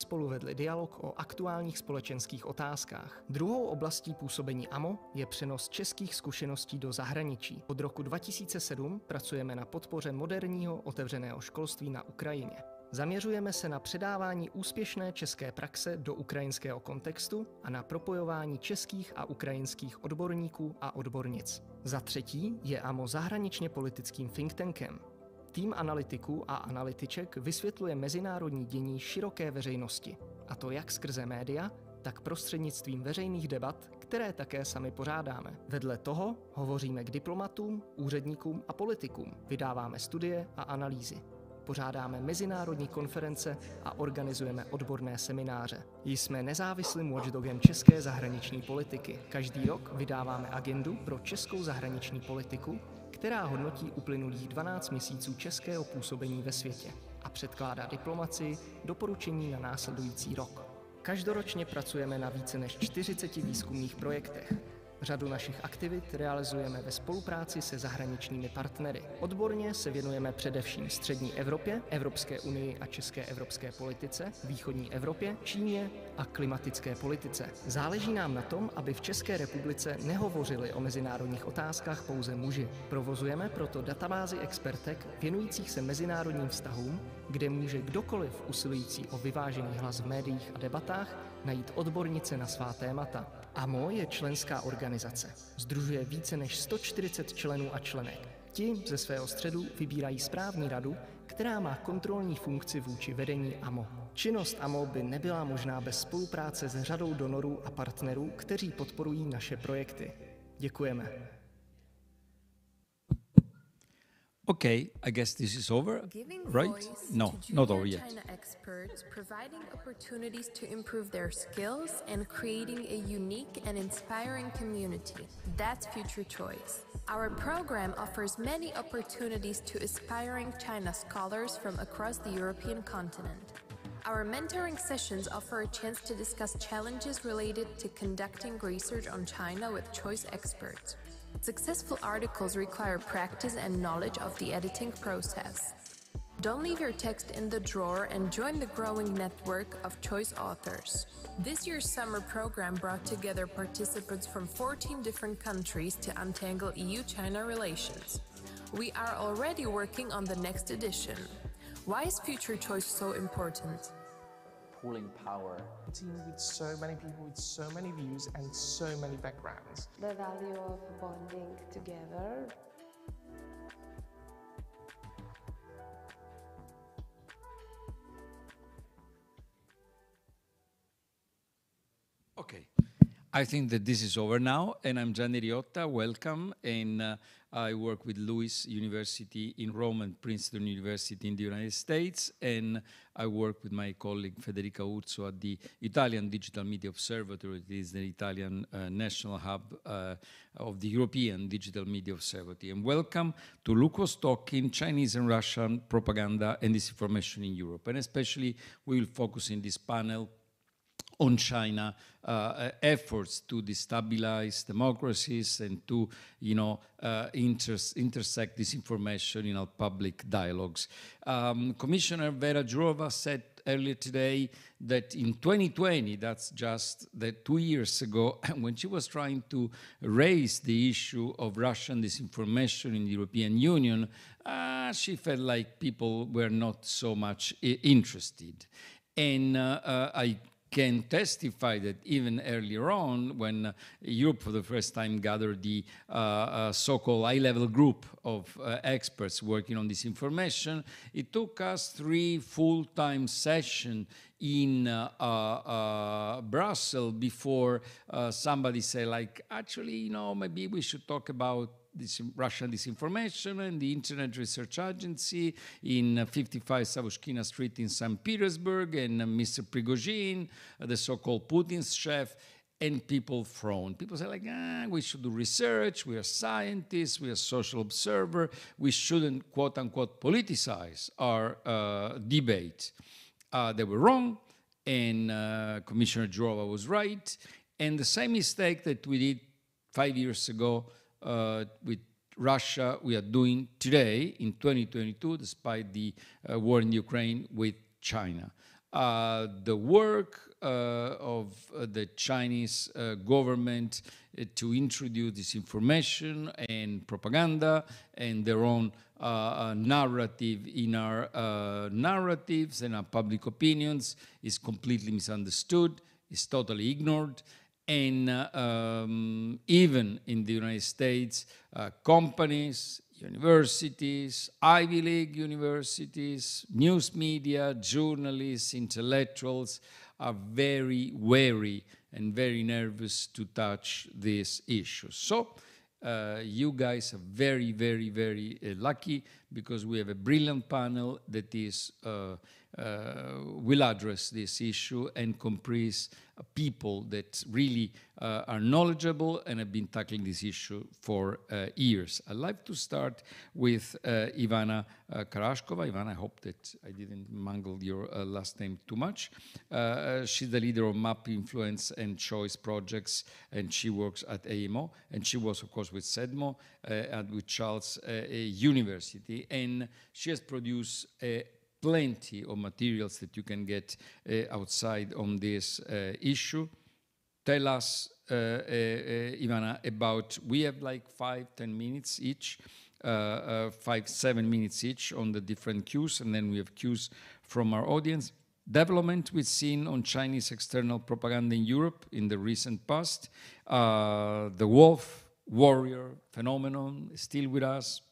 spolu vedli dialog o aktuálních společenských otázkách. Druhou oblastí působení AMO je přenos českých zkušeností do zahraničí. Od roku 2007 pracujeme na podpoře moderního otevřeného školství na Ukrajině. Zaměřujeme se na předávání úspěšné české praxe do ukrajinského kontextu a na propojování českých a ukrajinských odborníků a odbornic. Za třetí je AMO zahraničně politickým think tankem. Tým analytiků a analytiček vysvětluje mezinárodní dění široké veřejnosti, a to jak skrze média, tak prostřednictvím veřejných debat, které také sami pořádáme. Vedle toho hovoříme k diplomatům, úředníkům a politikům, vydáváme studie a analýzy. Pořádáme mezinárodní konference a organizujeme odborné semináře. Jsme nezávislým watchdogem české zahraniční politiky. Každý rok vydáváme agendu pro českou zahraniční politiku, která hodnotí uplynulých 12 měsíců českého působení ve světě a předkládá diplomacii doporučení na následující rok. Každoročně pracujeme na více než 40 výzkumných projektech. Řadu našich aktivit realizujeme ve spolupráci se zahraničními partnery. Odborně se věnujeme především střední Evropě, Evropské unii a české evropské politice, východní Evropě, Číně a klimatické politice. Záleží nám na tom, aby v České republice nehovořili o mezinárodních otázkách pouze muži. Provozujeme proto databázi expertek věnujících se mezinárodním vztahům, kde může kdokoliv usilující o vyvážený hlas v médiích a debatách najít odbornice na svá témata. AMO je členská organizace. Sdružuje více než 140 členů a členek. Ti ze svého středu vybírají správní radu, která má kontrolní funkci vůči vedení AMO. Činnost AMO by nebyla možná bez spolupráce s řadou donorů a partnerů, kteří podporují naše projekty. Děkujeme. Okay, I guess this is over, right? No, not over yet. China experts, providing opportunities to improve their skills and creating a unique and inspiring community. That's Future Choice. Our program offers many opportunities to aspiring China scholars from across the European continent. Our mentoring sessions offer a chance to discuss challenges related to conducting research on China with choice experts. Successful articles require practice and knowledge of the editing process. Don't leave your text in the drawer and join the growing network of choice authors. This year's summer program brought together participants from 14 different countries to untangle EU-China relations. We are already working on the next edition. Why is Future Choice so important? Pooling power. A team with so many people with so many views and so many backgrounds. The value of bonding together. Okay. I think that this is over now, and I'm Gianni Riotta, welcome, and I work with Lewis University in Rome and Princeton University in the United States, and I work with my colleague Federica Urso at the Italian Digital Media Observatory. It is the Italian national hub of the European Digital Media Observatory. And welcome to Look Who's Talking, Chinese and Russian Propaganda and Disinformation in Europe. And especially we will focus in this panel on China efforts to destabilize democracies and to, intersect disinformation in our public dialogues. Commissioner Vera Jourova said earlier today that in 2020, that's just 2 years ago, when she was trying to raise the issue of Russian disinformation in the European Union, she felt like people were not so much interested. And I can testify that even earlier on, when Europe for the first time gathered the so-called high-level group of experts working on disinformation, it took us 3 full-time sessions in Brussels before somebody said, like, actually, maybe we should talk about Russian disinformation and the Internet Research Agency in 55 Savushkina Street in St. Petersburg, and Mr. Prigozhin, the so-called Putin's chef, and people frown. People say, like, we should do research, we are scientists, we are social observers, we shouldn't, quote-unquote, politicize our debate. They were wrong, and Commissioner Jourova was right, and the same mistake that we did 5 years ago with Russia, we are doing today in 2022, despite the war in Ukraine with China. the work of the Chinese government to introduce disinformation and propaganda and their own narrative in our narratives and our public opinions is completely misunderstood, is totally ignored. And even in the United States, companies, universities, Ivy League universities, news media, journalists, intellectuals are very wary and very nervous to touch these issues. So you guys are very, very, very lucky because we have a brilliant panel that is will address this issue and comprise people that really are knowledgeable and have been tackling this issue for years. I'd like to start with Ivana Karachovan. Ivana, I hope that I didn't mangle your last name too much. She's the leader of MAP Influence and Choice projects, and she works at AMO, and she was, of course, with CEDMO and with Charles University, and she has produced plenty of materials that you can get outside on this issue. Tell us, Ivana, about, we have like 5-10 minutes each, 5-7 minutes each on the different cues, and then we have cues from our audience. Development we've seen on Chinese external propaganda in Europe in the recent past. The wolf warrior phenomenon is still with us.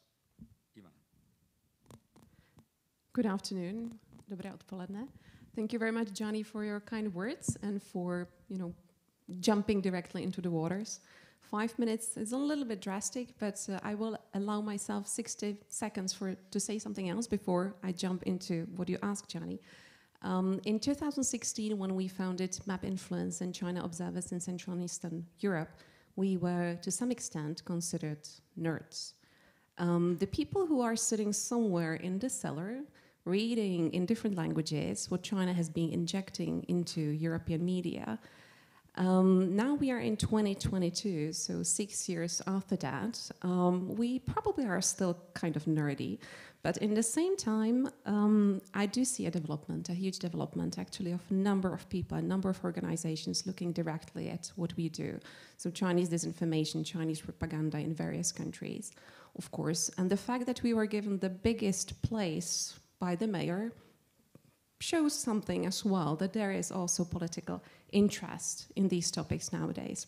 Good afternoon. Dobré odpoledne. Thank you very much, Johnny, for your kind words and for, jumping directly into the waters. 5 minutes is a little bit drastic, but I will allow myself 60 seconds to say something else before I jump into what you asked, Johnny. In 2016, when we founded MAP Influence and China Observers in Central and Eastern Europe, we were, to some extent, considered nerds. The people who are sitting somewhere in the cellar, reading in different languages what China has been injecting into European media. Now we are in 2022, so 6 years after that. We probably are still kind of nerdy, but in the same time, I do see a huge development actually of a number of people, a number of organizations looking directly at what we do. So Chinese disinformation, Chinese propaganda in various countries, of course. And the fact that we were given the biggest place by the mayor shows something as well, that there is also political interest in these topics nowadays.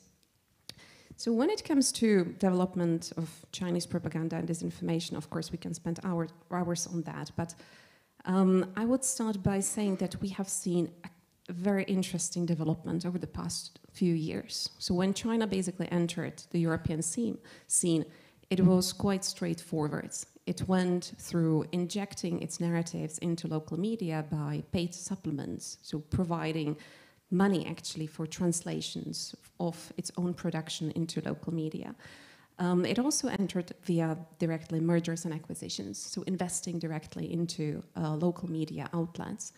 So when it comes to development of Chinese propaganda and disinformation, of course, we can spend hours on that. But I would start by saying that we have seen a very interesting development over the past few years. So when China basically entered the European scene, it was quite straightforward. It went through injecting its narratives into local media by paid supplements, so providing money actually for translations of its own production into local media. It also entered via directly mergers and acquisitions, so investing directly into local media outlets.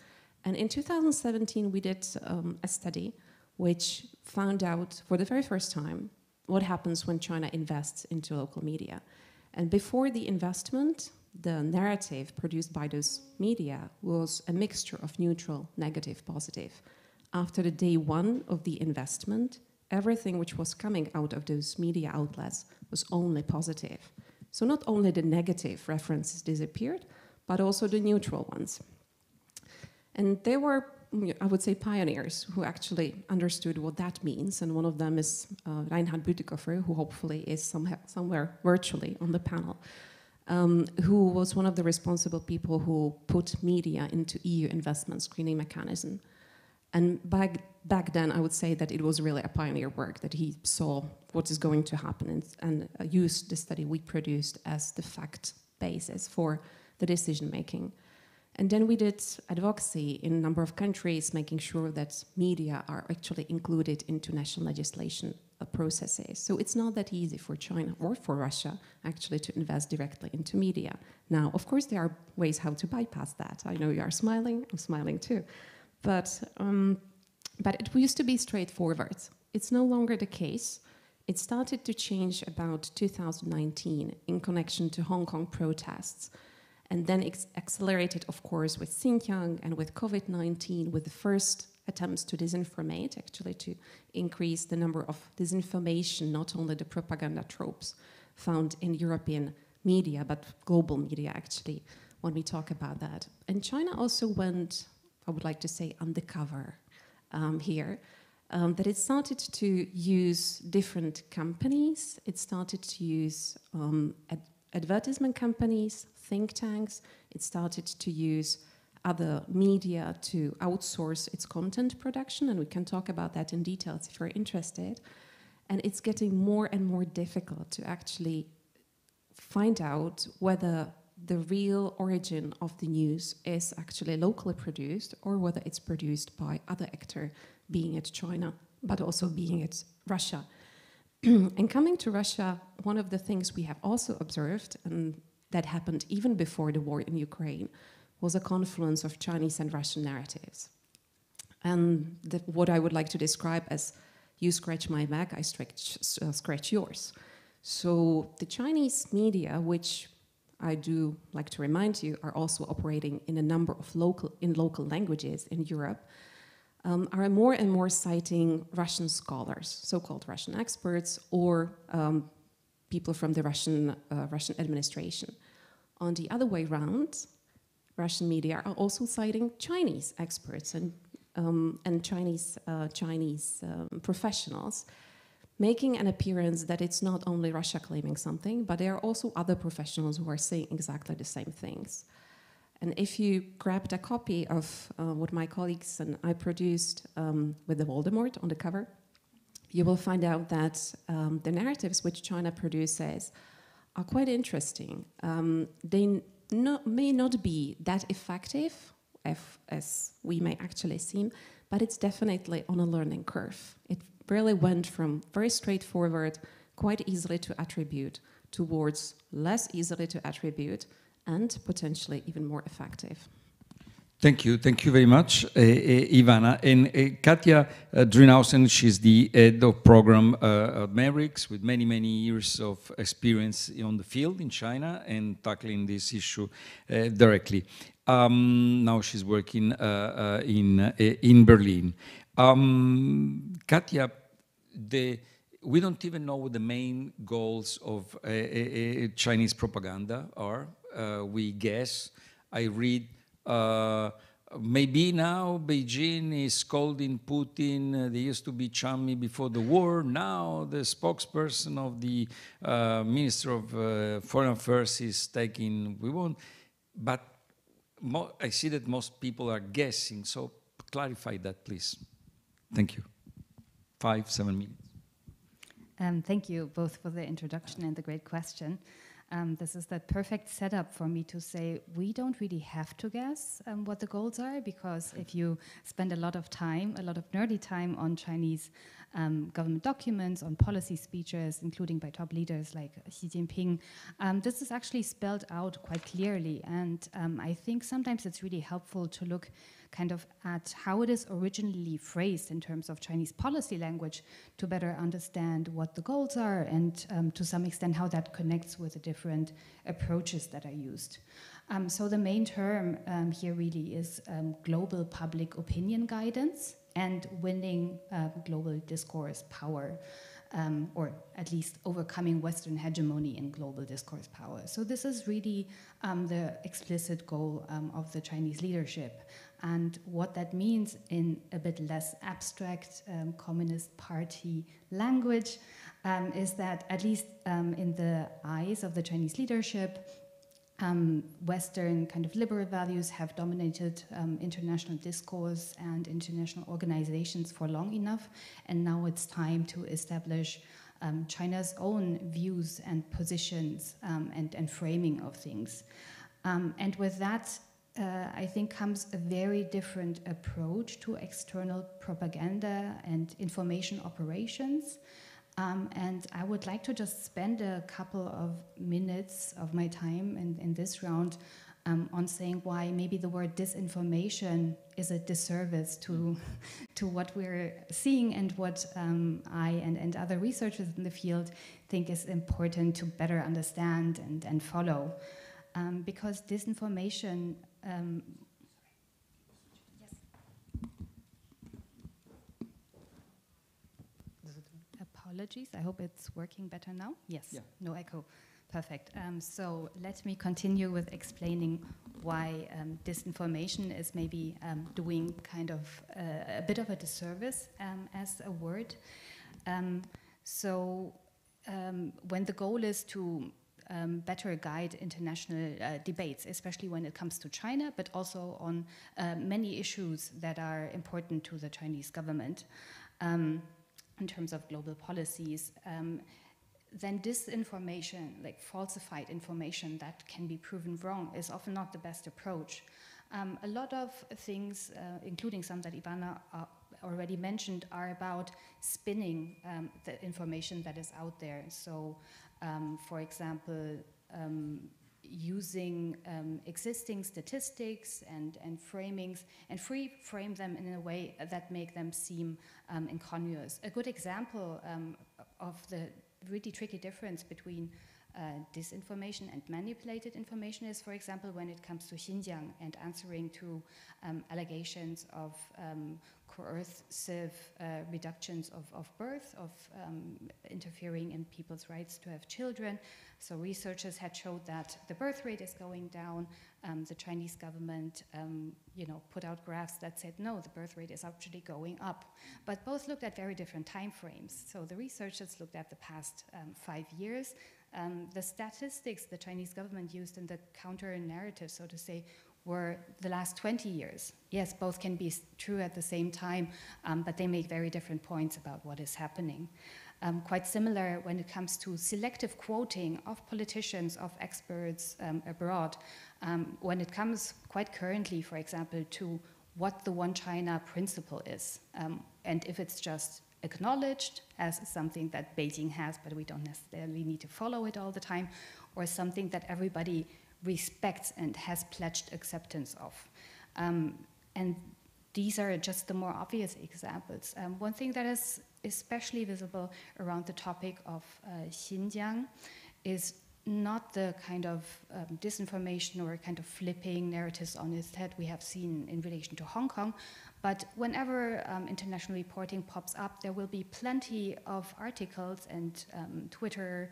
And in 2017, we did a study which found out for the very first time what happens when China invests into local media. And before the investment, the narrative produced by those media was a mixture of neutral, negative, positive. After the day one of the investment, everything which was coming out of those media outlets was only positive. So not only the negative references disappeared, but also the neutral ones. And they were, I would say, pioneers who actually understood what that means. And one of them is Reinhard Bütikofer, who hopefully is somewhere virtually on the panel, who was one of the responsible people who put media into EU investment screening mechanism. And back then, I would say that it was really a pioneer work, that he saw what is going to happen and used the study we produced as the fact basis for the decision making. And then we did advocacy in a number of countries, making sure that media are actually included into national legislation processes. So it's not that easy for China or for Russia actually to invest directly into media. Now, of course, there are ways how to bypass that. I know you are smiling, I'm smiling too. But it used to be straightforward. It's no longer the case. It started to change about 2019 in connection to Hong Kong protests. and then accelerated, of course, with Xinjiang and with COVID-19, with the first attempts to disinformate, actually to increase the number of disinformation, not only the propaganda tropes found in European media, but global media, actually, when we talk about that. And China also went, I would like to say, undercover here, that it started to use different companies. It started to use advertisement companies, think tanks. It started to use other media to outsource its content production, and we can talk about that in details if you're interested. And it's getting more and more difficult to actually find out whether the real origin of the news is actually locally produced or whether it's produced by other actor, being it China, but also being it Russia. And coming to Russia, one of the things we have also observed, and that happened even before the war in Ukraine, was a confluence of Chinese and Russian narratives. And what I would like to describe as you scratch my back, I scratch yours. So the Chinese media, which I do like to remind you are also operating in a number of local languages in Europe, are more and more citing Russian scholars, so-called Russian experts, or people from the Russian administration. On the other way around, Russian media are also citing Chinese experts and Chinese professionals, making an appearance that it's not only Russia claiming something, but there are also other professionals who are saying exactly the same things. And if you grabbed a copy of what my colleagues and I produced with the Voldemort on the cover, you will find out that the narratives which China produces are quite interesting. They may not be that effective as we may actually seem, but it's definitely on a learning curve. It really went from very straightforward, quite easily to attribute, towards less easily to attribute, and potentially even more effective. Thank you very much, Ivana. And Katja Drinhausen, she's the head of program at Mavericks with many years of experience on the field in China and tackling this issue directly. Now she's working in Berlin. Katja, we don't even know what the main goals of Chinese propaganda are. We guess. I read maybe now Beijing is scolding Putin. They used to be chummy before the war. Now the spokesperson of the Minister of Foreign Affairs is taking, we won't, but I see that most people are guessing, so clarify that, please. Thank you. 5-7 minutes. Thank you both for the introduction and the great question. This is the perfect setup for me to say we don't really have to guess what the goals are, because if you spend a lot of time, a lot of nerdy time on Chinese government documents, on policy speeches, including by top leaders like Xi Jinping, this is actually spelled out quite clearly. And I think sometimes it's really helpful to look kind of at how it is originally phrased in terms of Chinese policy language to better understand what the goals are and to some extent how that connects with the different approaches that are used. So the main term here really is global public opinion guidance and winning global discourse power, or at least overcoming Western hegemony in global discourse power. So this is really the explicit goal of the Chinese leadership. And what that means in a bit less abstract Communist Party language is that at least in the eyes of the Chinese leadership, Western kind of liberal values have dominated international discourse and international organizations for long enough, and now it's time to establish China's own views and positions and framing of things. And with that, I think comes a very different approach to external propaganda and information operations. And I would like to just spend a couple of minutes of my time in this round on saying why maybe the word disinformation is a disservice to what we're seeing and what I and other researchers in the field think is important to better understand and follow. because disinformation. Apologies, I hope it's working better now. Yes, yeah. No echo. Perfect. So let me continue with explaining why disinformation is maybe doing kind of a bit of a disservice as a word. When the goal is to better guide international debates, especially when it comes to China, but also on many issues that are important to the Chinese government in terms of global policies, then disinformation, like falsified information that can be proven wrong, is often not the best approach. A lot of things, including some that Ivana already mentioned, are about spinning the information that is out there. So, for example, using existing statistics and framings and frame them in a way that make them seem incongruous. A good example of the really tricky difference between disinformation and manipulated information is, for example, when it comes to Xinjiang and answering to allegations of coercive reductions of birth, of interfering in people's rights to have children. So researchers had showed that the birth rate is going down. The Chinese government, put out graphs that said, no, the birth rate is actually going up. But both looked at very different time frames. So the researchers looked at the past 5 years. The statistics the Chinese government used in the counter-narrative, so to say, were the last 20 years. Yes, both can be true at the same time, but they make very different points about what is happening. Quite similar when it comes to selective quoting of politicians, of experts abroad. When it comes quite currently, for example, to what the One China principle is, and if it's just acknowledged as something that Beijing has, but we don't necessarily need to follow it all the time, or something that everybody respects and has pledged acceptance of. And these are just the more obvious examples. One thing that is especially visible around the topic of Xinjiang is not the kind of disinformation or kind of flipping narratives on its head we have seen in relation to Hong Kong, but whenever international reporting pops up, there will be plenty of articles and Twitter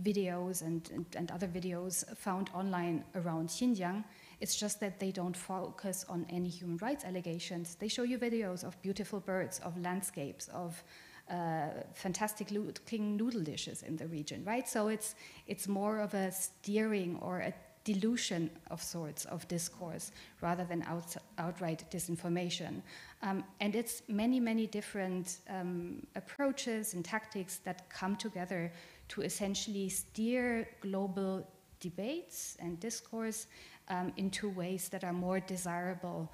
videos and other videos found online around Xinjiang. It's just that they don't focus on any human rights allegations. They show you videos of beautiful birds, of landscapes, of fantastic looking noodle dishes in the region, right? So it's more of a steering or a dilution of sorts of discourse rather than outright disinformation. And it's many, many different approaches and tactics that come together to essentially steer global debates and discourse into ways that are more desirable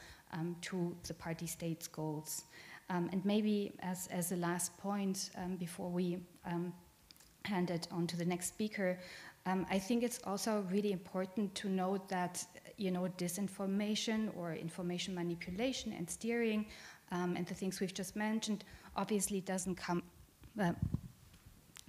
to the party state's goals. And maybe as a last point, before we hand it on to the next speaker, I think it's also really important to note that, disinformation or information manipulation and steering and the things we've just mentioned obviously doesn't come,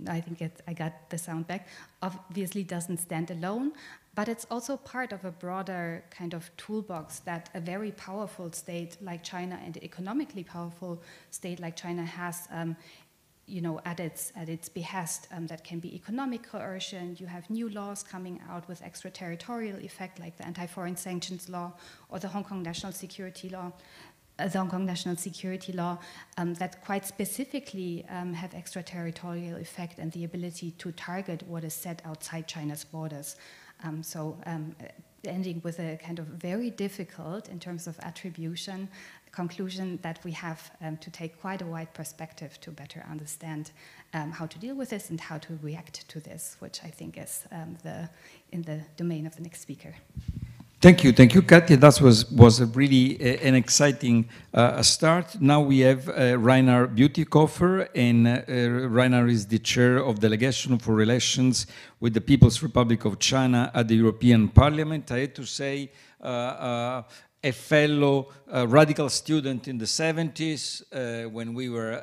I think I got the sound back, obviously doesn't stand alone, but it's also part of a broader kind of toolbox that a very powerful state like China and economically powerful state like China has at its behest. That can be economic coercion. You have new laws coming out with extraterritorial effect, like the anti-foreign sanctions law or the Hong Kong National Security Law. That quite specifically have extraterritorial effect and the ability to target what is set outside China's borders. Ending with a kind of very difficult, in terms of attribution, conclusion that we have to take quite a wide perspective to better understand how to deal with this and how to react to this, which I think is in the domain of the next speaker. Thank you, Katja. That was a really an exciting start. Now we have Rainer Bütikofer, and Rainer is the chair of Delegation for Relations with the People's Republic of China at the European Parliament. I had to say, a fellow radical student in the 70s when we were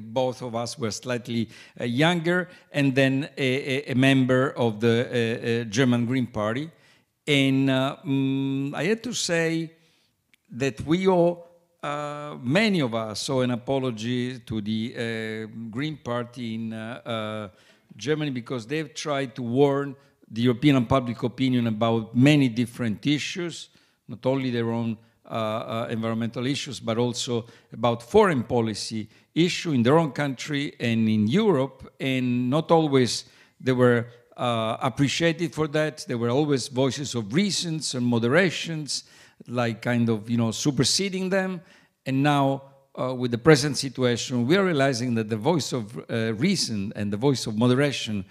both of us were slightly younger, and then a member of the German Green Party. And I had to say that we owe, many of us owe an apology to the Green Party in Germany, because they've tried to warn the European public opinion about many different issues, not only their own environmental issues, but also about foreign policy issue in their own country and in Europe. And not always they were appreciated for that. There were always voices of reasons and moderations, like kind of, superseding them. And now, with the present situation, we are realizing that the voice of reason and the voice of moderation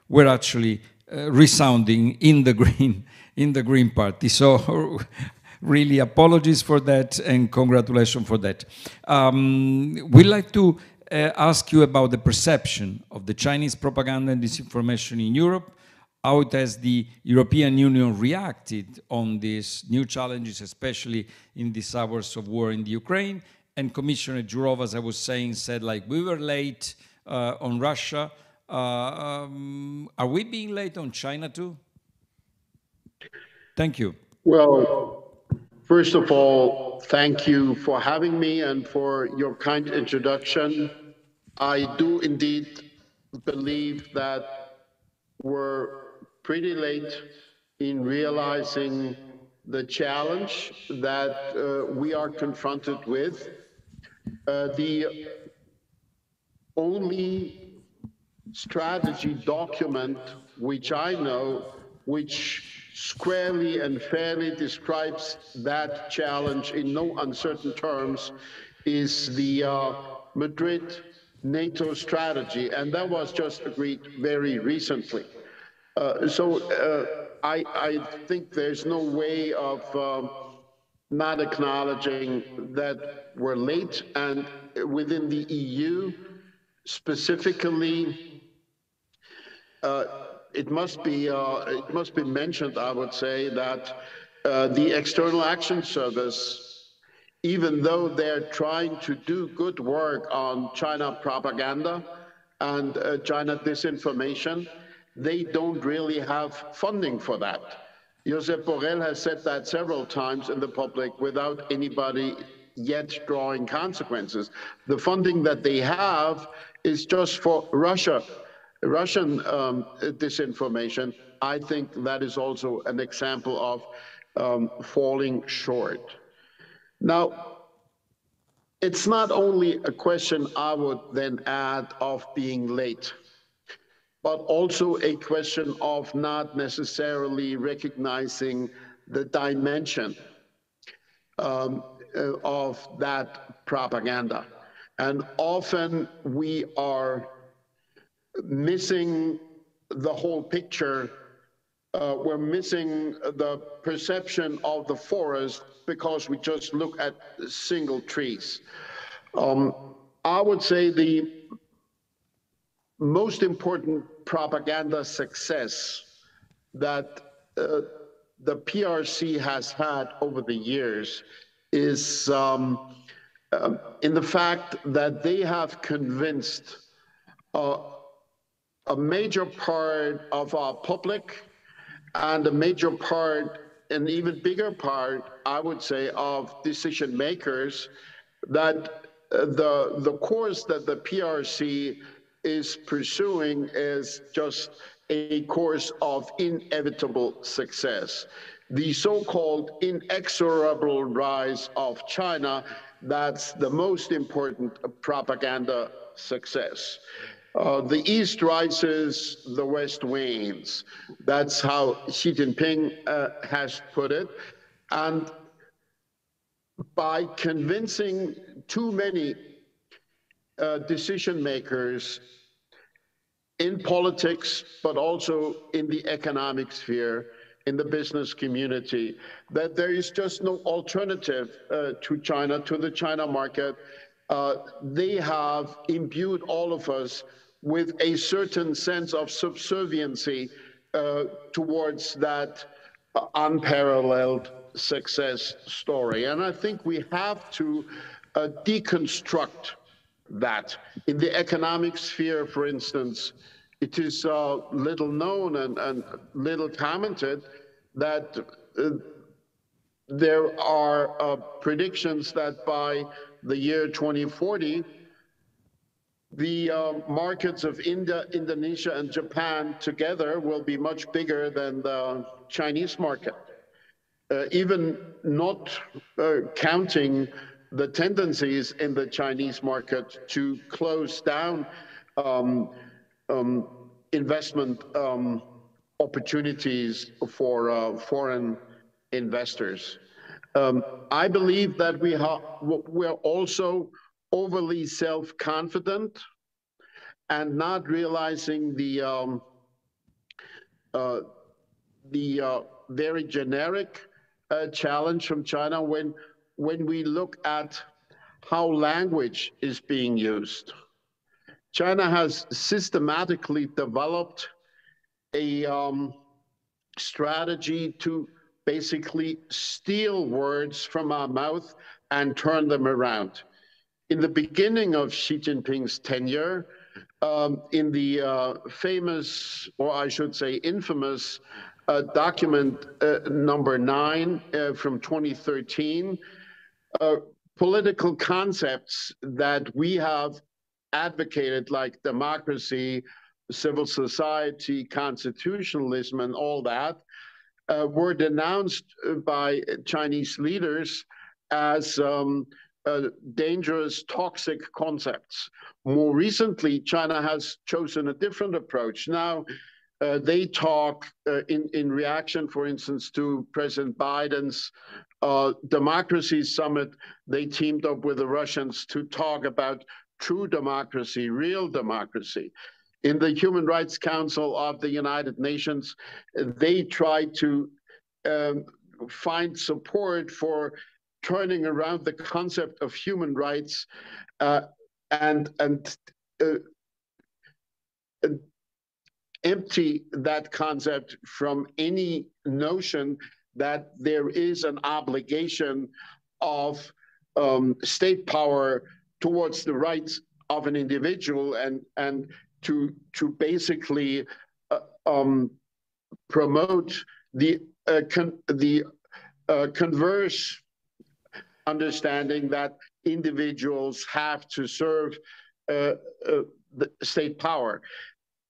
were actually resounding in the Green Party. So really apologies for that and congratulations for that. We'd like to ask you about the perception of the Chinese propaganda and disinformation in Europe. How has the European Union reacted on these new challenges, especially in these hours of war in the Ukraine? And Commissioner Jourova, as I was saying, said, like, we were late on Russia. Are we being late on China too? Thank you. Well, first of all, thank you for having me and for your kind introduction. I do indeed believe that we're pretty late in realizing the challenge that we are confronted with. The only strategy document which I know which squarely and fairly describes that challenge in no uncertain terms is the Madrid NATO strategy, and that was just agreed very recently. I think there's no way of not acknowledging that we're late, and within the EU specifically, it must be mentioned, I would say, that the External Action Service, even though they're trying to do good work on China propaganda and China disinformation, they don't really have funding for that. Josep Borrell has said that several times in the public without anybody yet drawing consequences. The funding that they have is just for Russian disinformation. I think that is also an example of falling short. Now, it's not only a question, I would then add, of being late, but also a question of not necessarily recognizing the dimension of that propaganda. And often we are missing the whole picture. We're missing the perception of the forest because we just look at single trees. I would say the most important propaganda success that the PRC has had over the years is in the fact that they have convinced a major part of our public and a major part, an even bigger part, I would say, of decision makers that the course that the PRC is pursuing is just a course of inevitable success. The so-called inexorable rise of China, that's the most important propaganda success. The East rises, the West wanes. That's how Xi Jinping has put it. And by convincing too many decision makers in politics, but also in the economic sphere, in the business community, that there is just no alternative to China, to the China market. They have imbued all of us with a certain sense of subserviency towards that unparalleled success story. And I think we have to deconstruct that. In the economic sphere, for instance, it is little known and little commented that there are predictions that by the year 2040, the markets of India, Indonesia, and Japan together will be much bigger than the Chinese market. Even not counting the tendencies in the Chinese market to close down investment opportunities for foreign investors. I believe that we're also overly self-confident and not realizing the very generic challenge from China when we look at how language is being used. China has systematically developed a strategy to basically steal words from our mouth and turn them around. In the beginning of Xi Jinping's tenure, in the famous, or I should say infamous, document number 9 from 2013, political concepts that we have advocated, like democracy, civil society, constitutionalism, and all that, were denounced by Chinese leaders as dangerous, toxic concepts. More recently, China has chosen a different approach. Now, they talk in reaction, for instance, to President Biden's democracy summit. They teamed up with the Russians to talk about true democracy, real democracy. In the Human Rights Council of the United Nations, they try to find support for turning around the concept of human rights and empty that concept from any notion that there is an obligation of state power towards the rights of an individual and to basically promote the converse understanding that individuals have to serve the state power.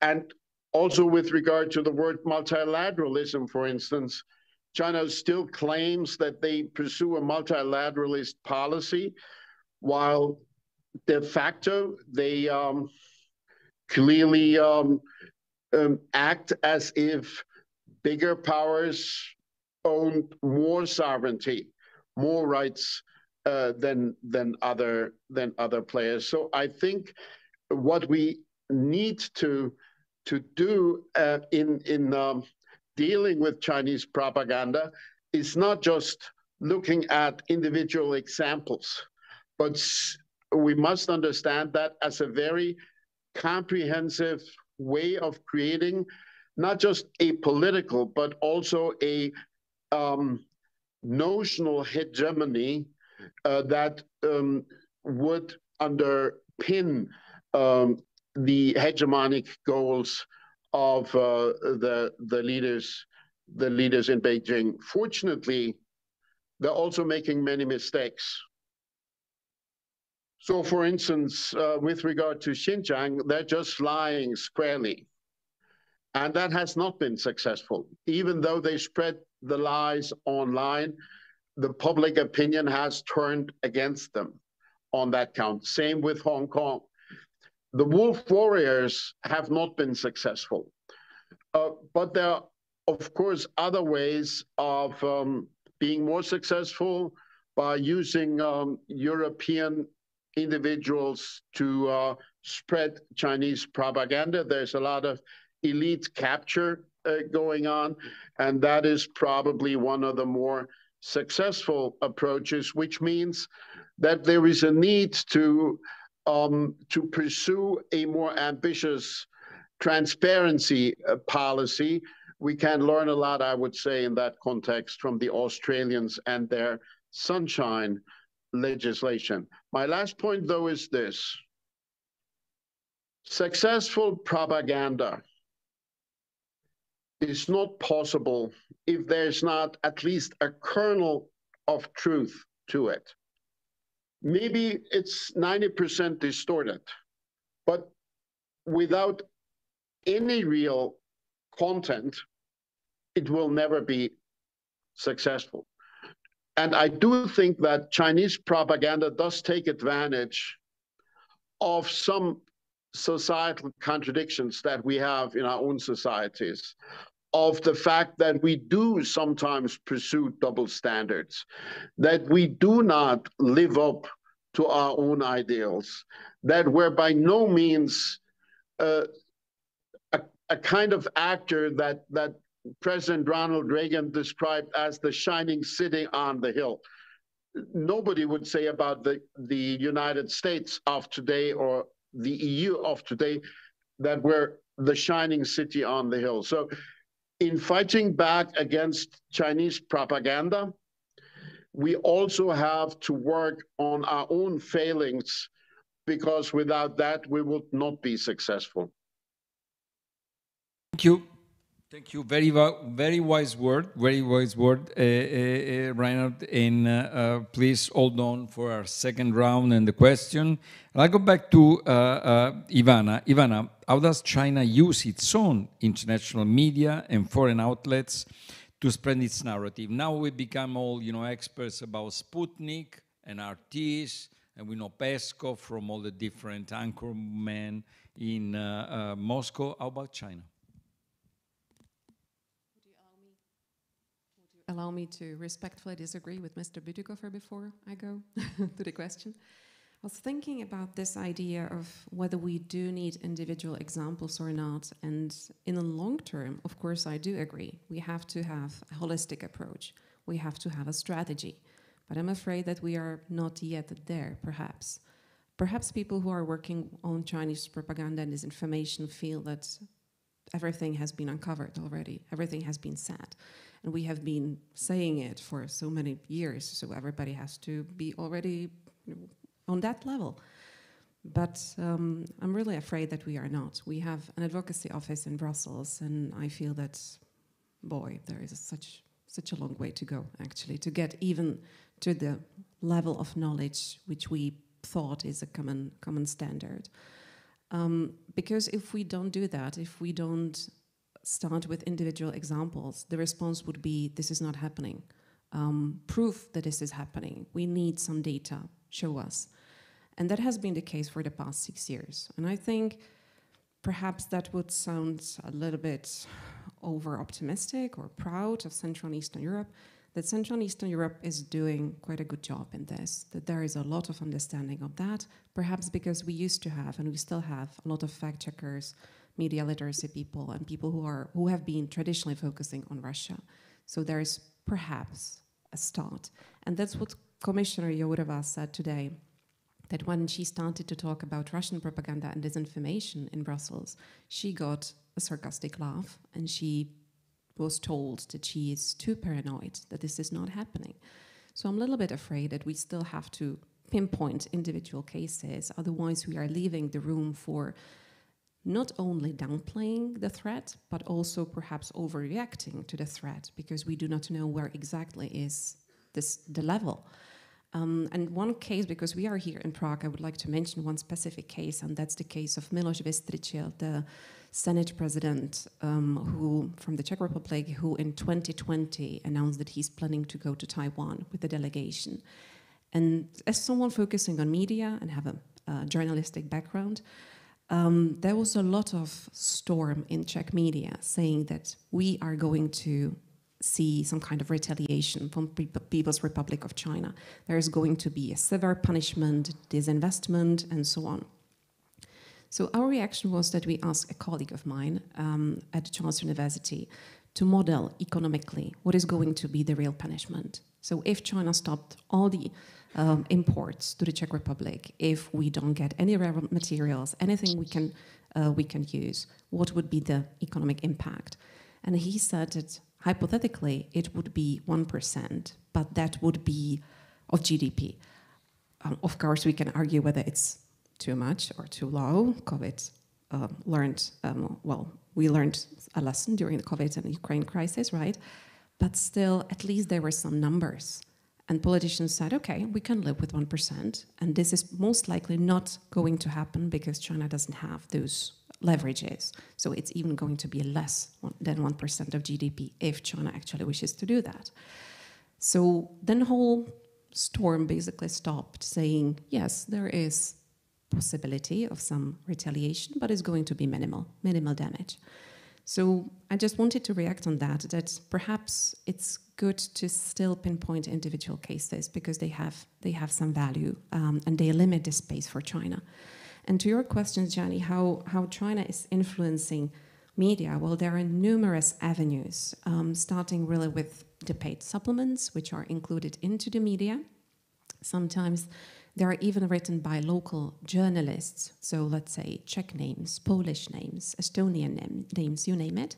And also with regard to the word multilateralism, for instance, China still claims that they pursue a multilateralist policy, while de facto they clearly act as if bigger powers own more sovereignty, more rights than other players. So I think what we need to do in dealing with Chinese propaganda is not just looking at individual examples, but we must understand that as a very comprehensive way of creating not just a political, but also a notional hegemony that would underpin the hegemonic goals of the leaders in Beijing. Fortunately, they're also making many mistakes. So, for instance, with regard to Xinjiang, they're just lying squarely. And that has not been successful. Even though they spread the lies online, the public opinion has turned against them on that count. Same with Hong Kong. The wolf warriors have not been successful. But there are, of course, other ways of being more successful by using European individuals to spread Chinese propaganda. There's a lot of elite capture going on, and that is probably one of the more successful approaches, which means that there is a need to pursue a more ambitious transparency policy, we can learn a lot, I would say, in that context from the Australians and their sunshine legislation. My last point, though, is this. Successful propaganda is not possible if there's not at least a kernel of truth to it. Maybe it's 90% distorted, but without any real content, it will never be successful. And I do think that Chinese propaganda does take advantage of some societal contradictions that we have in our own societies, of the fact that we do sometimes pursue double standards, that we do not live up to our own ideals, that we're by no means a kind of actor that President Ronald Reagan described as the shining city on the hill. Nobody would say about the United States of today or the EU of today that we're the shining city on the hill. So in fighting back against Chinese propaganda, we also have to work on our own failings, because without that, we would not be successful. Thank you. Thank you. Very wise word. Very wise word, Reinhard. And please hold on for our second round and the question. I'll go back to Ivana. Ivana, how does China use its own international media and foreign outlets to spread its narrative? Now we become all, experts about Sputnik and RTs, and we know Peskov from all the different anchormen in Moscow. How about China? Allow me to respectfully disagree with Mr. Bütikofer before I go to the question. I was thinking about this idea of whether we do need individual examples or not. And in the long term, of course, I do agree. We have to have a holistic approach. We have to have a strategy. But I'm afraid that we are not yet there, perhaps. Perhaps people who are working on Chinese propaganda and disinformation feel that everything has been uncovered already. Everything has been said. And we have been saying it for so many years, so everybody has to be already on that level. But I'm really afraid that we are not. We have an advocacy office in Brussels, and I feel that, boy, there is such a long way to go, actually, to get even to the level of knowledge which we thought is a common standard. Because if we don't do that, if we don't start with individual examples, the response would be, this is not happening. Proof that this is happening. We need some data, show us. And that has been the case for the past 6 years. And I think perhaps that would sound a little bit over-optimistic or proud of Central and Eastern Europe, that Central and Eastern Europe is doing quite a good job in this, that there is a lot of understanding of that, perhaps because we used to have, and we still have, a lot of fact-checkers, media literacy people, and people who have been traditionally focusing on Russia. So there is perhaps a start. And that's what Commissioner Jourova said today, that when she started to talk about Russian propaganda and disinformation in Brussels, she got a sarcastic laugh, and she was told that she is too paranoid, that this is not happening. So I'm a little bit afraid that we still have to pinpoint individual cases, otherwise we are leaving the room for not only downplaying the threat, but also perhaps overreacting to the threat, because we do not know where exactly is the level. And one case, because we are here in Prague, I would like to mention one specific case, and that's the case of Miloš Vystrčil, the Senate president who, from the Czech Republic, who in 2020 announced that he's planning to go to Taiwan with the delegation. And as someone focusing on media and have a journalistic background, there was a lot of storm in Czech media saying that we are going to see some kind of retaliation from People's Republic of China. There is going to be a severe punishment, disinvestment, and so on. So our reaction was that we asked a colleague of mine at Charles University to model economically what is going to be the real punishment. So if China stopped all the imports to the Czech Republic, if we don't get any rare materials, anything we can use, what would be the economic impact? And he said that hypothetically it would be 1%, but that would be of GDP. Of course, we can argue whether it's too much or too low. COVID we learned a lesson during the COVID and Ukraine crisis, right? But still, at least there were some numbers. And politicians said, okay, we can live with 1%. And this is most likely not going to happen because China doesn't have those leverages. So it's even going to be less than 1% of GDP if China actually wishes to do that. So then the whole storm basically stopped, saying, yes, there is possibility of some retaliation, but it's going to be minimal damage. So I just wanted to react on that perhaps it's good to still pinpoint individual cases because they have some value and they limit the space for China. And to your question, Gianni, how China is influencing media, well, there are numerous avenues, starting really with the paid supplements, which are included into the media. Sometimes they are even written by local journalists. So let's say Czech names, Polish names, Estonian names, you name it.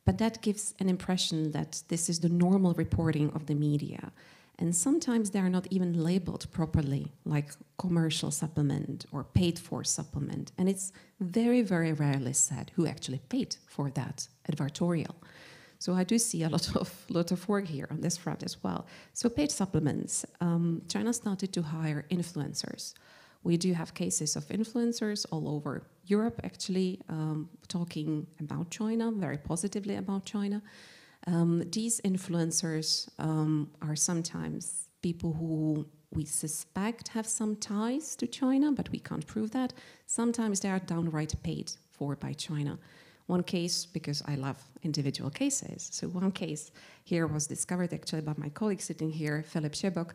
But that gives an impression that this is the normal reporting of the media. And sometimes they are not even labeled properly, like commercial supplement or paid for supplement. And it's very, very rarely said who actually paid for that advertorial. So I do see a lot of work here on this front as well. So paid supplements, China started to hire influencers. We do have cases of influencers all over Europe, actually, talking about China, very positively about China. These influencers are sometimes people who we suspect have some ties to China, but we can't prove that. Sometimes they are downright paid for by China. One case, because I love individual cases, so one case here was discovered actually by my colleague sitting here, Philip Shebok.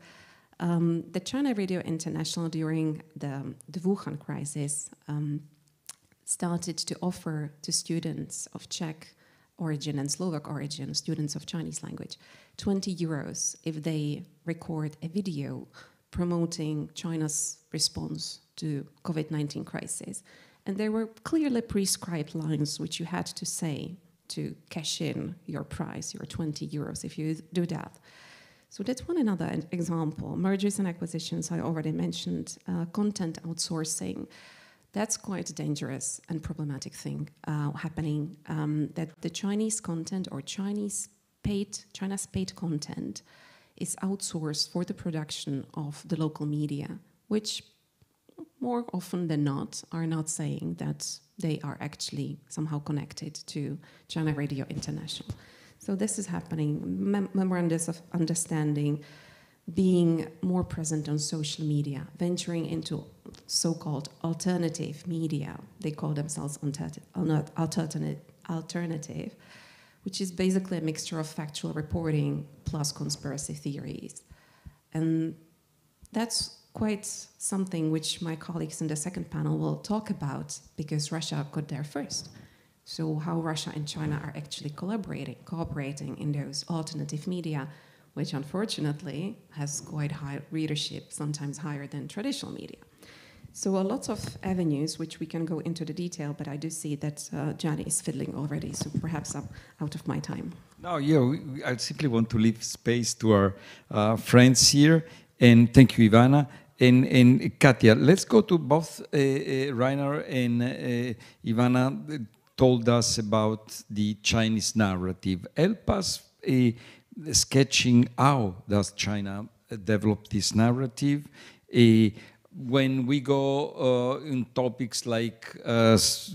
The China Radio International during the Wuhan crisis started to offer to students of Czech origin and Slovak origin, students of Chinese language, 20 euros if they record a video promoting China's response to COVID-19 crisis. And there were clearly prescribed lines which you had to say to cash in your price, your 20 euros, if you do that. So that's one another example. Mergers and acquisitions, I already mentioned. Content outsourcing, that's quite a dangerous and problematic thing happening, that the Chinese content or China's paid content is outsourced for the production of the local media, which more often than not are not saying that they are actually somehow connected to China Radio International. So this is happening, memorandums of understanding, being more present on social media, venturing into so-called alternative media. They call themselves alternative, which is basically a mixture of factual reporting plus conspiracy theories. And that's quite something which my colleagues in the second panel will talk about because Russia got there first. So how Russia and China are actually cooperating in those alternative media, which unfortunately has quite high readership, sometimes higher than traditional media. So a lot of avenues which we can go into the detail, but I do see that Gianni is fiddling already, so perhaps I'm out of my time. No, I simply want to leave space to our friends here, and thank you, Ivana. And Katya, let's go to both Rainer and Ivana told us about the Chinese narrative. Help us sketching how does China develop this narrative. When we go in topics like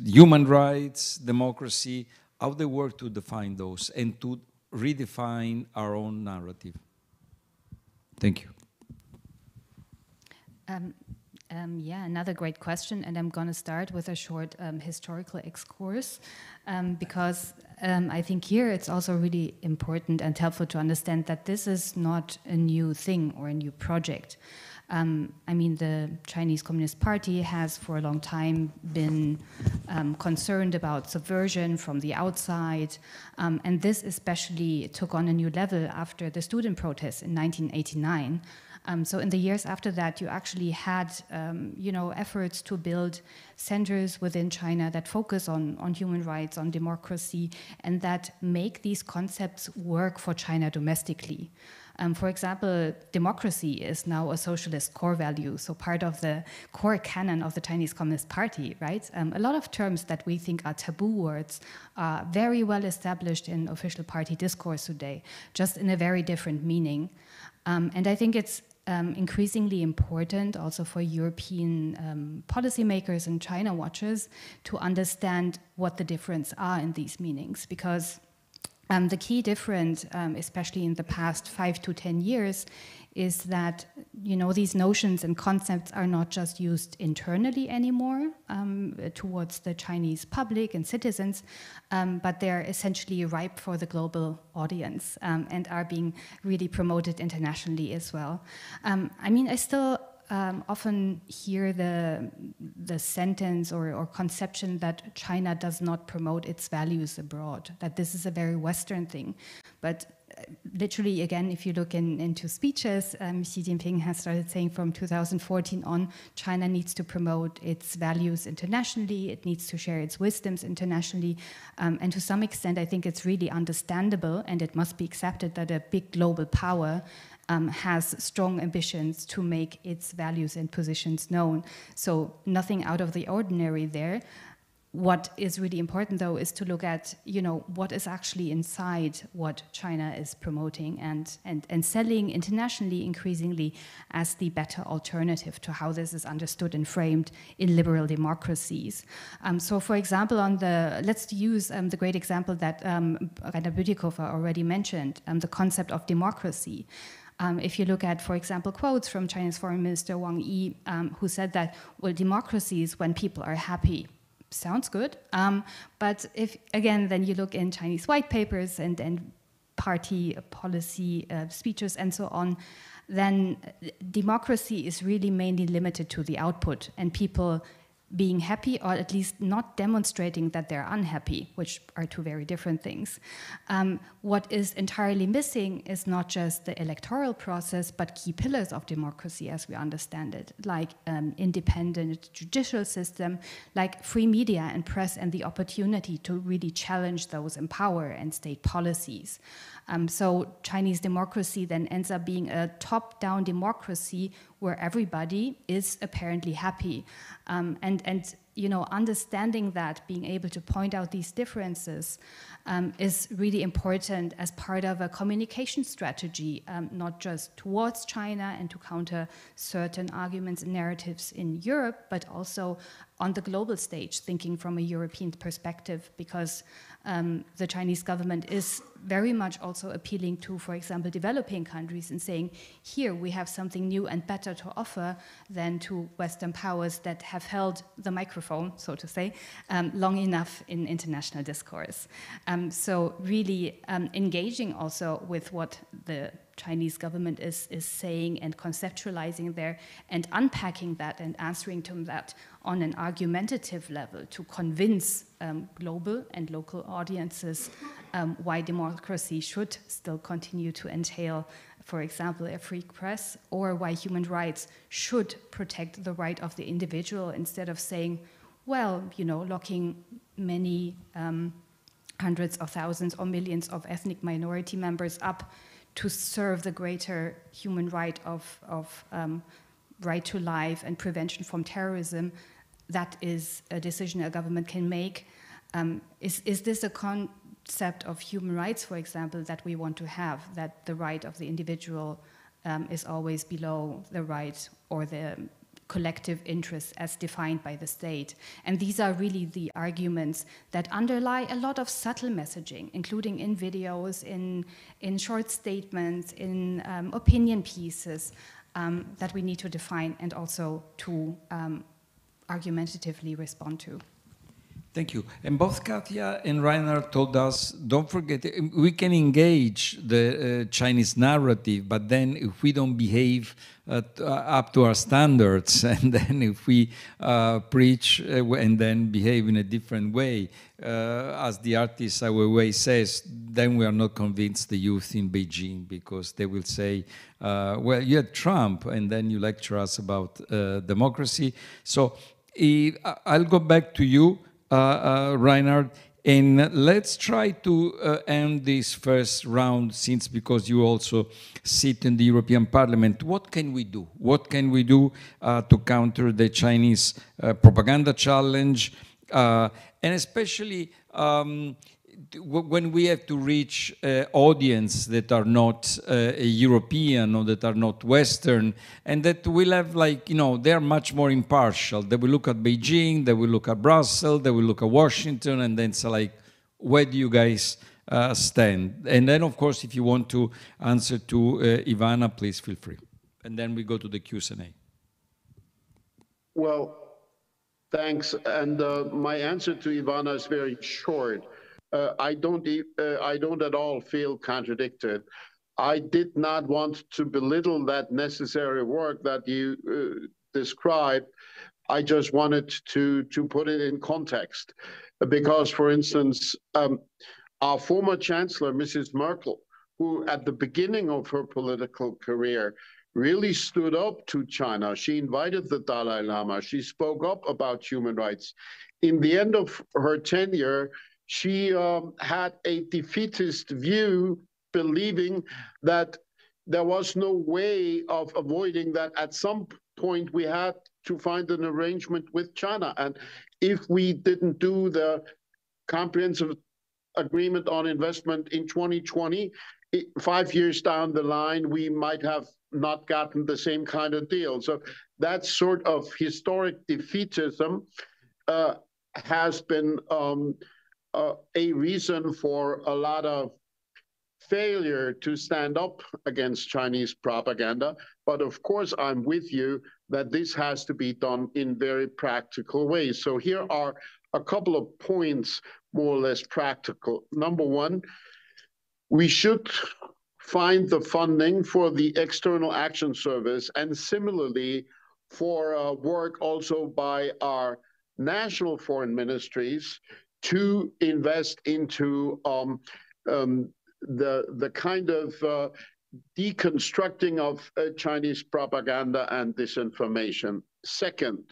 human rights, democracy, how they work to define those and to redefine our own narrative. Thank you. Yeah, another great question, and I'm going to start with a short historical excursus because I think here it's also really important and helpful to understand that this is not a new thing or a new project. I mean, the Chinese Communist Party has for a long time been concerned about subversion from the outside, and this especially took on a new level after the student protests in 1989. So in the years after that, you actually had, efforts to build centers within China that focus on human rights, on democracy, and that make these concepts work for China domestically. For example, democracy is now a socialist core value, so part of the core canon of the Chinese Communist Party, right? A lot of terms that we think are taboo words are very well established in official party discourse today, just in a very different meaning. And I think it's increasingly important also for European policymakers and China watchers to understand what the difference are in these meanings, because the key difference, especially in the past 5 to 10 years, is that these notions and concepts are not just used internally anymore towards the Chinese public and citizens, but they're essentially ripe for the global audience and are being really promoted internationally as well. I still often hear the sentence or conception that China does not promote its values abroad, that this is a very Western thing. But literally, again, if you look into speeches, Xi Jinping has started saying from 2014 on, China needs to promote its values internationally, it needs to share its wisdoms internationally, and to some extent I think it's really understandable and it must be accepted that a big global power has strong ambitions to make its values and positions known. So nothing out of the ordinary there. What is really important, though, is to look at, what is actually inside what China is promoting and selling internationally increasingly as the better alternative to how this is understood and framed in liberal democracies. So, for example, let's use the great example that Rainer Bütikofer already mentioned, the concept of democracy. If you look at, for example, quotes from China's Foreign Minister Wang Yi, who said that, well, democracy is when people are happy. Sounds good. But if, again, then you look in Chinese white papers and party policy speeches and so on, then democracy is really mainly limited to the output and people being happy or at least not demonstrating that they're unhappy, which are two very different things. What is entirely missing is not just the electoral process, but key pillars of democracy as we understand it, like independent judicial system, like free media and press and the opportunity to really challenge those in power and state policies. So Chinese democracy then ends up being a top-down democracy where everybody is apparently happy. And understanding that, being able to point out these differences is really important as part of a communication strategy, not just towards China and to counter certain arguments and narratives in Europe, but also on the global stage, thinking from a European perspective, because the Chinese government is very much also appealing to, for example, developing countries and saying, here we have something new and better to offer than to Western powers that have held the microphone, so to say, long enough in international discourse. So really engaging also with what the Chinese government is saying and conceptualizing there and unpacking that and answering to that on an argumentative level to convince global and local audiences why democracy should still continue to entail, for example, a free press, or why human rights should protect the right of the individual instead of saying, well, locking many hundreds of thousands or millions of ethnic minority members up to serve the greater human right of right to life and prevention from terrorism. That is a decision a government can make. Is this a concept of human rights, for example, that we want to have, that the right of the individual is always below the right or the collective interests as defined by the state? And these are really the arguments that underlie a lot of subtle messaging, including in videos, in short statements, in opinion pieces that we need to define and also to argumentatively respond to. Thank you. And both Katja and Reinhard told us, don't forget, we can engage the Chinese narrative, but then if we don't behave up to our standards, and then if we preach and then behave in a different way, as the artist Ai Weiwei says, then we are not convinced the youth in Beijing, because they will say, well, you had Trump, and then you lecture us about democracy. So I'll go back to you, Reinhard, and let's try to end this first round, since because you also sit in the European Parliament. What can we do? What can we do to counter the Chinese propaganda challenge, and especially when we have to reach audience that are not European or that are not Western, and that will have, like, you know, they are much more impartial. They will look at Beijing, they will look at Brussels, they will look at Washington, and then it's like, where do you guys stand? And then, of course, if you want to answer to Ivana, please feel free. And then we go to the Q&A. Well, thanks. And my answer to Ivana is very short. I don't at all feel contradicted. I did not want to belittle that necessary work that you described. I just wanted to put it in context, because, for instance, our former chancellor, Mrs. Merkel, who at the beginning of her political career really stood up to China. She invited the Dalai Lama. She spoke up about human rights. In the end of her tenure, she had a defeatist view, believing that there was no way of avoiding that. At some point, we had to find an arrangement with China. And if we didn't do the comprehensive agreement on investment in 2020, 5 years down the line, we might have not gotten the same kind of deal. So that sort of historic defeatism has been a reason for a lot of failure to stand up against Chinese propaganda. But of course, I'm with you that this has to be done in very practical ways. So here are a couple of points, more or less practical. Number one, we should find the funding for the External Action Service, and similarly for work also by our national foreign ministries to invest into the kind of deconstructing of Chinese propaganda and disinformation. Second,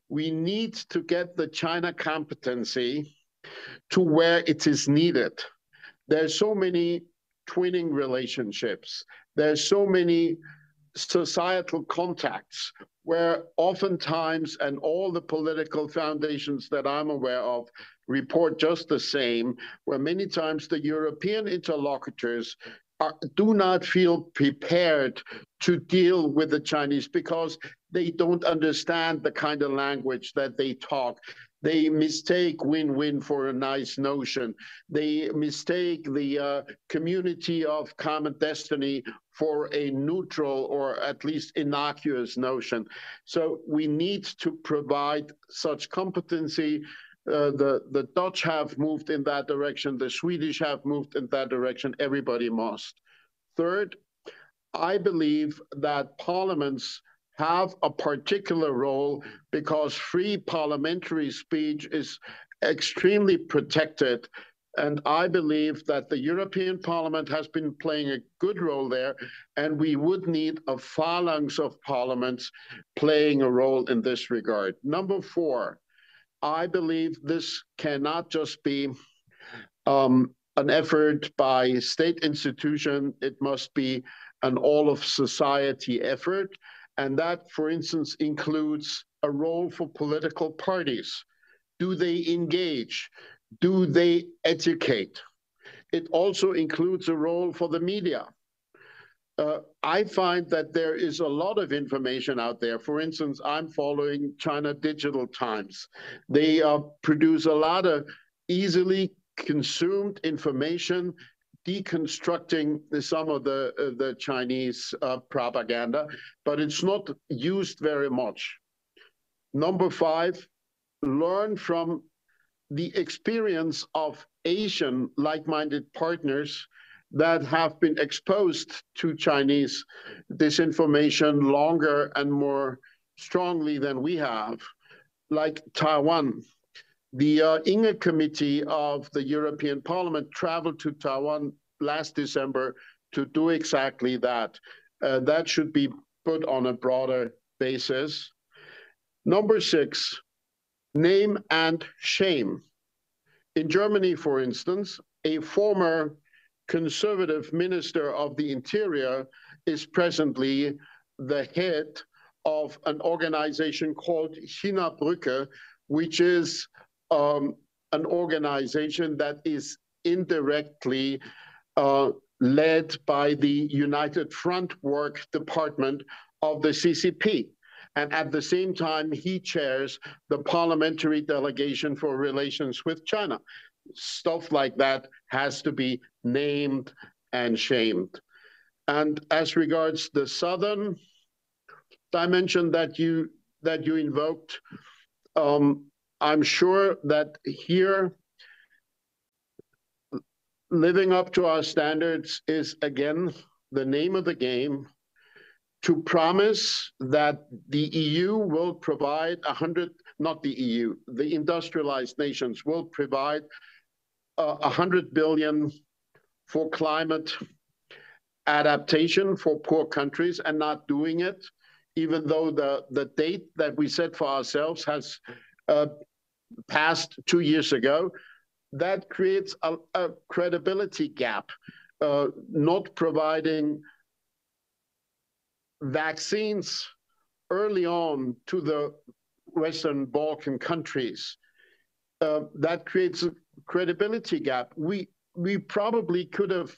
we need to get the China competency to where it is needed. There's so many twinning relationships. There's so many societal contacts where oftentimes, and all the political foundations that I'm aware of report just the same, where many times the European interlocutors do not feel prepared to deal with the Chinese because they don't understand the kind of language that they talk. They mistake win-win for a nice notion. They mistake the community of common destiny for a neutral or at least innocuous notion. So we need to provide such competency. The Dutch have moved in that direction. The Swedish have moved in that direction. Everybody must. Third, I believe that parliaments have a particular role because free parliamentary speech is extremely protected. And I believe that the European Parliament has been playing a good role there, and we would need a phalanx of parliaments playing a role in this regard. Number four, I believe this cannot just be an effort by state institution. It must be an all-of-society effort. And that, for instance, includes a role for political parties. Do they engage? Do they educate? It also includes a role for the media. I find that there is a lot of information out there. For instance, I'm following China Digital Times. They produce a lot of easily consumed information, deconstructing some of the Chinese propaganda, but it's not used very much. Number five, learn from the experience of Asian like-minded partners that have been exposed to Chinese disinformation longer and more strongly than we have, like Taiwan. The Inge Committee of the European Parliament traveled to Taiwan last December to do exactly that. That should be put on a broader basis. Number 6, name and shame. In Germany, for instance, a former conservative minister of the interior is presently the head of an organization called China-Brücke, which is an organization that is indirectly led by the United Front Work Department of the CCP. And at the same time, he chairs the parliamentary delegation for relations with China. Stuff like that has to be named and shamed. And as regards the southern dimension that you invoked, I'm sure that here, living up to our standards is, again, the name of the game. To promise that the EU will provide not the EU, the industrialized nations will provide 100 billion for climate adaptation for poor countries and not doing it, even though the date that we set for ourselves has passed 2 years ago, that creates a credibility gap. Not providing vaccines early on to the Western Balkan countries, that creates a credibility gap. We probably could have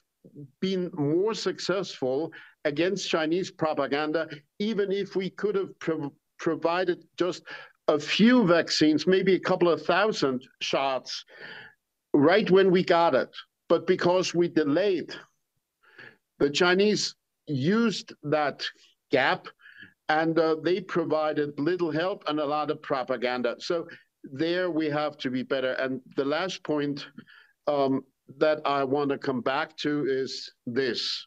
been more successful against Chinese propaganda, even if we could have provided just a few vaccines, maybe a couple of thousand shots, right when we got it. But because we delayed, the Chinese used that gap and they provided little help and a lot of propaganda. So there we have to be better. And the last point that I want to come back to is this.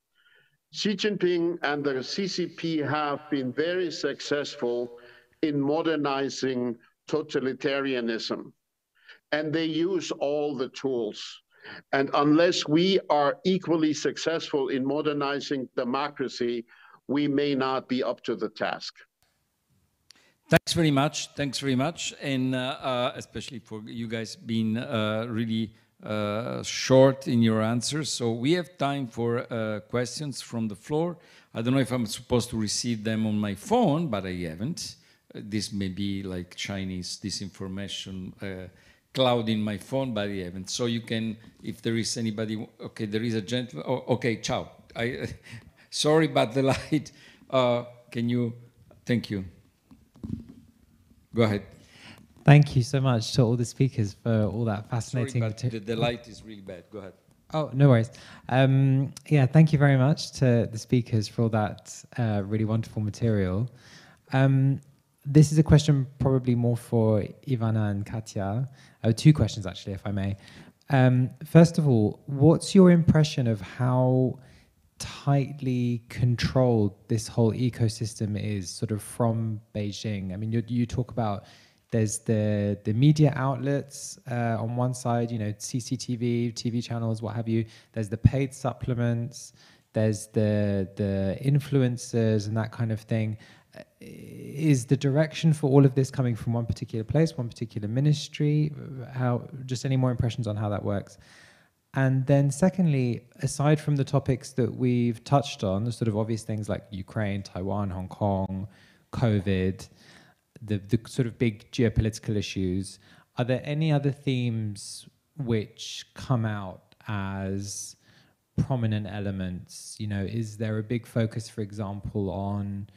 Xi Jinping and the CCP have been very successful in modernizing totalitarianism, and they use all the tools. And unless we are equally successful in modernizing democracy, we may not be up to the task. Thanks very much. Thanks very much. And especially for you guys being really short in your answers. So we have time for questions from the floor. I don't know if I'm supposed to receive them on my phone, but I haven't. This may be like Chinese disinformation cloud in my phone, but I haven't. So you can, if there is anybody, okay, there is a gentleman. Oh, okay, ciao. Sorry about the light. Can you, thank you. Go ahead. Thank you so much to all the speakers for all that fascinating material. The light is really bad. Go ahead. Oh, no worries. Yeah, thank you very much to the speakers for all that really wonderful material. This is a question probably more for Ivana and Katja. 2 questions, actually, if I may. First of all, what's your impression of how tightly controlled this whole ecosystem is sort of from Beijing? I mean, you talk about there's the media outlets on one side, you know, CCTV, TV channels, what have you. There's the paid supplements. There's the influencers and that kind of thing. Is the direction for all of this coming from one particular place, one particular ministry? How, just any more impressions on how that works? And then secondly, aside from the topics that we've touched on, the sort of obvious things like Ukraine, Taiwan, Hong Kong, COVID, the sort of big geopolitical issues, are there any other themes which come out as prominent elements? You know, is there a big focus, for example, on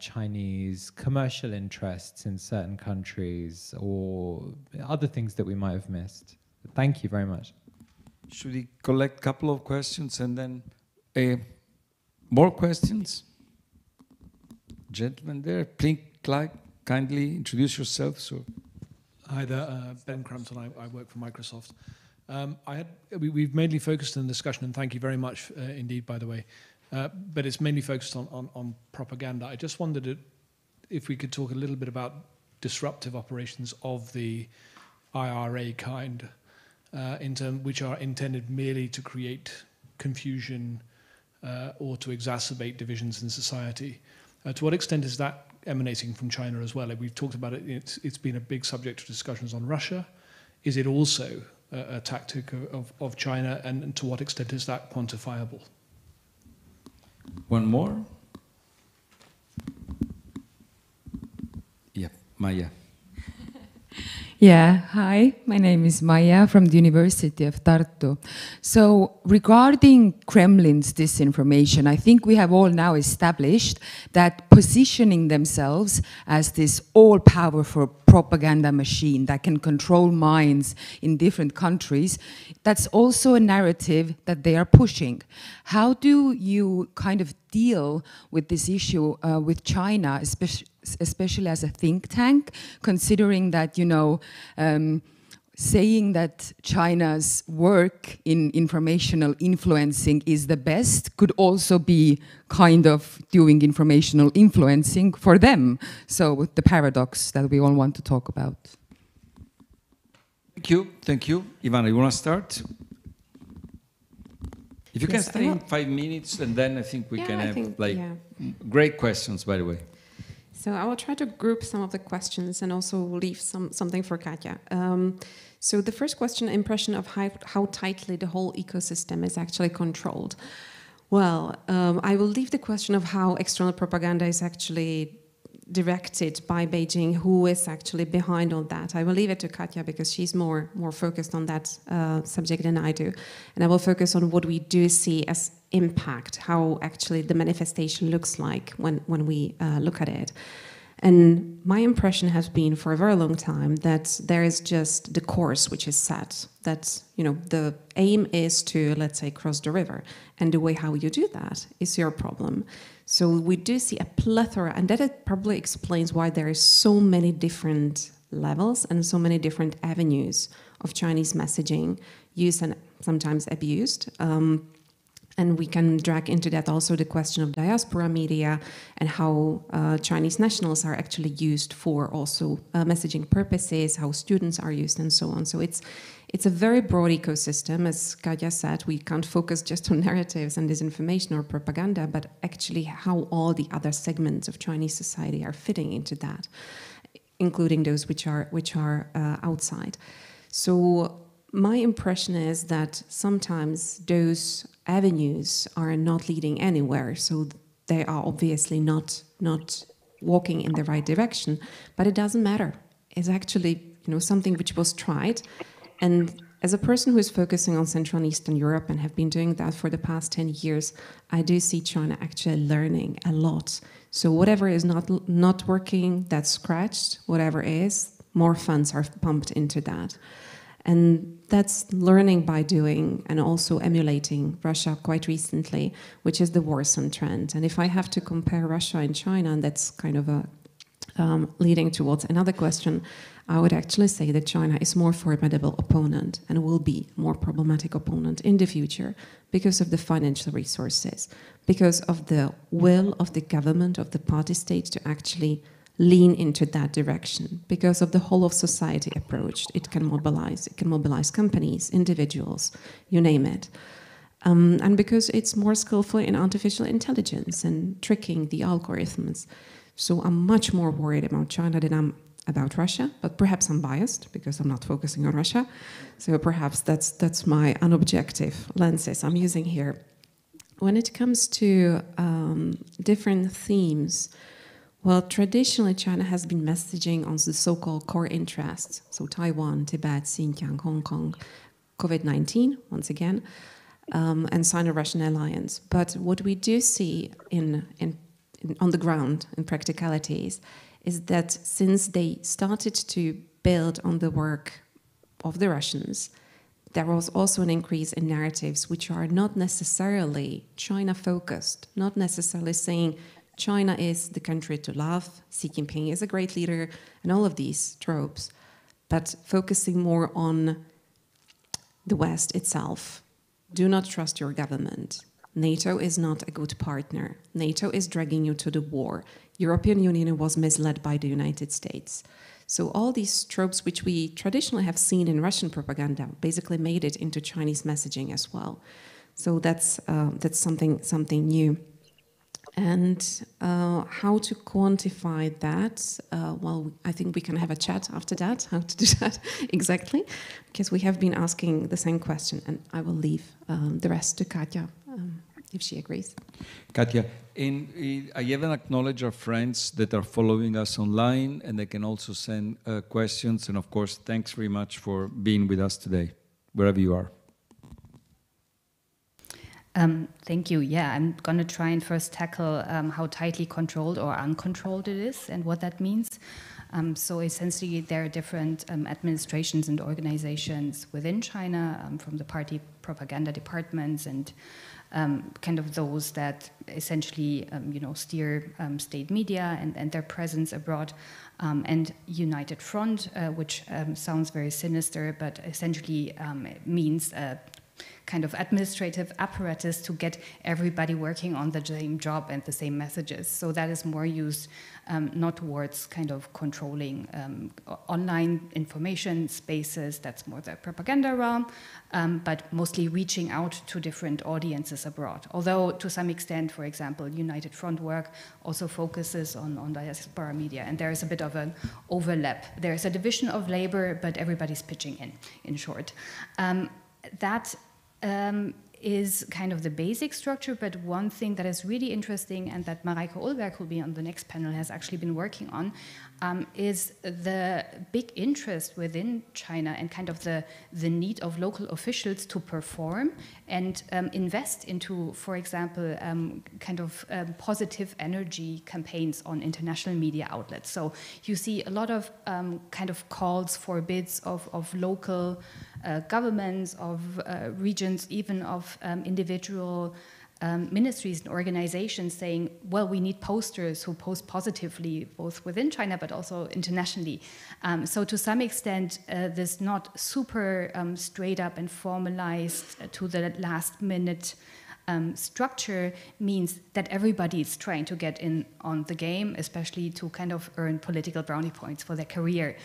Chinese commercial interests in certain countries or other things that we might have missed? Thank you very much. Should we collect a couple of questions and then more questions? Gentleman there, please kindly introduce yourself. So, Hi there, Ben Crampton. I work for Microsoft. We've mainly focused on the discussion, and thank you very much indeed, by the way, but it's mainly focused on propaganda. I just wondered if we could talk a little bit about disruptive operations of the IRA kind, which are intended merely to create confusion or to exacerbate divisions in society. To what extent is that emanating from China as well? We've talked about it, it's been a big subject of discussions on Russia. Is it also a tactic of China, and to what extent is that quantifiable? One more? Yeah, Maya. Yeah, hi, my name is Maya from the University of Tartu. So regarding Kremlin's disinformation, I think we have all now established that positioning themselves as this all-powerful propaganda machine that can control minds in different countries, that's also a narrative that they are pushing. How do you kind of deal with this issue with China, especially as a think tank, considering that, you know, saying that China's work in informational influencing is the best could also be kind of doing informational influencing for them. So the paradox that we all want to talk about. Thank you. Ivana, you want to start? If you can stay in 5 minutes, and then I think we can have great questions, by the way. So I will try to group some of the questions and also leave something for Katja. So the first question, impression of how tightly the whole ecosystem is actually controlled. Well, I will leave the question of how external propaganda is actually directed by Beijing, who is actually behind all that. I will leave it to Katja because she's more focused on that subject than I do. And I will focus on what we do see as impact, how actually the manifestation looks like when we look at it. And my impression has been for a very long time that there is just the course which is set, that, you know, the aim is to, let's say, cross the river, and the way how you do that is your problem. So we do see a plethora, and that probably explains why there is so many different levels and so many different avenues of Chinese messaging used and sometimes abused. And we can drag into that also the question of diaspora media and how Chinese nationals are actually used for also messaging purposes, how students are used, and so on. So it's a very broad ecosystem. As Katja said, we can't focus just on narratives and disinformation or propaganda, but actually how all the other segments of Chinese society are fitting into that, including those which are outside. So my impression is that sometimes those avenues are not leading anywhere, so they are obviously not walking in the right direction, but it doesn't matter. It's actually, you know, something which was tried, and as a person who is focusing on Central and Eastern Europe and have been doing that for the past 10 years, I do see China actually learning a lot. So whatever is not working, that's scratched. Whatever is, more funds are pumped into that. And that's learning by doing and also emulating Russia quite recently, which is the worrisome trend. And if I have to compare Russia and China, and that's kind of a leading towards another question, I would actually say that China is more formidable opponent and will be more problematic opponent in the future because of the financial resources, because of the will of the government, of the party state to actually lean into that direction, because of the whole of society approach. It can mobilize companies, individuals, you name it. And because it's more skillful in artificial intelligence and tricking the algorithms. So I'm much more worried about China than I'm about Russia, but perhaps I'm biased because I'm not focusing on Russia. So perhaps that's my unobjective lenses I'm using here. When it comes to different themes, well, traditionally, China has been messaging on the so-called core interests, so Taiwan, Tibet, Xinjiang, Hong Kong, COVID-19, once again, and Sino-Russian alliance. But what we do see on the ground, in practicalities, is that since they started to build on the work of the Russians, there was also an increase in narratives which are not necessarily China-focused, not necessarily saying China is the country to love, Xi Jinping is a great leader, and all of these tropes. but focusing more on the West itself. Do not trust your government. NATO is not a good partner. NATO is dragging you to the war. European Union was misled by the United States. So all these tropes which we traditionally have seen in Russian propaganda basically made it into Chinese messaging as well. So that's something new. And how to quantify that? Well, I think we can have a chat after that, how to do that exactly, because we have been asking the same question, and I will leave the rest to Katja, if she agrees. Katja, I haven't acknowledged our friends that are following us online, and they can also send questions. And of course, thanks very much for being with us today, wherever you are. Thank you. Yeah, I'm going to try and first tackle how tightly controlled or uncontrolled it is and what that means. So essentially, there are different administrations and organizations within China, from the party propaganda departments and kind of those that essentially, steer state media and their presence abroad, and United Front, which sounds very sinister, but essentially means kind of administrative apparatus to get everybody working on the same job and the same messages. So that is more used not towards kind of controlling online information spaces, that's more the propaganda realm, but mostly reaching out to different audiences abroad. Although to some extent, for example, United Front work also focuses on diaspora media, and there is a bit of an overlap. There's a division of labor, but everybody's pitching in short. That is kind of the basic structure, but one thing that is really interesting and that Mareike Ullberg, who'll be on the next panel, has actually been working on is the big interest within China and kind of the need of local officials to perform and invest into, for example, kind of positive energy campaigns on international media outlets. So you see a lot of kind of calls for bids of local governments, of regions, even of individual ministries and organizations saying, well, we need posters who post positively, both within China but also internationally. So to some extent, this not super straight up and formalized to the last minute structure means that everybody is trying to get in on the game, especially to kind of earn political brownie points for their career,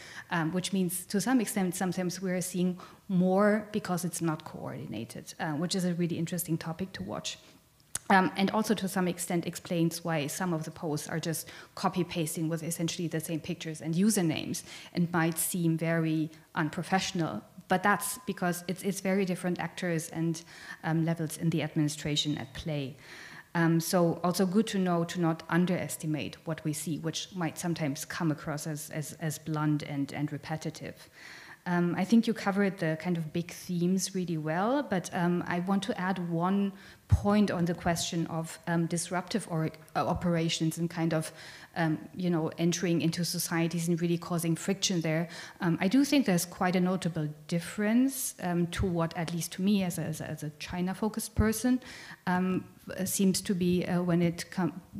which means to some extent sometimes we're seeing more because it's not coordinated, which is a really interesting topic to watch. And also to some extent explains why some of the posts are just copy-pasting with essentially the same pictures and usernames and might seem very unprofessional. But that's because it's very different actors and levels in the administration at play. So also good to know to not underestimate what we see, which might sometimes come across as blunt and repetitive. I think you covered the kind of big themes really well, but I want to add one point on the question of disruptive operations and kind of, entering into societies and really causing friction there. I do think there's quite a notable difference to what, at least to me as a China-focused person, seems to be when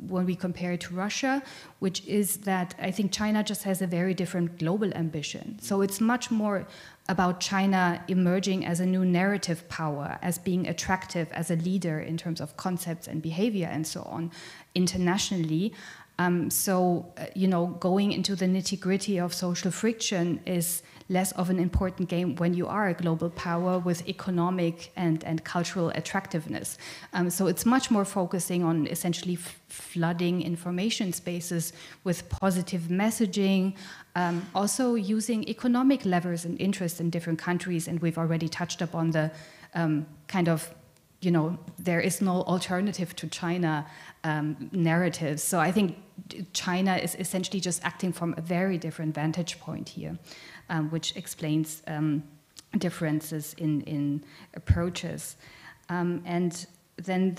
we compare it to Russia, which is that I think China just has a very different global ambition. So it's much more about China emerging as a new narrative power, as being attractive as a leader in terms of concepts and behavior and so on internationally. Going into the nitty-gritty of social friction is less of an important game when you are a global power with economic and cultural attractiveness. So it's much more focusing on essentially flooding information spaces with positive messaging, also using economic levers and interests in different countries, and we've already touched upon the kind of, there is no alternative to China narratives. So I think China is essentially just acting from a very different vantage point here, which explains differences in approaches. And then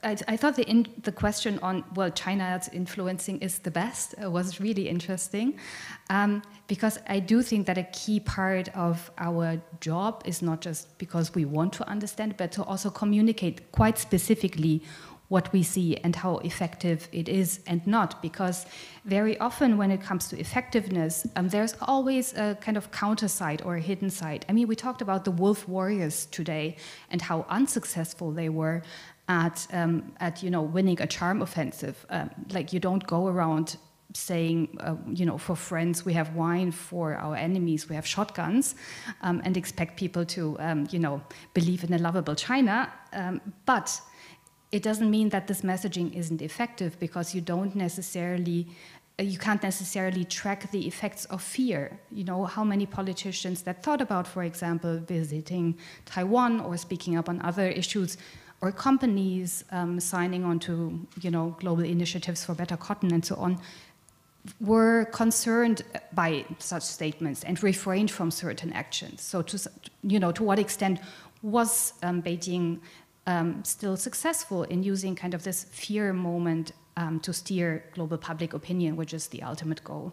I thought the question on, well, China's influencing is the best was really interesting, because I do think that a key part of our job is not just because we want to understand, but to also communicate quite specifically what we see and how effective it is and not, because very often when it comes to effectiveness, there's always a kind of counter side or a hidden side. I mean, we talked about the wolf warriors today and how unsuccessful they were at winning a charm offensive. Like, you don't go around saying, for friends we have wine, for our enemies we have shotguns, and expect people to, believe in a lovable China. But it doesn't mean that this messaging isn't effective, because you can't necessarily track the effects of fear. You know, how many politicians that thought about, for example, visiting Taiwan or speaking up on other issues, or companies signing on to, global initiatives for better cotton and so on, were concerned by such statements and refrained from certain actions. So to what extent was Beijing still successful in using kind of this fear moment to steer global public opinion, which is the ultimate goal?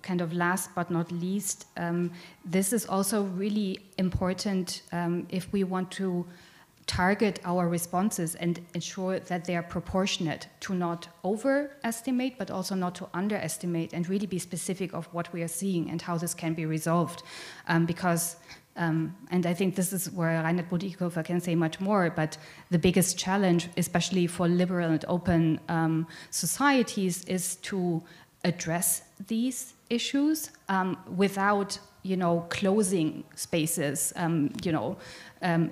Kind of last but not least, this is also really important if we want to target our responses and ensure that they are proportionate, to not overestimate but also not to underestimate, and really be specific of what we are seeing and how this can be resolved. And I think this is where Reinhard Budikofer can say much more, but the biggest challenge, especially for liberal and open societies, is to address these issues without, closing spaces,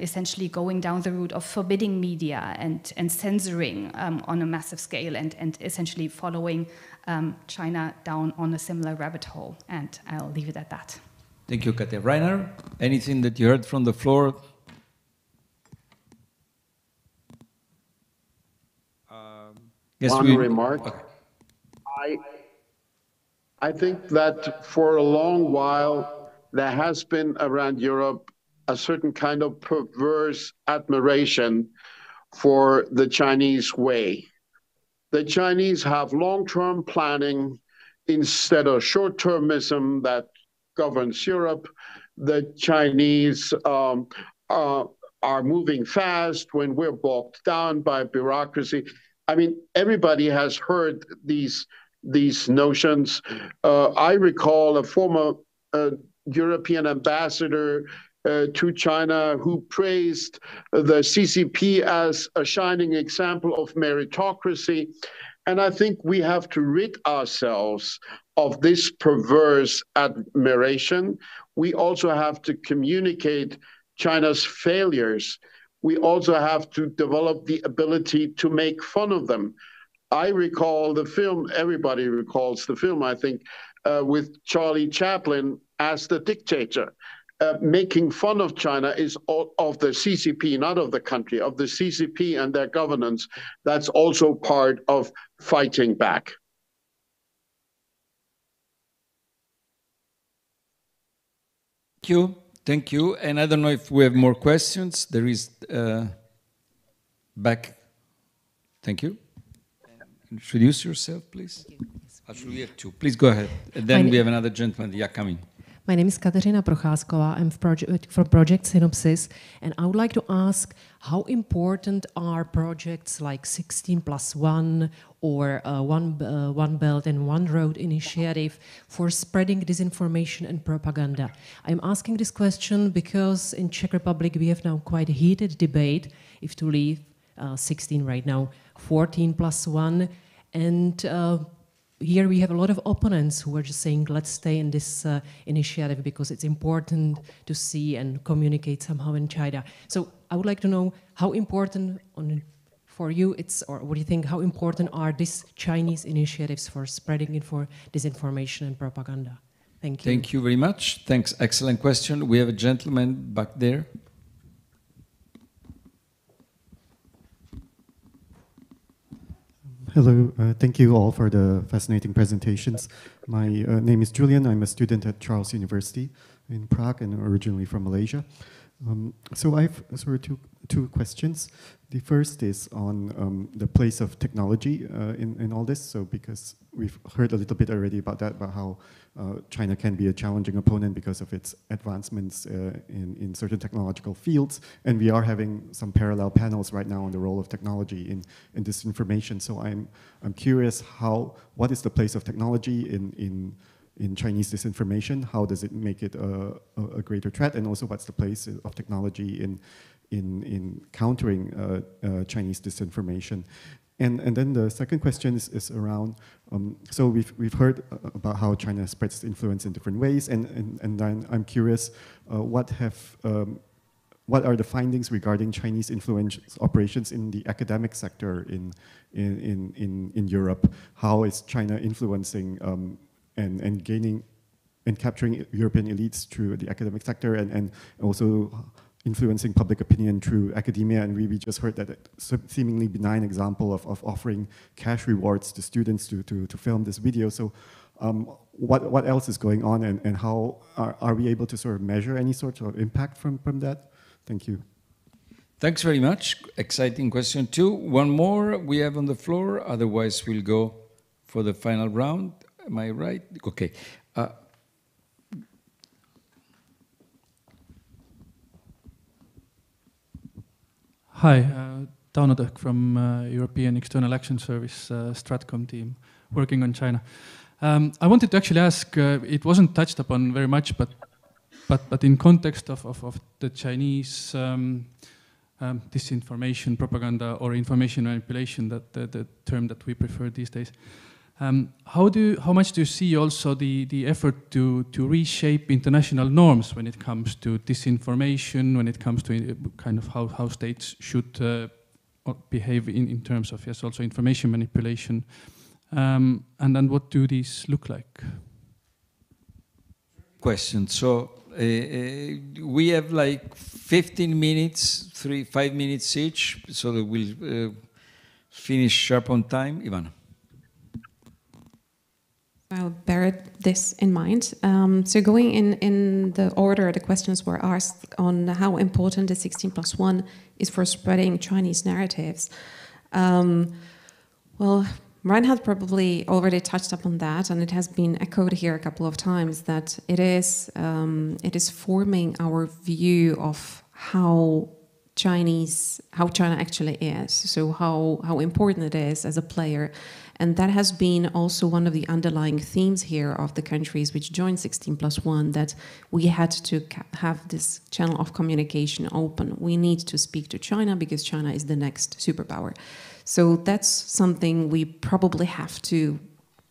essentially going down the route of forbidding media and censoring on a massive scale, and essentially following China down on a similar rabbit hole. And I'll leave it at that. Thank you, Katja. Rainer, anything that you heard from the floor? Yes, one remark. Okay. I think that for a long while there has been around Europe a certain kind of perverse admiration for the Chinese way. The Chinese have long-term planning instead of short-termism that governs Europe. The Chinese are moving fast when we're bogged down by bureaucracy. I mean, everybody has heard these notions. I recall a former European ambassador to China who praised the CCP as a shining example of meritocracy. And I think we have to rid ourselves of this perverse admiration. We also have to communicate China's failures. We also have to develop the ability to make fun of them. I recall the film, everybody recalls the film, I think, with Charlie Chaplin as the dictator. Making fun of China is of the CCP, not of the country, of the CCP and their governance. That's also part of fighting back. Thank you. Thank you. And I don't know if we have more questions. There is back. Thank you. Introduce yourself, please. Actually, we have two. Please go ahead. And then we have another gentleman, coming. My name is Kateřina Procházková. I'm from Project Synopsis, and I would like to ask how important are projects like 16+1 or One Belt and One Road initiative for spreading disinformation and propaganda? I'm asking this question because in Czech Republic we have now quite a heated debate if to leave 16 right now, 14+1, and here we have a lot of opponents who are just saying, let's stay in this initiative because it's important to see and communicate somehow in China. So I would like to know how important for you or what do you think, how important are these Chinese initiatives for spreading disinformation and propaganda? Thank you. Thank you very much. Thanks. Excellent question. We have a gentleman back there. Hello, thank you all for the fascinating presentations. My name is Julian. I'm a student at Charles University in Prague and originally from Malaysia. So I've sort of two questions. The first is on the place of technology in all this. So because we've heard a little bit already about that, about how China can be a challenging opponent because of its advancements in certain technological fields. And we are having some parallel panels right now on the role of technology in disinformation. So I'm curious what is the place of technology in Chinese disinformation? How does it make it a greater threat? And also what's the place of technology in countering Chinese disinformation? And then the second question is around, so we've heard about how China spreads its influence in different ways, and then I'm curious, what are the findings regarding Chinese influence operations in the academic sector in Europe? How is China influencing and gaining and capturing European elites through the academic sector, and also influencing public opinion through academia? And we just heard that seemingly benign example of offering cash rewards to students to film this video. So what else is going on, and how are we able to sort of measure any sort of impact from that? Thank you. Thanks very much. Exciting question too. One more we have on the floor, otherwise we'll go for the final round. Am I right? Okay. Hi, Tauno Tõhk from European External Action Service Stratcom team, working on China. I wanted to actually ask, it wasn't touched upon very much, but in context of the Chinese disinformation, propaganda, or information manipulation, that the term that we prefer these days. How much do you see also the effort to reshape international norms when it comes to disinformation, when it comes to kind of how states should behave in terms of, yes, also information manipulation? And then what do these look like? Question. So we have like 15 minutes, 5 minutes each, so that we'll finish sharp on time. Ivana. I'll bear this in mind. So going in the order the questions were asked on how important the 16+1 is for spreading Chinese narratives. Well, Reinhard probably already touched upon that, and it has been echoed here a couple of times, that it is forming our view of how China actually is, so how important it is as a player. And that has been also one of the underlying themes here of the countries which joined 16+1, that we had to have this channel of communication open. We need to speak to China because China is the next superpower. So that's something we probably have to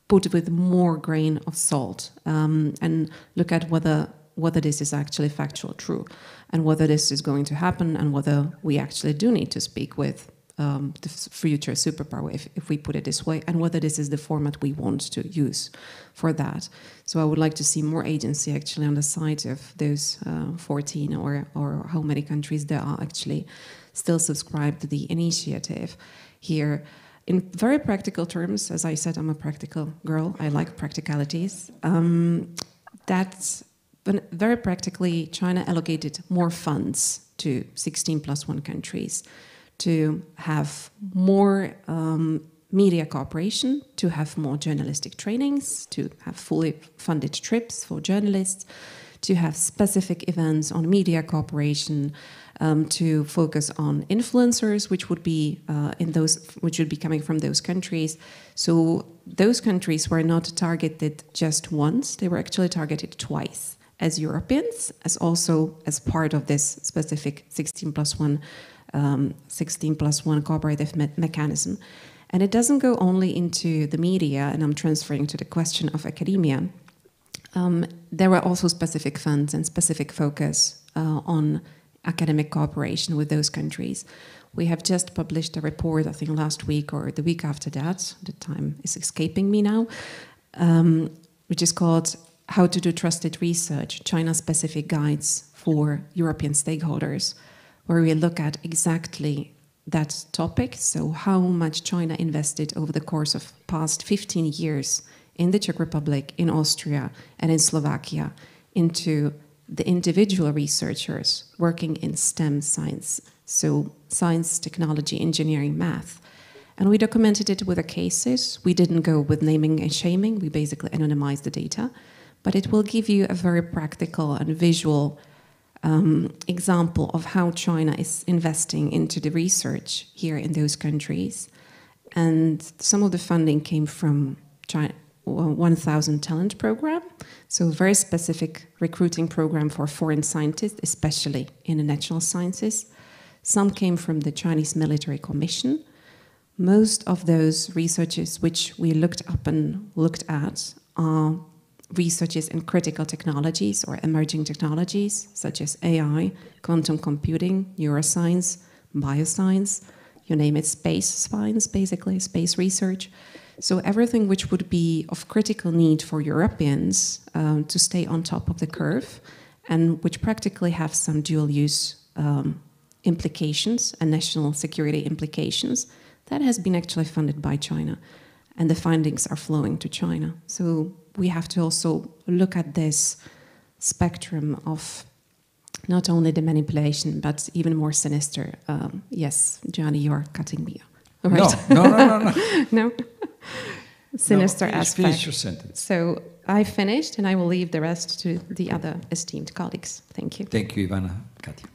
put with more grain of salt and look at whether this is actually factual true, and whether this is going to happen, and whether we actually do need to speak with the future superpower, if we put it this way, and whether this is the format we want to use for that. So I would like to see more agency actually on the side of those 14 or how many countries there are actually still subscribed to the initiative here. In very practical terms, as I said, I'm a practical girl. I like practicalities. That's very practically, China allocated more funds to 16+1 countries to have more media cooperation, to have more journalistic trainings, to have fully funded trips for journalists, to have specific events on media cooperation, to focus on influencers, which would be coming from those countries. So those countries were not targeted just once; they were actually targeted twice, as Europeans, as also as part of this specific 16+1 cooperative mechanism. And it doesn't go only into the media, and I'm transferring to the question of academia. There were also specific funds and specific focus on academic cooperation with those countries. We have just published a report, I think last week or the week after that, the time is escaping me now, which is called How to Do Trusted Research, China-Specific Guides for European Stakeholders, where we look at exactly that topic. So how much China invested over the course of past 15 years in the Czech Republic, in Austria, and in Slovakia into the individual researchers working in STEM science, so science, technology, engineering, math. And we documented it with the cases. We didn't go with naming and shaming. We basically anonymized the data. But it will give you a very practical and visual example of how China is investing into the research here in those countries. And some of the funding came from China, 1,000 talent program, so a very specific recruiting program for foreign scientists, especially in the natural sciences. Some came from the Chinese Military Commission. Most of those researchers which we looked up and looked at are researchers in critical technologies or emerging technologies, such as AI, quantum computing, neuroscience, bioscience, you name it, space science, basically, space research. So everything which would be of critical need for Europeans to stay on top of the curve and which practically have some dual use implications and national security implications, that has been actually funded by China. And the findings are flowing to China. So we have to also look at this spectrum of not only the manipulation, but even more sinister. Yes, Johnny, you are cutting me. Right? No. No? Sinister aspect. Finish your sentence. So I finished, and I will leave the rest to the other esteemed colleagues. Thank you. Thank you, Ivana. Katja.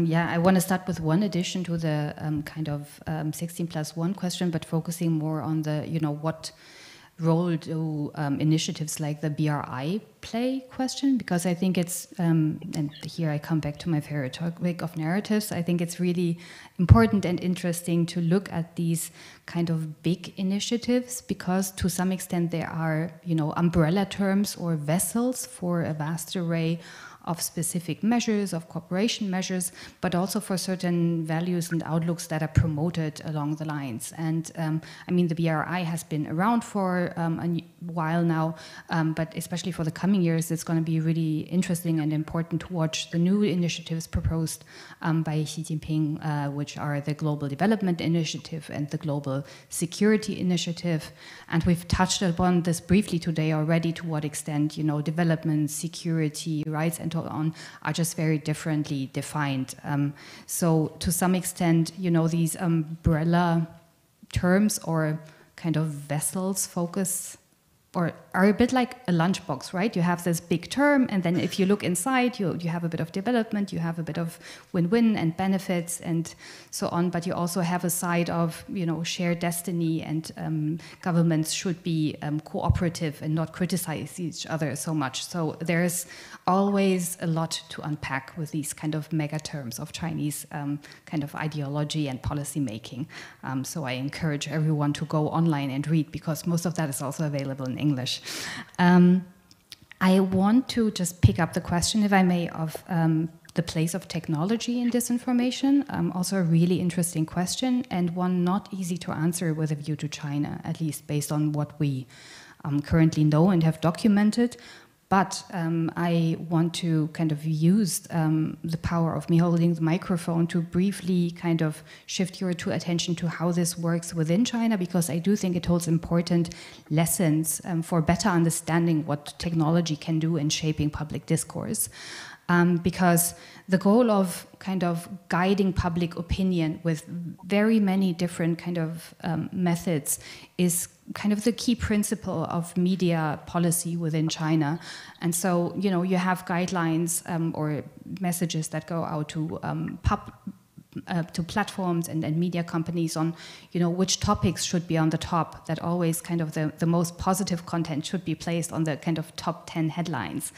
Yeah, I want to start with one addition to the kind of 16+1 question, but focusing more on the, what role do initiatives like the BRI play question? Because I think it's, and here I come back to my favorite topic of narratives, I think it's really important and interesting to look at these kind of big initiatives, because to some extent they are, umbrella terms or vessels for a vast array of specific measures, of cooperation measures, but also for certain values and outlooks that are promoted along the lines. And I mean, the BRI has been around for a while now, but especially for the coming years, it's going to be really interesting and important to watch the new initiatives proposed by Xi Jinping, which are the Global Development Initiative and the Global Security Initiative. And we've touched upon this briefly today already, to what extent, development, security, rights, and so on are just very differently defined. So to some extent, these umbrella terms or kind of vessels focus or are a bit like a lunchbox, right? You have this big term, and then if you look inside, you have a bit of development, you have a bit of win-win and benefits and so on, but you also have a side of, shared destiny, and governments should be cooperative and not criticize each other so much. So there's always a lot to unpack with these kind of mega terms of Chinese kind of ideology and policy making. So I encourage everyone to go online and read, because most of that is also available in English. I want to just pick up the question, if I may, of the place of technology in disinformation. Also a really interesting question, and one not easy to answer with a view to China, at least based on what we currently know and have documented. But I want to kind of use the power of me holding the microphone to briefly kind of shift your attention to how this works within China, because I do think it holds important lessons for better understanding what technology can do in shaping public discourse. Because the goal of kind of guiding public opinion with very many different kind of methods is kind of the key principle of media policy within China. And so, you have guidelines or messages that go out to platforms and media companies on, which topics should be on the top, that always kind of the most positive content should be placed on the kind of top 10 headlines.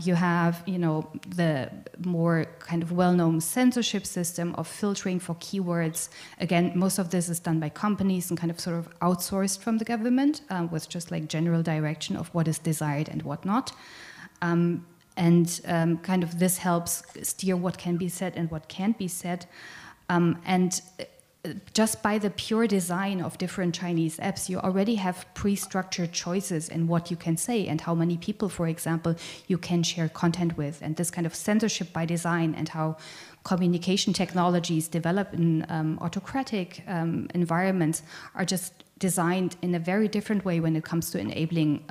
You have, the more kind of well-known censorship system of filtering for keywords. Again, most of this is done by companies and kind of sort of outsourced from the government with just like general direction of what is desired and what not. And kind of this helps steer what can be said and what can't be said. And just by the pure design of different Chinese apps, you already have pre-structured choices in what you can say and how many people, for example, you can share content with. And this kind of censorship by design and how communication technologies develop in autocratic environments are just designed in a very different way when it comes to enabling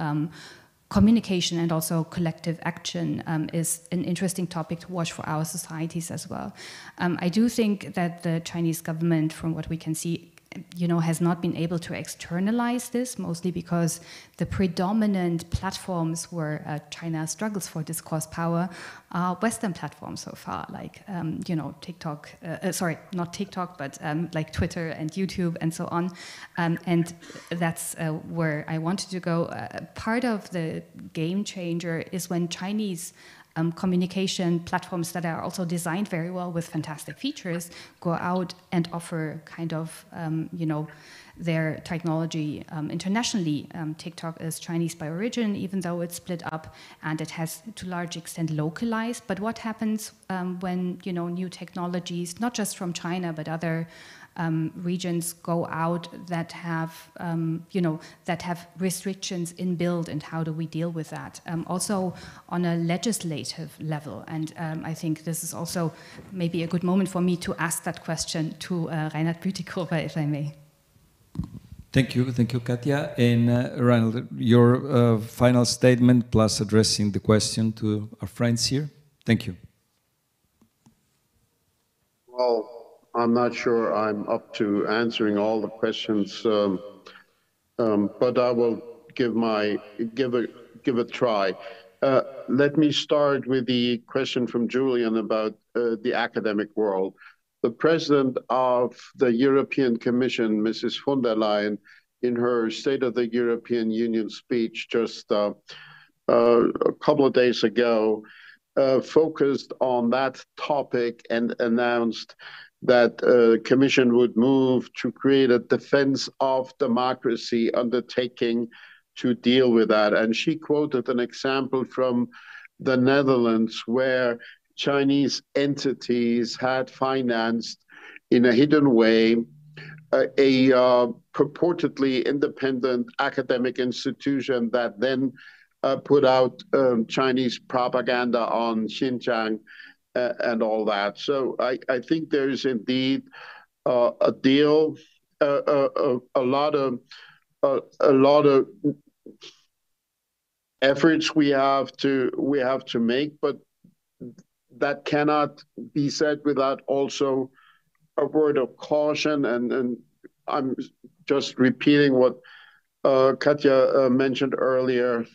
communication and also collective action is an interesting topic to watch for our societies as well. I do think that the Chinese government, from what we can see, has not been able to externalize this, mostly because the predominant platforms where China struggles for discourse power are Western platforms so far, like, TikTok, sorry, not TikTok, but like Twitter and YouTube and so on. And that's where I wanted to go. Part of the game changer is when Chinese communication platforms that are also designed very well with fantastic features go out and offer kind of, their technology internationally. TikTok is Chinese by origin, even though it's split up, and it has to a large extent localized. But what happens when new technologies, not just from China but other regions, go out that have that have restrictions inbuilt, and how do we deal with that? Also on a legislative level, and I think this is also maybe a good moment for me to ask that question to Reinhard Bütikofer, if I may. Thank you, Katja. And Reinhard, your final statement plus addressing the question to our friends here. Thank you. Well, I'm not sure I'm up to answering all the questions, but I will give a try. Let me start with the question from Julian about the academic world. The president of the European Commission, Mrs. von der Leyen, in her State of the European Union speech just a couple of days ago, focused on that topic and announced that the Commission would move to create a defense of democracy undertaking to deal with that. And she quoted an example from the Netherlands where Chinese entities had financed in a hidden way a purportedly independent academic institution that then put out Chinese propaganda on Xinjiang and all that. So I think there is indeed a deal, a lot of efforts we have to make, but that cannot be said without also a word of caution. And I'm just repeating what Katja mentioned earlier.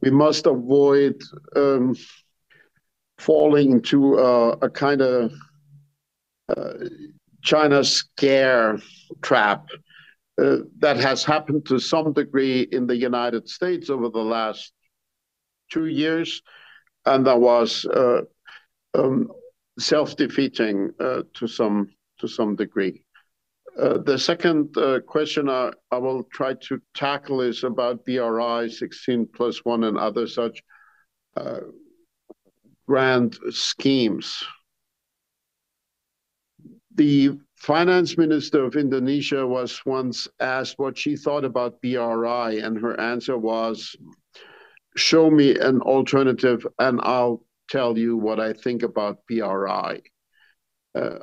We must avoid falling into a kind of China scare trap that has happened to some degree in the United States over the last 2 years, and that was self-defeating to some degree. The second question I will try to tackle is about BRI 16+1 and other such grand schemes. The finance minister of Indonesia was once asked what she thought about BRI, and her answer was, "Show me an alternative and I'll tell you what I think about BRI."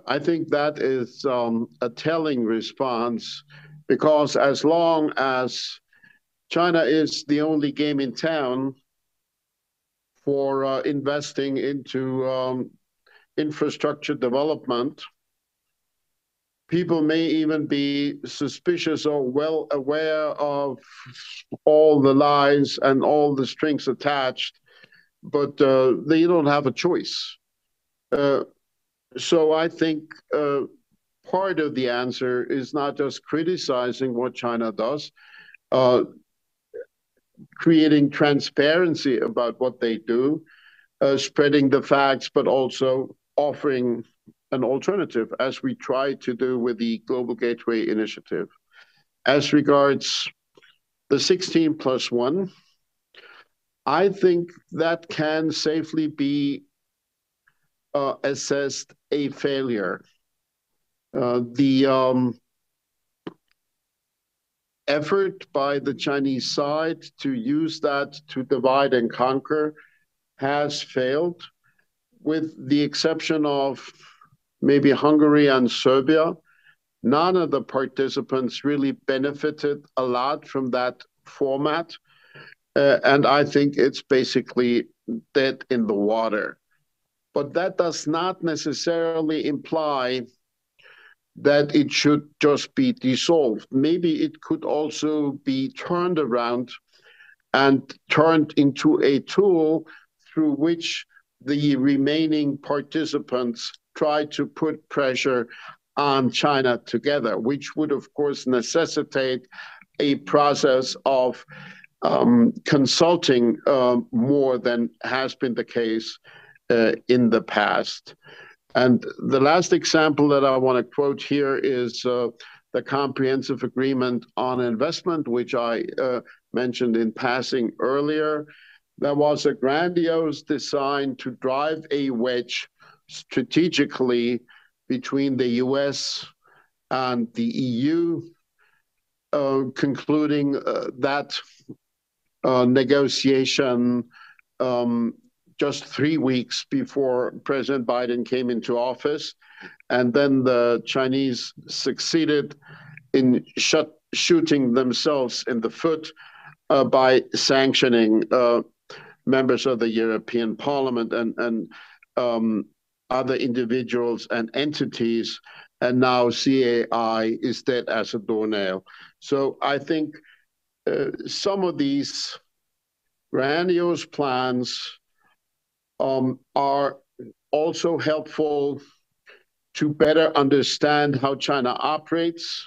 I think that is a telling response, because as long as China is the only game in town for investing into infrastructure development, people may even be suspicious or well aware of all the lies and all the strings attached, but they don't have a choice. So I think part of the answer is not just criticizing what China does, creating transparency about what they do, spreading the facts, but also offering an alternative, as we try to do with the Global Gateway Initiative. As regards the 16+1, I think that can safely be assessed a failure. The effort by the Chinese side to use that to divide and conquer has failed, with the exception of maybe Hungary and Serbia. none of the participants really benefited a lot from that format. And I think it's basically dead in the water. But that does not necessarily imply that it should just be dissolved. Maybe it could also be turned around and turned into a tool through which the remaining participants try to put pressure on China together, which would, of course, necessitate a process of consulting more than has been the case in the past. And the last example that I want to quote here is the Comprehensive Agreement on Investment, which I mentioned in passing earlier. There was a grandiose design to drive a wedge strategically between the US and the EU, concluding that negotiation just 3 weeks before President Biden came into office. And then the Chinese succeeded in shooting themselves in the foot by sanctioning members of the European Parliament and other individuals and entities. And now CAI is dead as a doornail. So I think some of these grandiose plans are also helpful to better understand how China operates.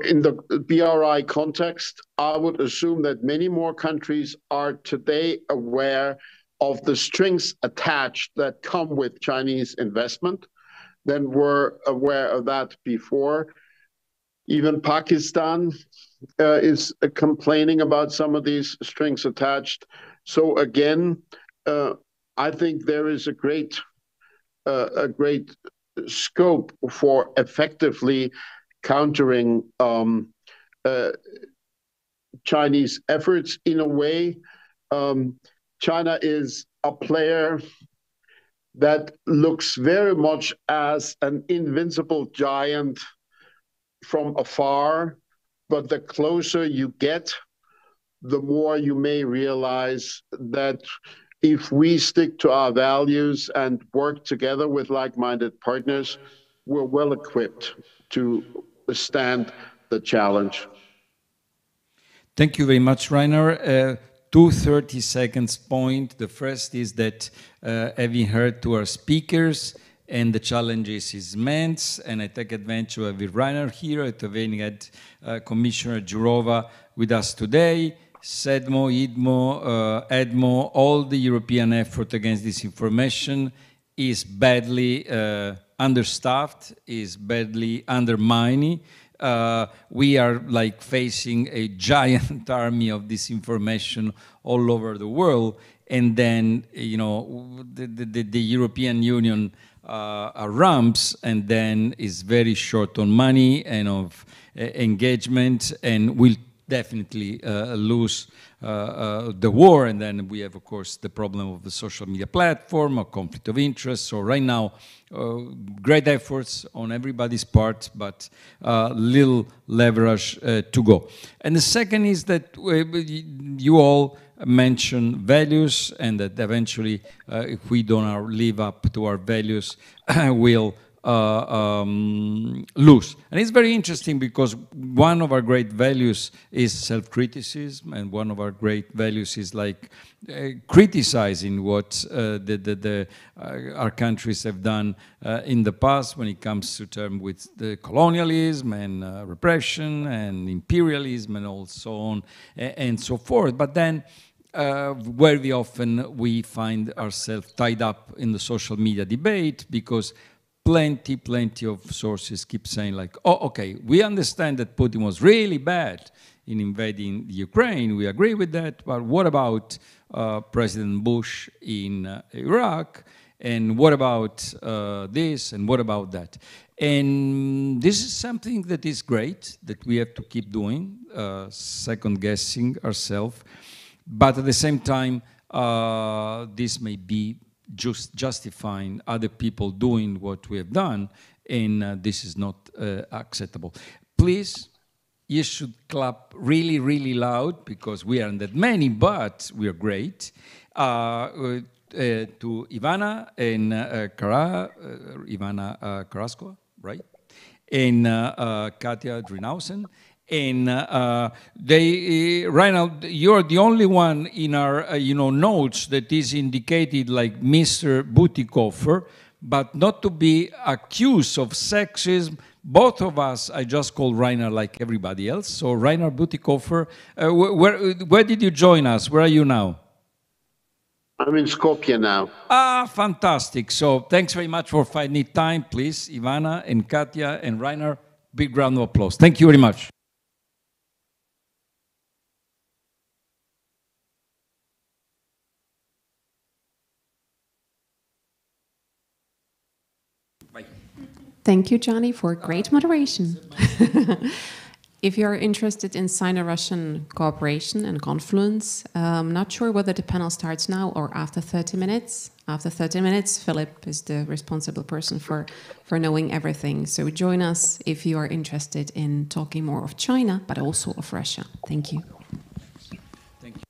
In the BRI context, I would assume that many more countries are today aware of the strings attached that come with Chinese investment than were aware of that before. Even Pakistan is complaining about some of these strings attached. So again, I think there is a great scope for effectively countering Chinese efforts. In a way, China is a player that looks very much as an invincible giant from afar, but the closer you get, the more you may realize that if we stick to our values and work together with like-minded partners, we're well equipped to withstand the challenge. Thank you very much, Rainer. 2 30-second point. The first is that having heard to our speakers, and the challenges is immense, and I take advantage of having Rainer here, to having had Commissioner Jourova with us today. CEDMO, EDMO, all the European effort against disinformation is badly understaffed, is badly undermining. We are like facing a giant army of disinformation all over the world, and then the European Union ramps and then is very short on money and of engagement, and will definitely lose the war. And then we have, of course, the problem of the social media platform, a conflict of interest. So right now, great efforts on everybody's part, but little leverage to go. And the second is that you all mention values, and that eventually, if we don't live up to our values, we'll lose. And it's very interesting because one of our great values is self-criticism, and one of our great values is like criticizing what our countries have done in the past when it comes to terms with the colonialism and repression and imperialism and all so on and so forth. But then very often we find ourselves tied up in the social media debate because plenty of sources keep saying like, oh, okay, we understand that Putin was really bad in invading Ukraine. We agree with that. But what about President Bush in Iraq? And what about this? And what about that? And this is something that is great, that we have to keep doing, second-guessing ourselves. But at the same time, this may be just justifying other people doing what we have done, and this is not acceptable. Please, you should clap really, really loud, because we aren't that many, but we are great. To Ivana and Ivana Karachovan, right? And Katja Drinausen. And right now, you're the only one in our notes that is indicated like Mr. Butikoffer, but not to be accused of sexism. Both of us, I just call Rainer like everybody else. So Rainer Butikoffer, where did you join us? Where are you now? I'm in Skopje now. Ah, fantastic. So thanks very much for finding time, please. Ivana and Katja and Rainer, big round of applause. Thank you very much. Bye. Thank you, Johnny, for great moderation. If you're interested in Sino-Russian cooperation and confluence, I'm not sure whether the panel starts now or after 30 minutes. After 30 minutes, Philip is the responsible person for knowing everything. So join us if you are interested in talking more of China, but also of Russia. Thank you. Thank you.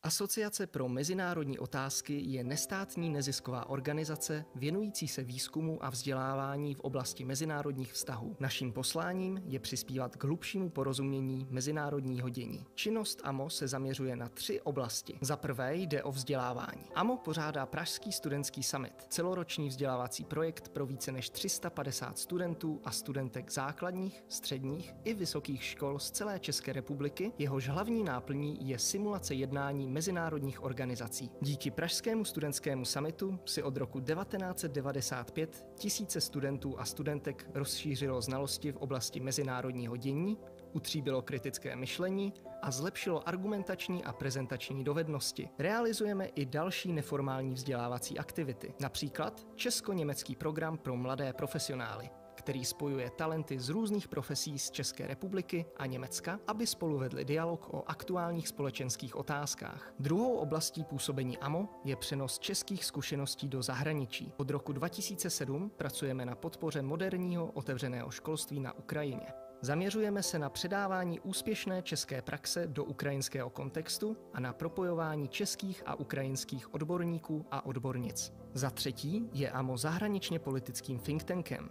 Asociace pro mezinárodní otázky je nestátní nezisková organizace věnující se výzkumu a vzdělávání v oblasti mezinárodních vztahů. Naším posláním je přispívat k hlubšímu porozumění mezinárodního dění. Činnost AMO se zaměřuje na 3 oblasti. Za prvé jde o vzdělávání. AMO pořádá Pražský studentský summit, celoroční vzdělávací projekt pro více než 350 studentů a studentek základních, středních i vysokých škol z celé České republiky. Jehož hlavní náplní je simulace jednání mezinárodních organizací. Díky Pražskému studentskému summitu si od roku 1995 tisíce studentů a studentek rozšířilo znalosti v oblasti mezinárodního dění, utříbilo kritické myšlení a zlepšilo argumentační a prezentační dovednosti. Realizujeme i další neformální vzdělávací aktivity, například česko-německý program pro mladé profesionály, který spojuje talenty z různých profesí z České republiky a Německa, aby spolu vedli dialog o aktuálních společenských otázkách. Druhou oblastí působení AMO je přenos českých zkušeností do zahraničí. Od roku 2007 pracujeme na podpoře moderního otevřeného školství na Ukrajině. Zaměřujeme se na předávání úspěšné české praxe do ukrajinského kontextu a na propojování českých a ukrajinských odborníků a odbornic. Za třetí je AMO zahraničně politickým think tankem.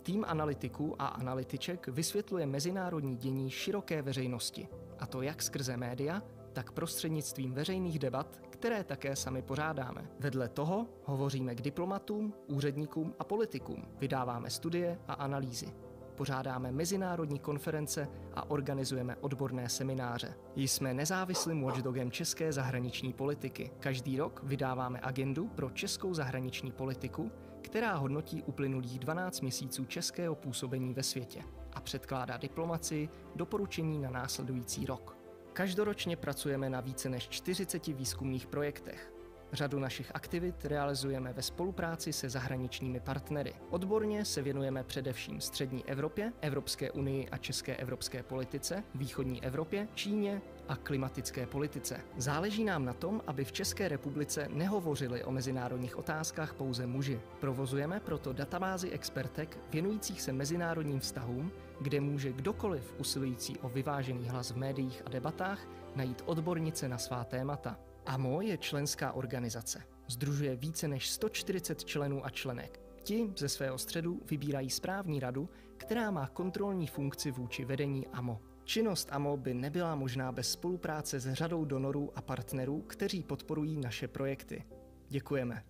Tým analytiků a analytiček vysvětluje mezinárodní dění široké veřejnosti, a to jak skrze média, tak prostřednictvím veřejných debat, které také sami pořádáme. Vedle toho hovoříme k diplomatům, úředníkům a politikům, vydáváme studie a analýzy. Pořádáme mezinárodní konference a organizujeme odborné semináře. Jsme nezávislým watchdogem české zahraniční politiky. Každý rok vydáváme agendu pro českou zahraniční politiku, která hodnotí uplynulých 12 měsíců českého působení ve světě a předkládá diplomacii doporučení na následující rok. Každoročně pracujeme na více než 40 výzkumných projektech. Řadu našich aktivit realizujeme ve spolupráci se zahraničními partnery. Odborně se věnujeme především střední Evropě, Evropské unii a české evropské politice, východní Evropě, Číně a klimatické politice. Záleží nám na tom, aby v České republice nehovořili o mezinárodních otázkách pouze muži. Provozujeme proto databázi expertek věnujících se mezinárodním vztahům, kde může kdokoliv usilující o vyvážený hlas v médiích a debatách najít odbornice na svá témata. AMO je členská organizace. Sdružuje více než 140 členů a členek. Ti ze svého středu vybírají správní radu, která má kontrolní funkci vůči vedení AMO. Činnost AMO by nebyla možná bez spolupráce s řadou donorů a partnerů, kteří podporují naše projekty. Děkujeme.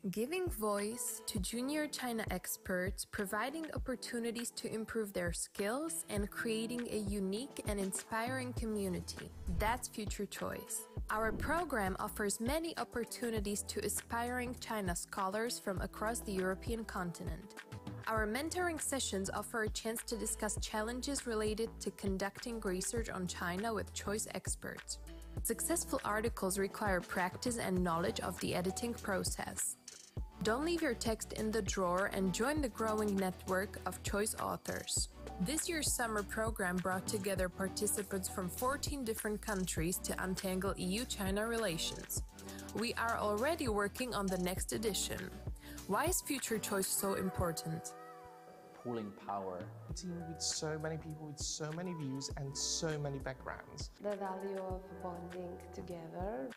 Giving voice to junior China experts, providing opportunities to improve their skills, and creating a unique and inspiring community. That's Future Choice. Our program offers many opportunities to aspiring China scholars from across the European continent. Our mentoring sessions offer a chance to discuss challenges related to conducting research on China with choice experts. Successful articles require practice and knowledge of the editing process. Don't leave your text in the drawer and join the growing network of choice authors. This year's summer program brought together participants from 14 different countries to untangle EU-China relations. We are already working on the next edition. Why is Future Choice so important? Pooling power. A team with so many people with so many views and so many backgrounds. The value of bonding together.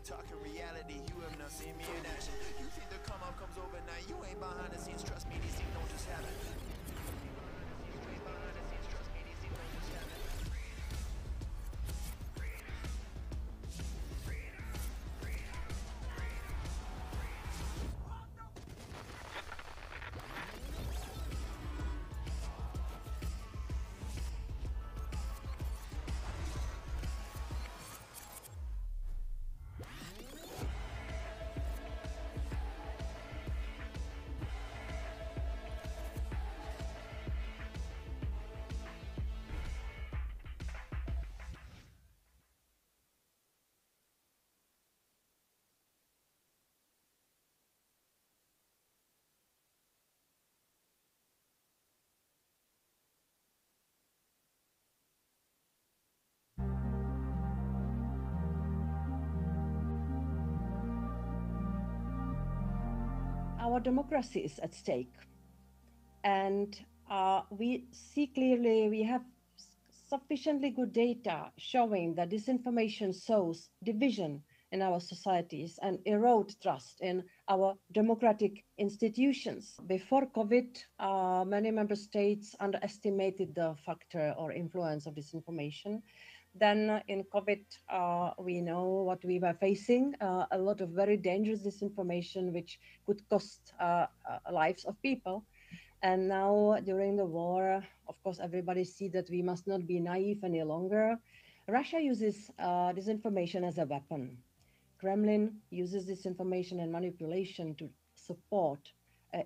Talking reality, you have not seen me in action. You think the come up comes overnight, you ain't behind the scenes, trust me, these things don't just happen. You ain't behind the scenes, trust me, these things don't just happen. our democracy is at stake. And we see clearly, we have sufficiently good data showing that disinformation sows division in our societies and erode trust in our democratic institutions. Before COVID, many member states underestimated the factor or influence of disinformation. Then in COVID, we know what we were facing, a lot of very dangerous disinformation, which could cost lives of people. And now during the war, of course, everybody see that we must not be naive any longer. Russia uses disinformation as a weapon. Kremlin uses disinformation and manipulation to support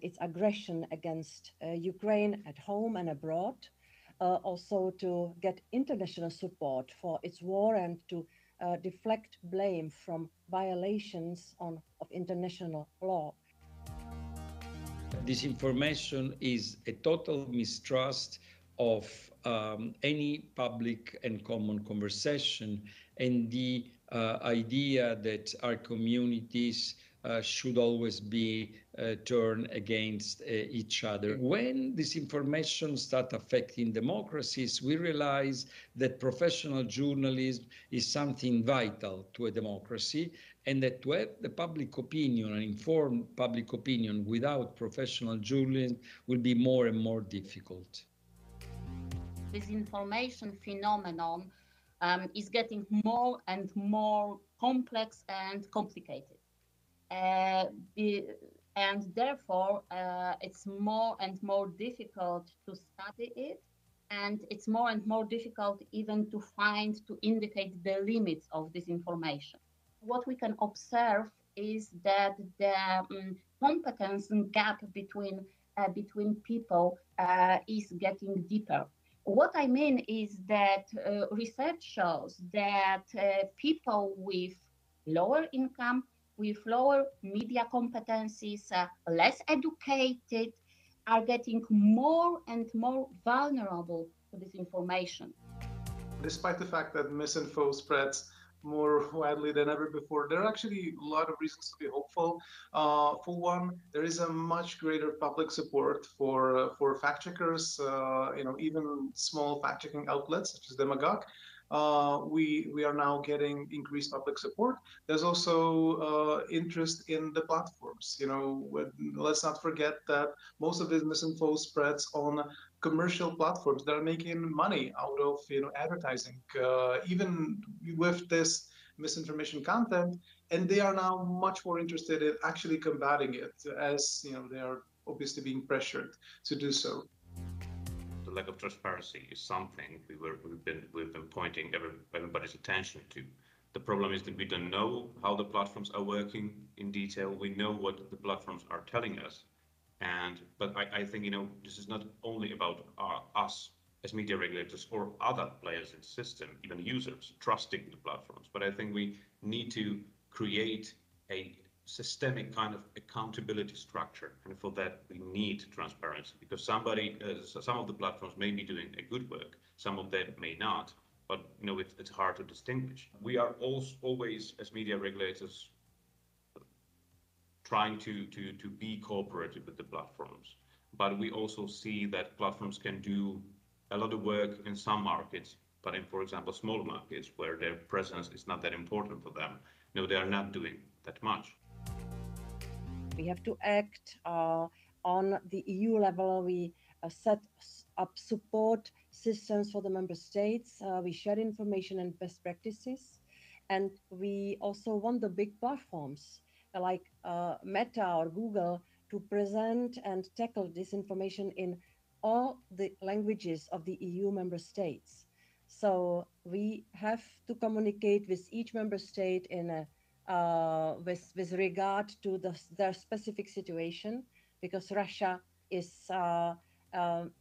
its aggression against Ukraine at home and abroad, also to get international support for its war and to deflect blame from violations of international law. Disinformation is a total mistrust of any public and common conversation, and the idea that our communities should always be turned against each other. When disinformation starts affecting democracies, we realize that professional journalism is something vital to a democracy, and that to have the public opinion, an informed public opinion without professional journalism will be more and more difficult. This information phenomenon is getting more and more complex and complicated. And therefore, it's more and more difficult to study it, and it's more and more difficult even to indicate the limits of this information. What we can observe is that the competence gap between people is getting deeper. What I mean is that research shows that people with lower income, with lower media competencies, less educated, are getting more and more vulnerable to this information. Despite the fact that misinfo spreads more widely than ever before, there are actually a lot of reasons to be hopeful. For one, there is a much greater public support for fact checkers, even small fact checking outlets such as Demagogue. We are now getting increased public support. There's also interest in the platforms. Let's not forget that most of this misinfo spreads on commercial platforms that are making money out of advertising, even with this misinformation content, and they are now much more interested in actually combating it, as they are obviously being pressured to do so. The lack of transparency is something we've been pointing everybody's attention to. The problem is that we don't know how the platforms are working in detail. We know what the platforms are telling us, but I think this is not only about us as media regulators or other players in the system, even users trusting the platforms. But I think we need to create a systemic kind of accountability structure, and for that we need transparency, because some of the platforms may be doing a good work, some of them may not, but it's hard to distinguish. We are always as media regulators trying to be cooperative with the platforms, but we also see that platforms can do a lot of work in some markets, but in, for example, small markets where their presence is not that important for them, they are not doing that much. We have to act on the EU level. We set up support systems for the member states. We share information and best practices. And we also want the big platforms like Meta or Google to present and tackle disinformation in all the languages of the EU member states. So we have to communicate with each member state in a with regard to their specific situation, because Russia is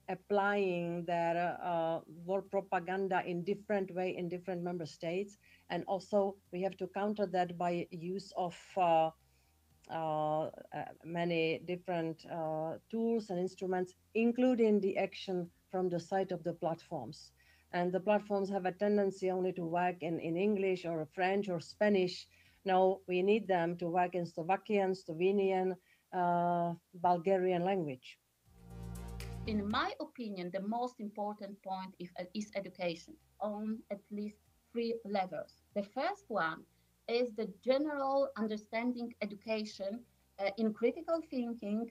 applying their war propaganda in different way in different member states, and also we have to counter that by use of many different tools and instruments, including the action from the side of the platforms. And the platforms have a tendency only to work in English or French or Spanish. No, we need them to work in Slovakian, Slovenian, Bulgarian language. In my opinion, the most important point is education on at least three levels. The first one is the general understanding education in critical thinking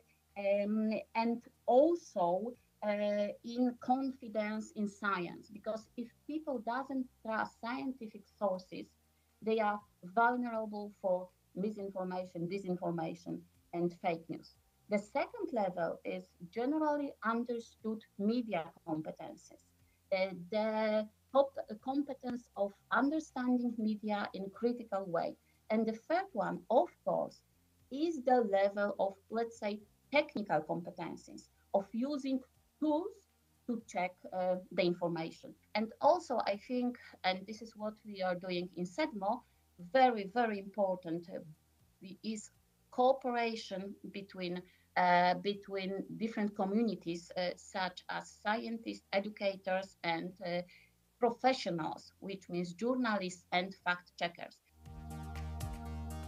and also in confidence in science. Because if people doesn't trust scientific sources, they are vulnerable for misinformation, disinformation, and fake news. The second level is generally understood media competences. The competence of understanding media in critical way. And the third one, of course, is the level of, let's say, technical competencies of using tools to check the information. And also, I think, and this is what we are doing in CEDMO, very, very important is cooperation between different communities, such as scientists, educators, and professionals, which means journalists and fact checkers.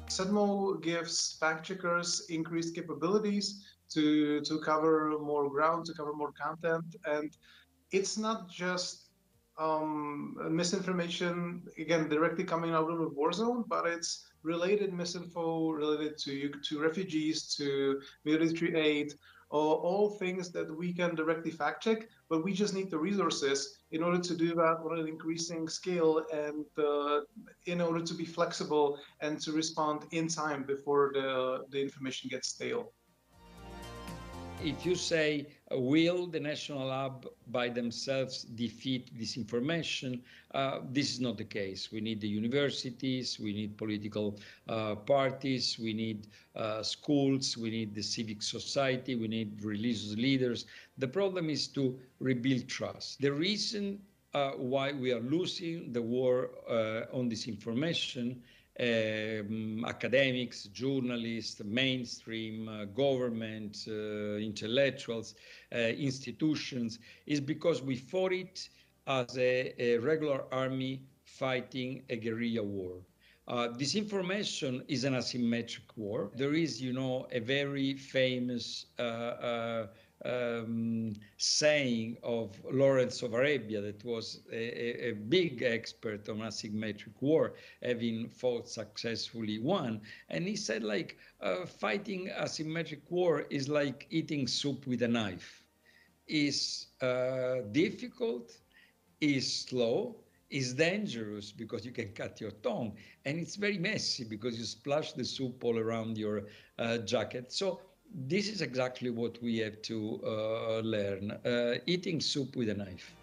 CEDMO gives fact checkers increased capabilities to cover more ground, to cover more content, and it's not just misinformation, again, directly coming out of the war zone, but it's related misinfo related to refugees, to military aid, or all things that we can directly fact check, but we just need the resources in order to do that on an increasing scale and in order to be flexible and to respond in time before the information gets stale. If you say, will the national lab by themselves defeat disinformation? This is not the case. We need the universities, we need political parties, we need schools, we need the civic society, we need religious leaders. The problem is to rebuild trust. The reason why we are losing the war on disinformation, academics, journalists, mainstream, government, intellectuals, institutions, is because we fought it as a regular army fighting a guerrilla war. Disinformation is an asymmetric war. There is, a very famous saying of Lawrence of Arabia, that was a big expert on asymmetric war, having fought successfully one. And he said, fighting asymmetric war is like eating soup with a knife. Is difficult, is slow, is dangerous because you can cut your tongue, and it's very messy because you splash the soup all around your jacket. So this is exactly what we have to learn, eating soup with a knife.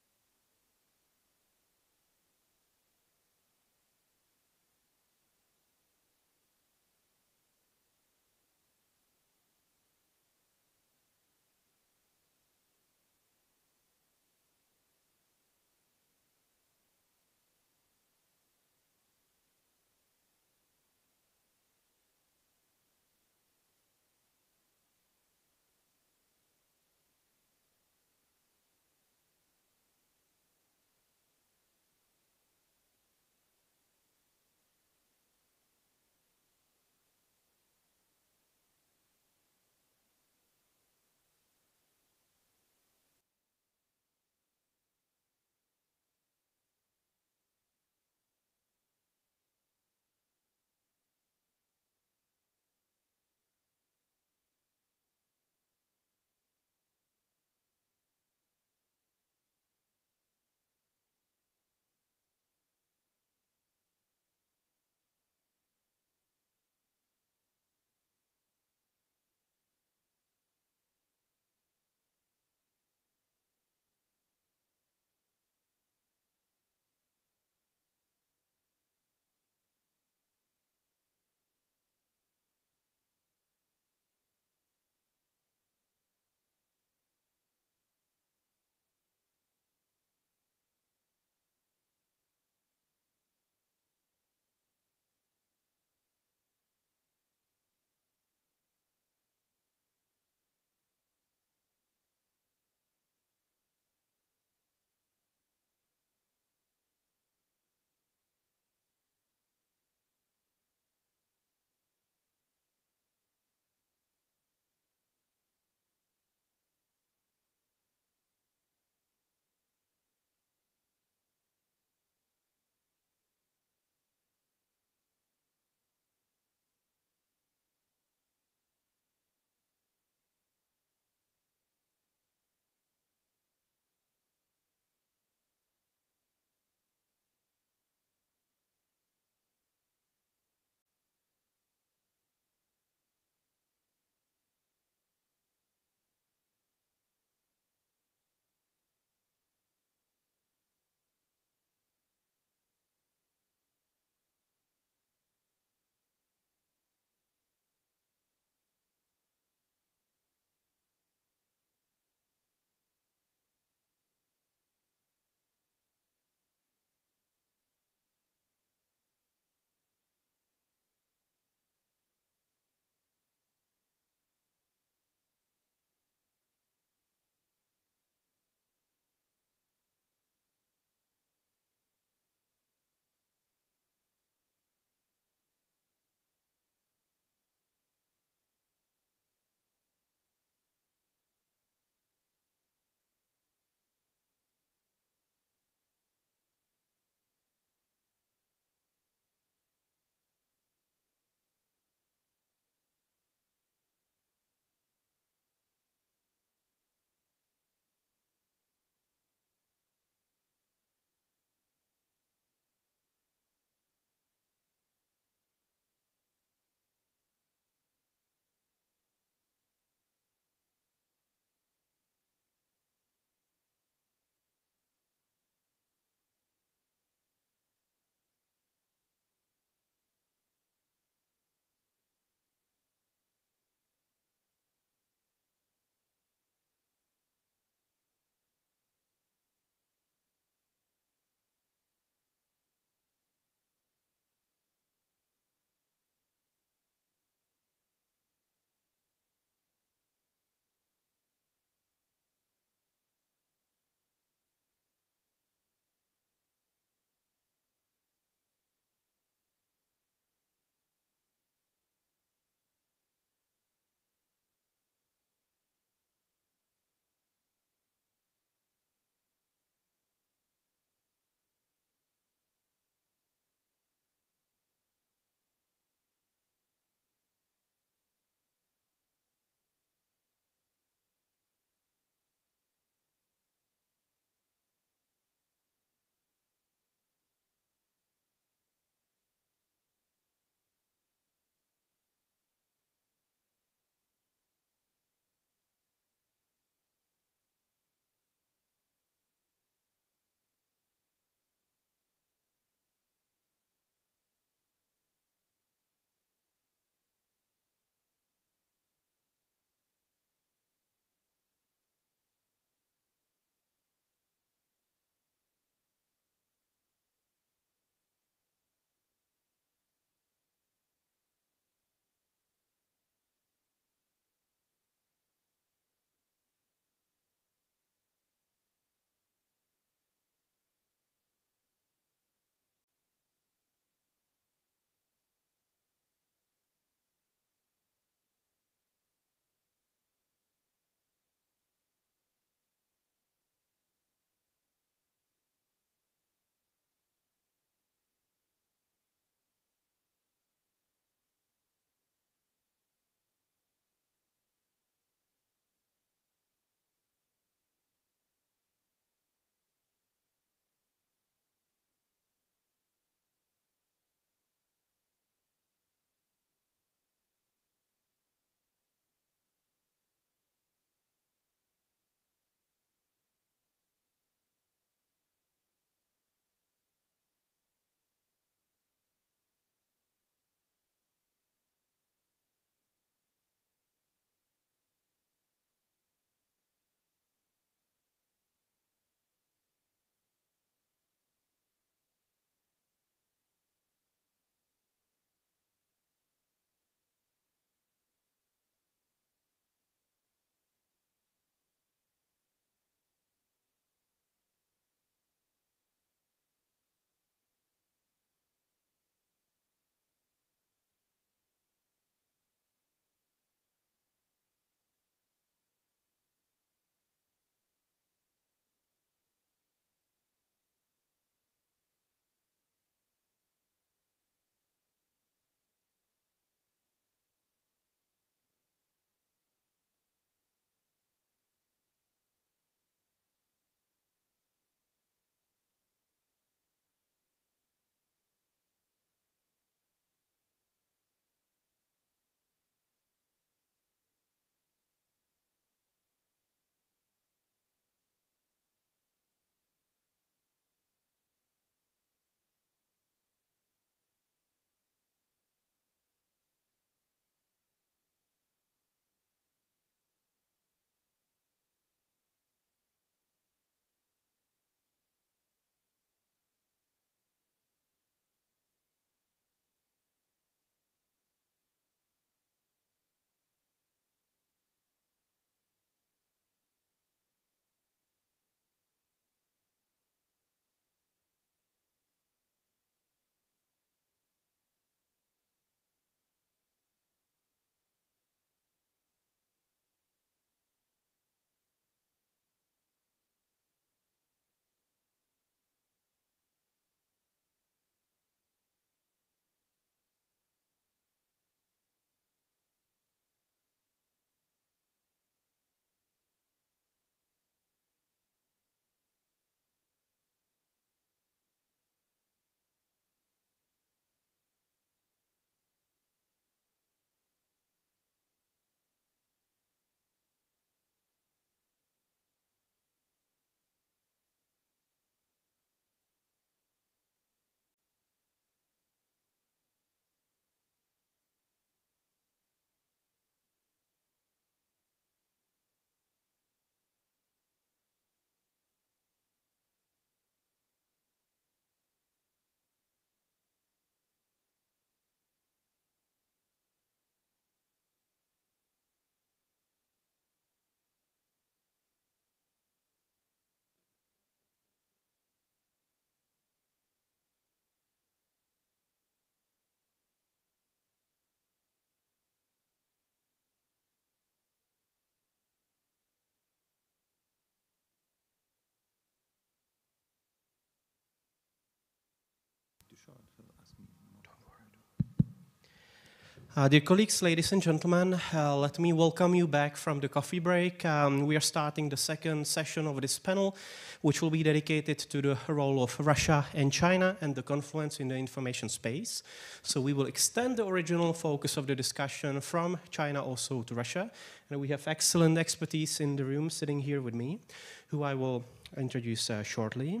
Dear colleagues, ladies and gentlemen, let me welcome you back from the coffee break. We are starting the second session of this panel, which will be dedicated to the role of Russia and China and the confluence in the information space. So we will extend the original focus of the discussion from China also to Russia. And we have excellent expertise in the room sitting here with me, who I will introduce shortly.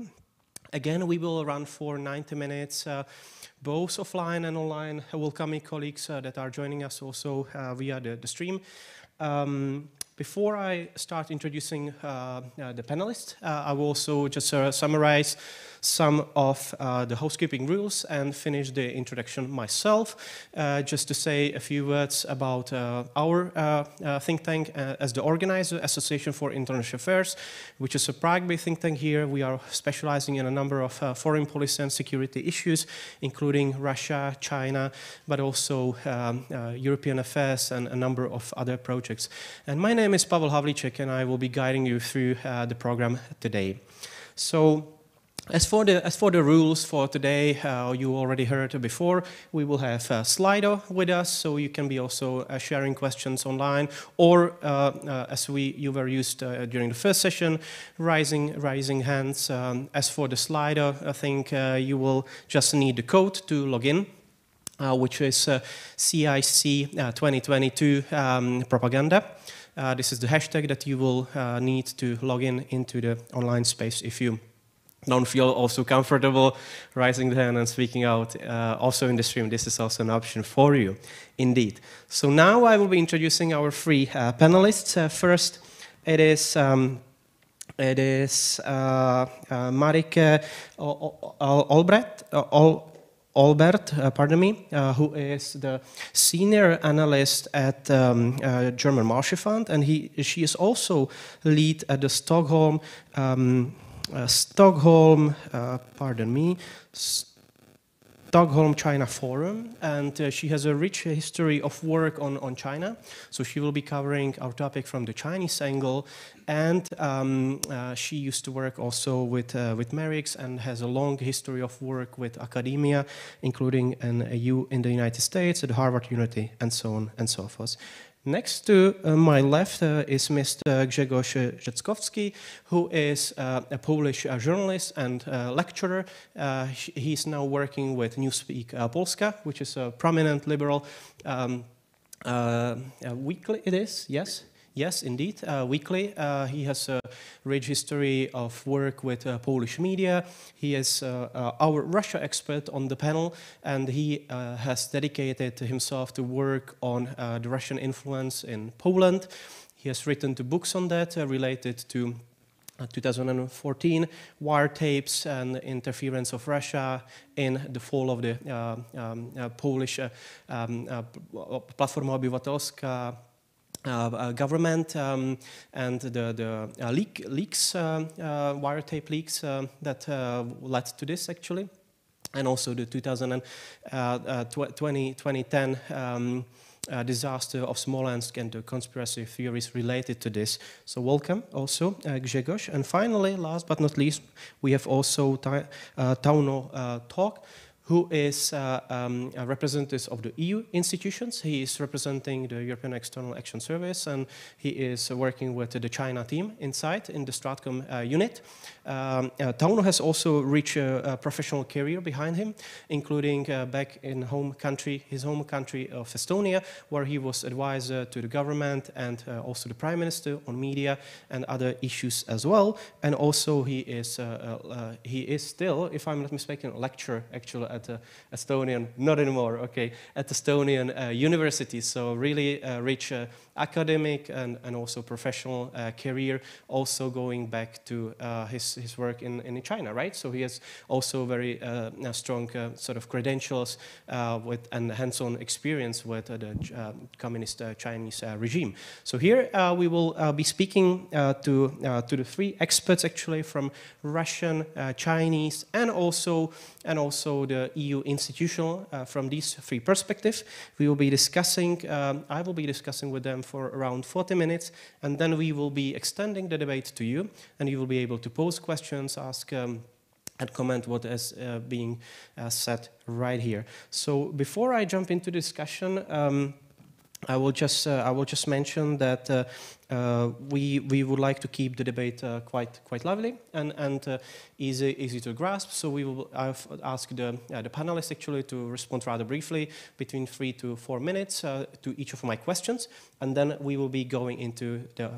Again, we will run for 90 minutes, both offline and online, welcoming colleagues that are joining us also via the stream. Before I start introducing the panelists, I will also just summarize some of the housekeeping rules and finish the introduction myself, just to say a few words about our think tank as the organizer, Association for International Affairs, which is a Prague-based think tank here. We are specializing in a number of foreign policy and security issues, including Russia, China, but also European affairs and a number of other projects. And my name is Pavel Havlicek, and I will be guiding you through the program today. So, as for the rules for today, you already heard before, we will have Slido with us, so you can be also sharing questions online, or as you were used during the first session, raising hands. As for the Slido, I think you will just need the code to log in, which is CIC 2022 propaganda. This is the hashtag that you will need to log in into the online space if you don't feel also comfortable raising the hand and speaking out also in the stream. This is also an option for you, indeed. So now I will be introducing our three panelists. First, it is Marike Olbert, who is the senior analyst at German Marshall Fund, and she is also lead at the Stockholm China Forum, and she has a rich history of work on China. So she will be covering our topic from the Chinese angle, and she used to work also with MERICS and has a long history of work with academia, including in the United States, at Harvard University, and so on and so forth. Next to my left is Mr. Grzegorz Rzeczkowski, who is a Polish journalist and lecturer. He's now working with Newsweek Polska, which is a prominent liberal weekly. It is, yes? Yes, indeed, weekly. He has a rich history of work with Polish media. He is our Russia expert on the panel, and he has dedicated himself to work on the Russian influence in Poland. He has written 2 books on that related to 2014 wiretapes and interference of Russia in the fall of the Polish Platforma Obywatelska government, and the leaks, wiretape leaks that led to this actually, and also the 2010 disaster of Smolensk and the conspiracy theories related to this. So welcome also Grzegorz. And finally, last but not least, we have also Tauno Tok, who is a representative of the EU institutions. He is representing the European External Action Service, and he is working with the China team inside in the Stratcom unit. Tauno has also reached a professional career behind him, including back in his home country of Estonia, where he was advisor to the government and also the Prime Minister on media and other issues as well. And also he is still, if I'm not mistaken, a lecturer actually at Estonian, not anymore, okay, at Estonian university. So really rich academic and also professional career, also going back to his work in China, right? So he has also very strong sort of credentials with and hands-on experience with the communist Chinese regime. So here we will be speaking to the 3 experts actually from Russian, Chinese, and also the EU institutional from these 3 perspectives. We will be discussing, I will be discussing with them for around 40 minutes, and then we will be extending the debate to you, and you will be able to pose questions, ask and comment what is being said right here. So before I jump into discussion, I will just mention that we would like to keep the debate quite lively and easy to grasp. So I've asked the panelists actually to respond rather briefly, between 3 to 4 minutes to each of my questions, and then we will be going into the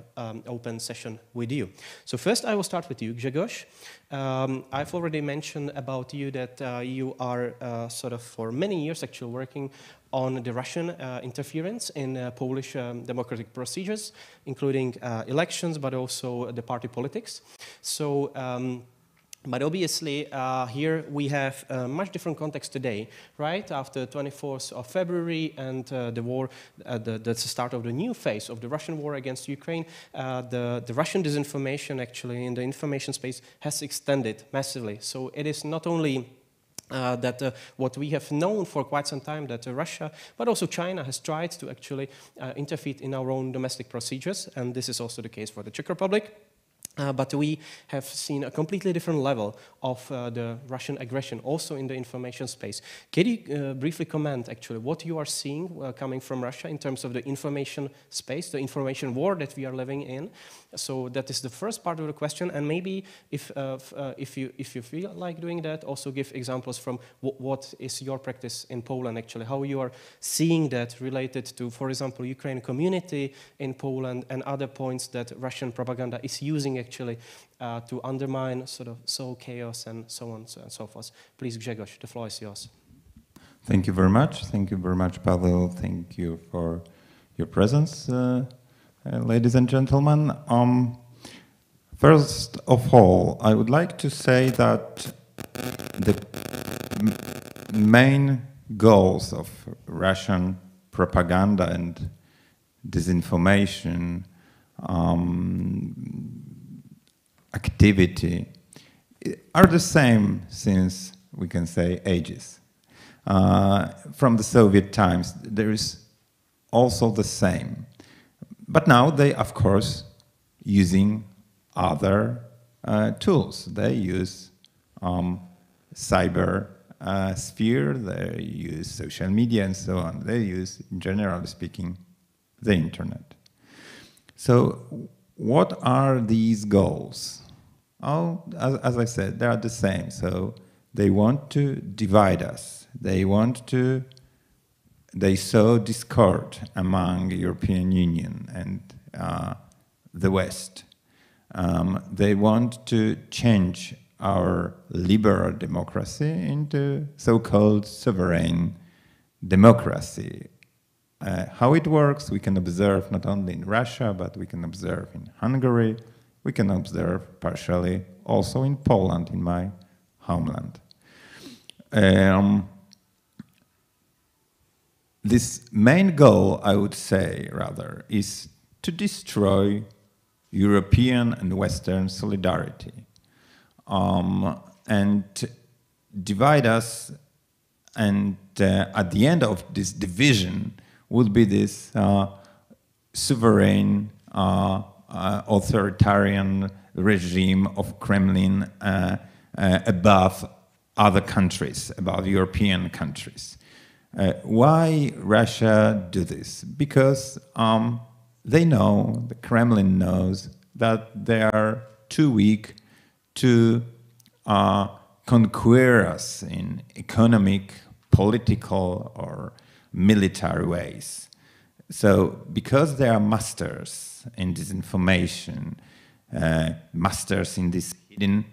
open session with you. So first I will start with you, Grzegorz. I've already mentioned about you that you are sort of for many years actually working on the Russian interference in Polish democratic procedures, including elections, but also the party politics. So, but obviously, here we have a much different context today, right? After 24th of February and the war, the start of the new phase of the Russian war against Ukraine, the Russian disinformation actually in the information space has extended massively. So it is not only that what we have known for quite some time, that Russia, but also China has tried to actually interfere in our own domestic procedures, and this is also the case for the Czech Republic. But we have seen a completely different level of the Russian aggression also in the information space. Can you briefly comment actually what you are seeing coming from Russia in terms of the information space, the information war that we are living in? So that is the first part of the question, and maybe if you feel like doing that, also give examples from what is your practice in Poland actually, how you are seeing that related to, for example, Ukraine community in Poland and other points that Russian propaganda is using actually to undermine sort of soul chaos and so on and so forth. Please, Grzegorz, the floor is yours. Thank you very much. Thank you very much, Pavel. Thank you for your presence, ladies and gentlemen. First of all, I would like to say that the main goals of Russian propaganda and disinformation activity are the same since, we can say, ages. From the Soviet times, there is also the same. But now they, of course, using other tools. They use cyber sphere, they use social media and so on. They use, generally speaking, the internet. So what are these goals? Oh, as I said, they are the same. So they want to divide us. They sow discord among European Union and the West. They want to change our liberal democracy into so-called sovereign democracy. How it works, we can observe not only in Russia, but we can observe in Hungary, we can observe partially also in Poland, in my homeland. This main goal, I would say, rather, is to destroy European and Western solidarity and divide us, and at the end of this division would be this sovereign authoritarian regime of Kremlin above other countries, above European countries. Why Russia do this? Because they know, the Kremlin knows, that they are too weak to conquer us in economic, political, or military ways. So, because they are masters in disinformation, masters in this hidden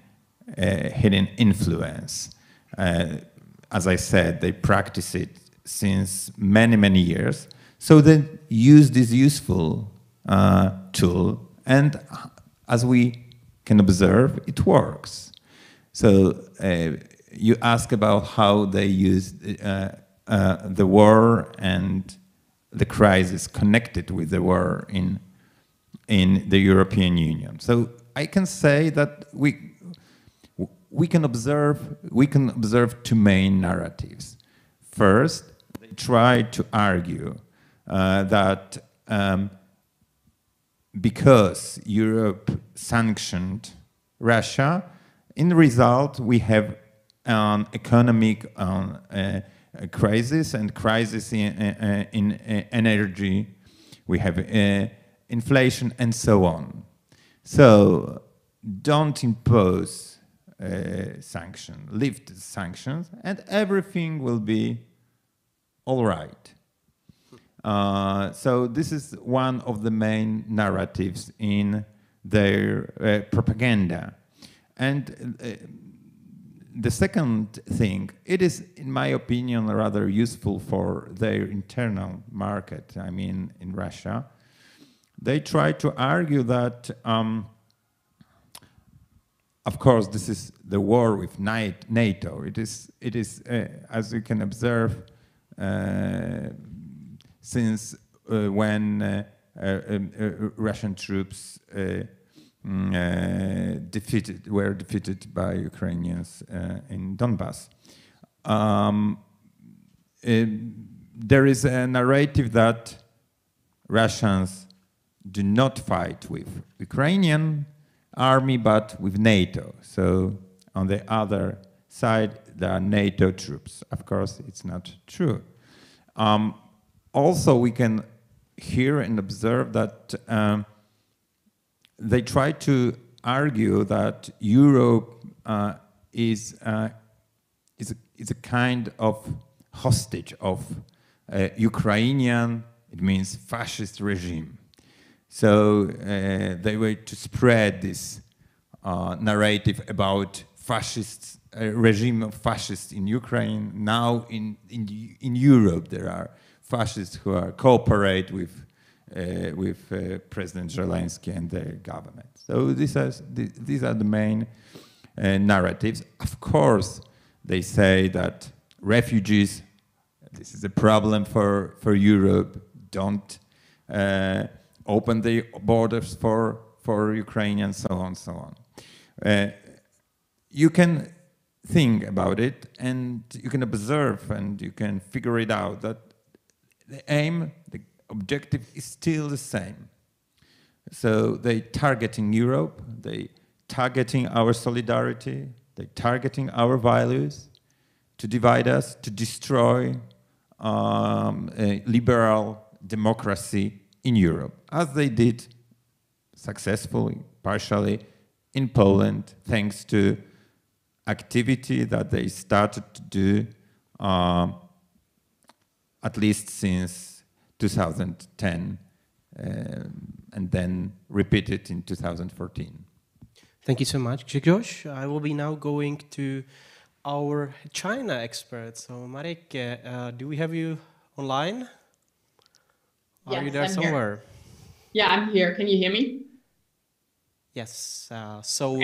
influence, as I said, they practice it since many years. So they use this useful tool, and as we can observe, it works. So you ask about how they use the war and the crisis connected with the war in the European Union. So I can say that we can observe two main narratives. First, they try to argue that because Europe sanctioned Russia, in result, we have an economic crisis and crisis in energy. We have inflation and so on. So don't impose sanctions, lift sanctions, and everything will be all right. So this is one of the main narratives in their propaganda. And the second thing, it is, in my opinion, rather useful for their internal market, I mean, in Russia. They try to argue that, of course, this is the war with NATO. It is as you can observe, since when Russian troops were defeated by Ukrainians in Donbass. There is a narrative that Russians do not fight with Ukrainian army, but with NATO. So on the other side, there are NATO troops. Of course, it's not true. Also, we can hear and observe that they try to argue that Europe is a kind of hostage of Ukrainian, it means fascist regime. So they were to spread this narrative about fascist regime of fascists in Ukraine. Now in Europe there are fascists who are cooperate with President Zelensky and their government. So these are the main narratives. Of course, they say that refugees, this is a problem for Europe. Don't open the borders for Ukrainians, so on, so on. You can think about it, and you can observe, and you can figure it out that the aim, the objective is still the same. So they targeting Europe, they targeting our solidarity, they targeting our values to divide us, to destroy a liberal democracy in Europe, as they did successfully, partially, in Poland, thanks to activity that they started to do at least since 2010, and then repeated in 2014. Thank you so much, Grzegorz. I will be now going to our China expert. So, Marek, do we have you online? Yes, are you there I'm somewhere? Here. Yeah, I'm here. Can you hear me? Yes. So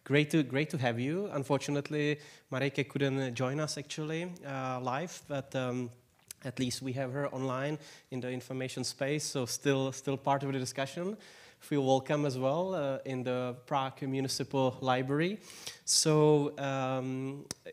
great to have you. Unfortunately, Marek couldn't join us actually live, but at least we have her online in the information space, so still part of the discussion. Feel welcome as well in the Prague Municipal Library. So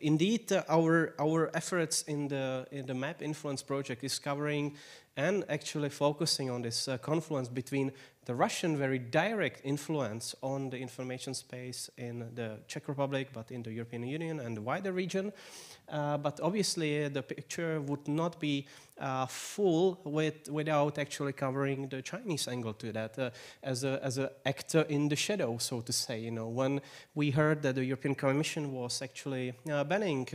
indeed, our efforts in the MAP Influence project is covering and actually focusing on this confluence between the Russian very direct influence on the information space in the Czech Republic, but in the European Union and the wider region. But obviously the picture would not be full without actually covering the Chinese angle to that as an actor in the shadow, so to say. You know, when we heard that the European Commission was actually banning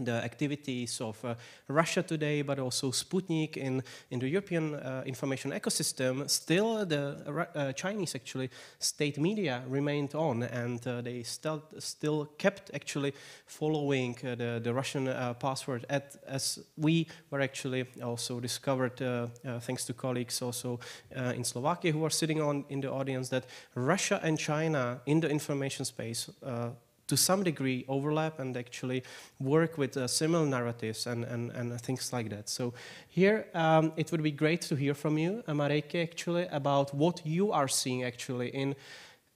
the activities of Russia Today, but also Sputnik in the European information ecosystem, still the Chinese actually state media remained on, and they still kept actually following the Russian password as we were actually also discovered, thanks to colleagues also in Slovakia who are sitting in the audience, that Russia and China in the information space to some degree overlap and actually work with similar narratives and things like that. So here it would be great to hear from you, Marek, actually about what you are seeing actually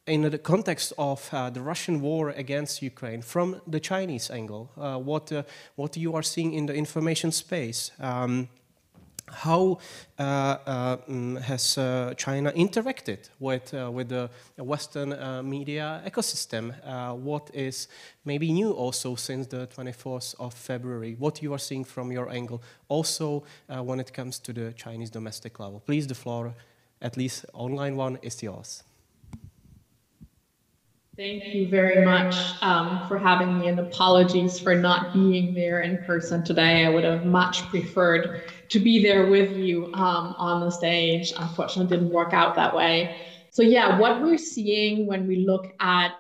in the context of the Russian war against Ukraine from the Chinese angle, what you are seeing in the information space. how has China interacted with the Western media ecosystem? What is maybe new also since the 24th of February? What you are seeing from your angle also when it comes to the Chinese domestic level? Please, the floor, at least online one, is yours. Thank you very much for having me, and apologies for not being there in person today. I would have much preferred to be there with you on the stage. Unfortunately, it didn't work out that way. So yeah, what we're seeing when we look at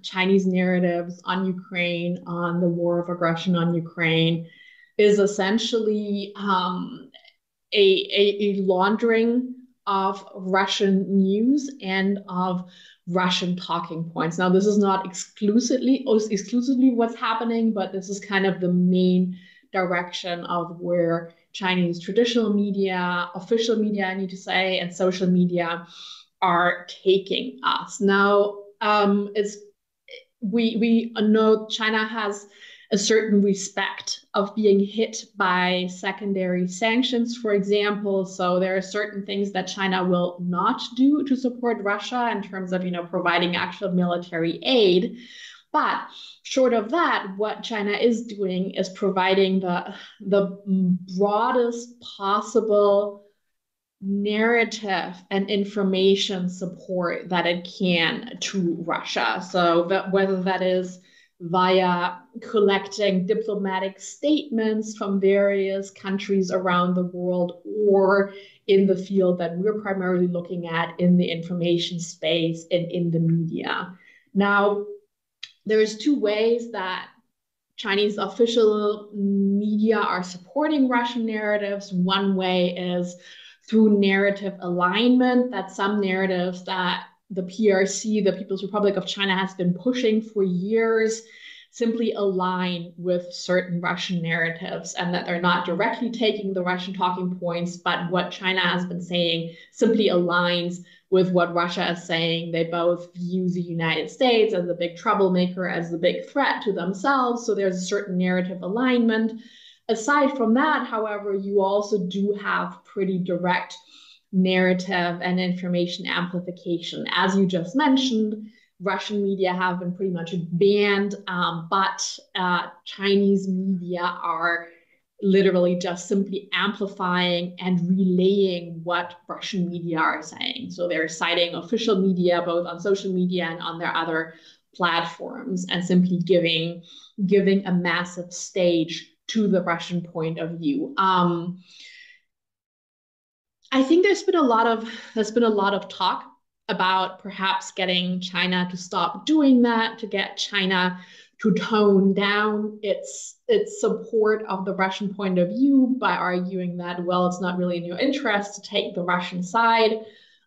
Chinese narratives on Ukraine, on the war of aggression on Ukraine, is essentially a laundering of Russian news and of Russian talking points. Now, this is not exclusively what's happening, but this is kind of the main direction of where Chinese traditional media, official media, I need to say, and social media are taking us. Now, we know China has a certain respect of being hit by secondary sanctions, for example. So there are certain things that China will not do to support Russia in terms of, providing actual military aid. But short of that, what China is doing is providing the broadest possible narrative and information support that it can to Russia. So whether that is via collecting diplomatic statements from various countries around the world, or in the field that we're primarily looking at in the information space and in the media. Now, there's two ways that Chinese official media are supporting Russian narratives. One way is through narrative alignment, that some narratives that the PRC, the People's Republic of China, has been pushing for years simply align with certain Russian narratives, and that they're not directly taking the Russian talking points, but what China has been saying simply aligns with what Russia is saying. They both view the United States as the big troublemaker, as the big threat to themselves. So there's a certain narrative alignment. Aside from that, however, you also do have pretty direct narrative and information amplification. As you just mentioned, Russian media have been pretty much banned, but Chinese media are literally just simply amplifying and relaying what Russian media are saying. So they're citing official media, both on social media and on their other platforms, and simply giving a massive stage to the Russian point of view. I think there's been a lot of talk about perhaps getting China to stop doing that, to get China to tone down its support of the Russian point of view by arguing that, well, it's not really in your interest to take the Russian side.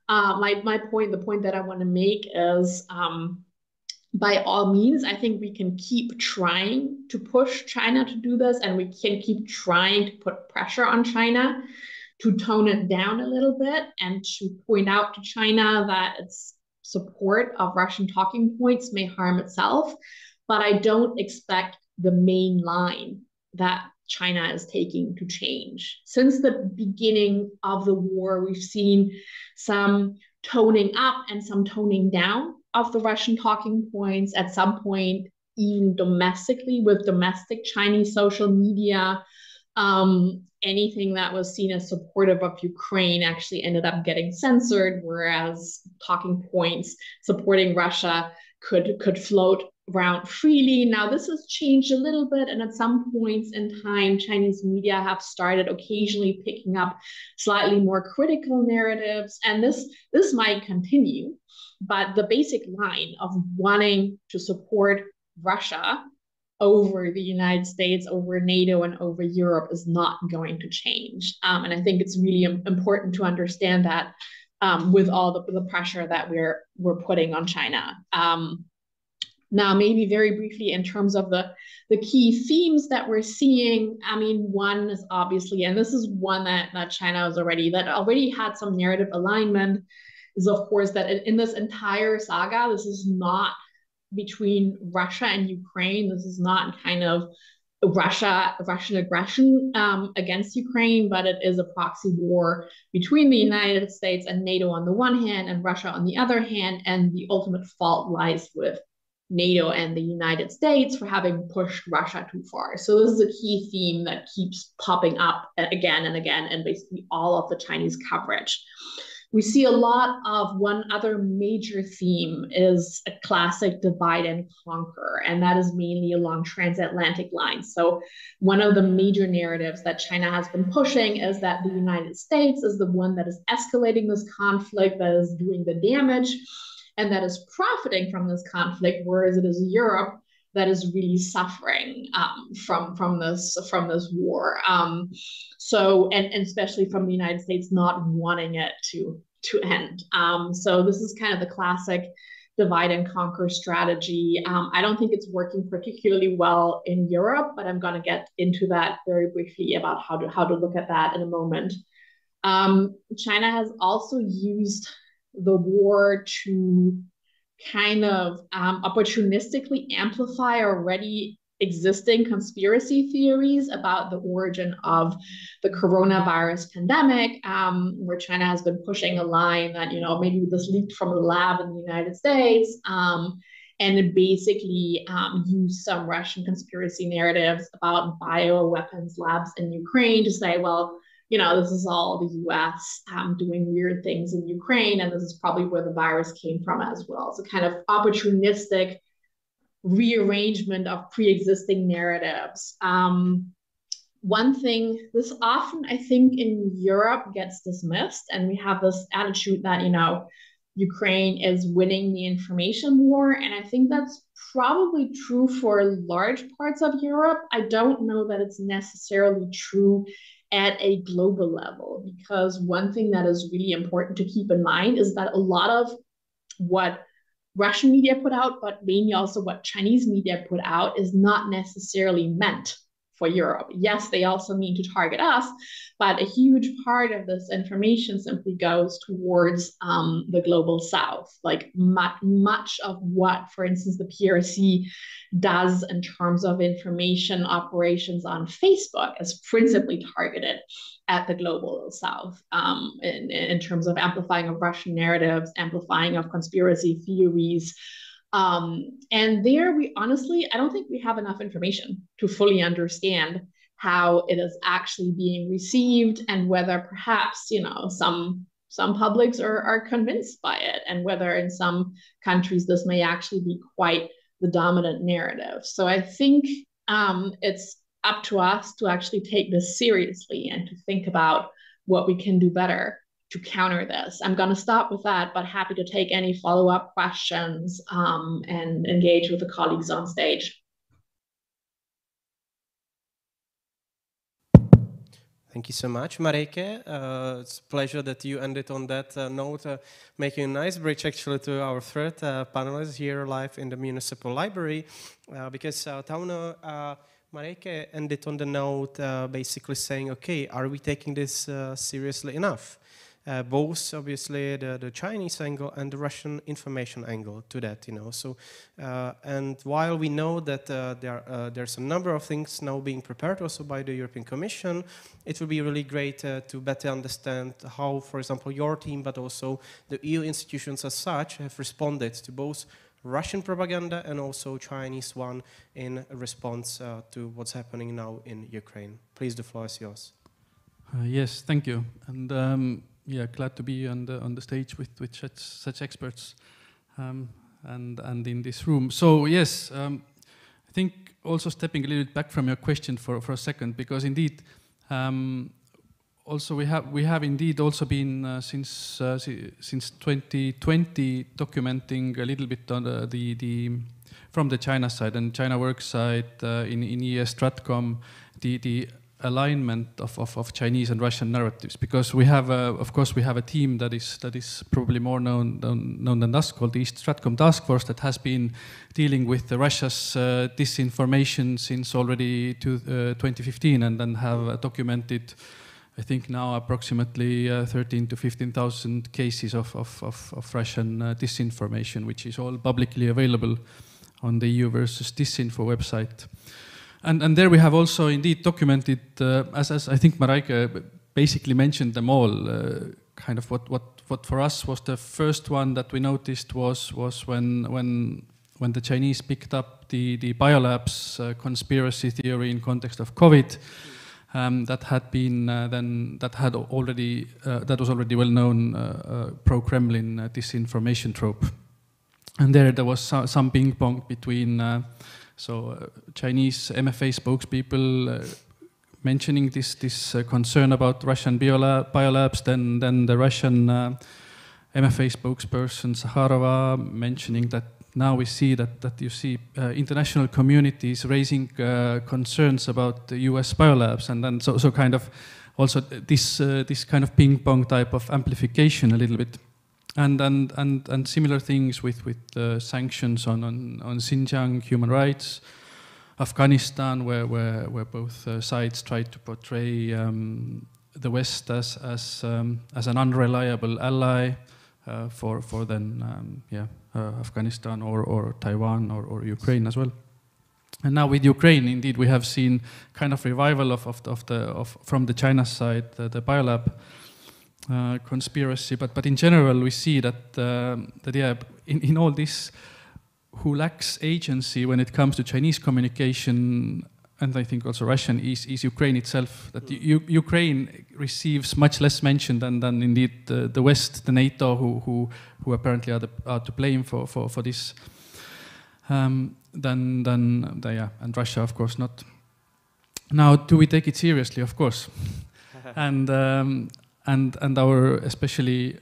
The point that I want to make is, by all means, I think we can keep trying to push China to do this, and we can keep trying to put pressure on China to tone it down a little bit and to point out to China that its support of Russian talking points may harm itself. But I don't expect the main line that China is taking to change. Since the beginning of the war, we've seen some toning up and some toning down of the Russian talking points, at some point even domestically with domestic Chinese social media. Anything that was seen as supportive of Ukraine actually ended up getting censored, whereas talking points supporting Russia could float around freely. Now, this has changed a little bit, and at some points in time, Chinese media have started occasionally picking up slightly more critical narratives, and this might continue. But the basic line of wanting to support Russia over the United States, over NATO, and over Europe is not going to change. And I think it's really important to understand that with all the pressure that we're putting on China. Now, maybe very briefly in terms of the key themes that we're seeing, I mean, one is obviously, and this is one that China already had some narrative alignment, is of course that in this entire saga, this is not between Russia and Ukraine. This is not kind of Russian aggression against Ukraine, but it is a proxy war between the United States and NATO on the one hand and Russia on the other hand, and the ultimate fault lies with NATO and the United States for having pushed Russia too far. So this is a key theme that keeps popping up again and again in basically all of the Chinese coverage. We see a lot of one other major theme is a classic divide and conquer, and that is mainly along transatlantic lines. So one of the major narratives that China has been pushing is that the United States is the one that is escalating this conflict, that is doing the damage, and that is profiting from this conflict, whereas it is Europe that is really suffering from this war. And especially from the United States not wanting it to end. So this is kind of the classic divide and conquer strategy. I don't think it's working particularly well in Europe, but I'm going to get into that very briefly about how to look at that in a moment. China has also used the war to kind of opportunistically amplify already existing conspiracy theories about the origin of the coronavirus pandemic, where China has been pushing a line that, maybe this leaked from a lab in the United States, and it basically used some Russian conspiracy narratives about bioweapons labs in Ukraine to say, well, this is all the US doing weird things in Ukraine, and this is probably where the virus came from as well. So kind of opportunistic rearrangement of pre-existing narratives. One thing, this often, I think, in Europe gets dismissed, and we have this attitude that, Ukraine is winning the information war, and I think that's probably true for large parts of Europe. I don't know that it's necessarily true at a global level, because one thing that is really important to keep in mind is that a lot of what Russian media put out, but mainly also what Chinese media put out, is not necessarily meant for Europe. Yes, they also mean to target us, but a huge part of this information simply goes towards the global south. Like much of what, for instance, the PRC does in terms of information operations on Facebook is principally targeted at the global south in terms of amplifying of Russian narratives, amplifying of conspiracy theories. And there we honestly, I don't think we have enough information to fully understand how it is actually being received, and whether perhaps, some publics are convinced by it, and whether in some countries this may actually be quite the dominant narrative. So I think it's up to us to actually take this seriously and to think about what we can do better to counter this. I'm going to stop with that, but happy to take any follow-up questions and engage with the colleagues on stage. Thank you so much, Mareke. It's a pleasure that you ended on that note, making a nice bridge actually to our third panelist here live in the Municipal Library, because Tauno, Mareke ended on the note basically saying, okay, are we taking this seriously enough? Both obviously the Chinese angle and the Russian information angle to that, So, and while we know that there's a number of things now being prepared also by the European Commission, it will be really great to better understand how, for example, your team, but also the EU institutions as such have responded to both Russian propaganda and also Chinese one in response to what's happening now in Ukraine. Please, the floor is yours. Yes, thank you. And yeah, glad to be on the stage with such experts and in this room. So yes, I think also stepping a little bit back from your question for a second, because indeed, also we have indeed also been since 2020 documenting a little bit on the from the China side and China work side in ES Stratcom the alignment of Chinese and Russian narratives, because we have of course we have a team that is probably more known than us, called the East Stratcom Task Force, that has been dealing with the Russia's disinformation since already 2015, and then have documented, I think now approximately 13,000 to 15,000 cases of Russian disinformation, which is all publicly available on the EU versus Disinfo website. And there we have also indeed documented, as I think Mareike basically mentioned them all, kind of what for us was the first one that we noticed was when the Chinese picked up the biolabs conspiracy theory in context of COVID. That had been that was already well known pro-Kremlin disinformation trope, and there was some ping pong between Chinese MFA spokespeople mentioning this concern about Russian biolabs, then the Russian MFA spokesperson Zakharova mentioning that now we see that you see international communities raising concerns about the US biolabs, and then so kind of also this kind of ping pong type of amplification a little bit, and similar things with sanctions on Xinjiang human rights, Afghanistan, where both sides tried to portray the West as an unreliable ally for then Afghanistan or Taiwan or Ukraine as well. And now with Ukraine, indeed, we have seen kind of revival from the China side, the biolab conspiracy. But in general, we see that in all this, who lacks agency when it comes to Chinese communication, and I think also Russian, is Ukraine itself. That Ukraine receives much less mention than indeed the West, the NATO, who apparently are to blame for this, and Russia, of course, not. Now, do we take it seriously? Of course, and our, especially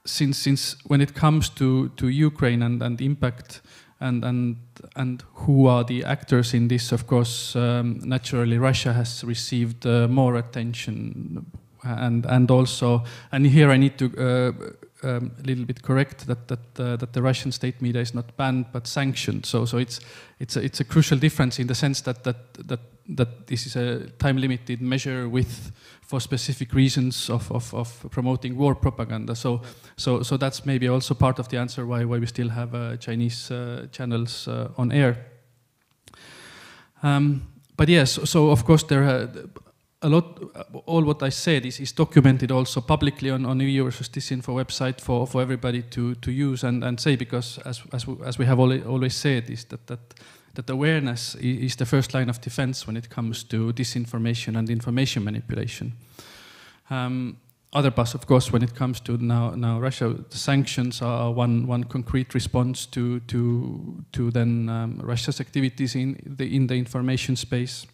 since when it comes to Ukraine and the impact. And who are the actors in this? Of course, naturally, Russia has received more attention, and also, and here I need to a little bit correct that the Russian state media is not banned but sanctioned. So it's a crucial difference in the sense that this is a time-limited measure for specific reasons of promoting war propaganda. So that's maybe also part of the answer why we still have Chinese channels on air. But yes, so of course there are a lot. All what I said is documented also publicly on EU versus Disinfo website for everybody to use and say, because as we have always said, is that awareness is the first line of defense when it comes to disinformation and information manipulation. Other parts, of course, when it comes to now Russia, the sanctions are one concrete response to then Russia's activities in the information space,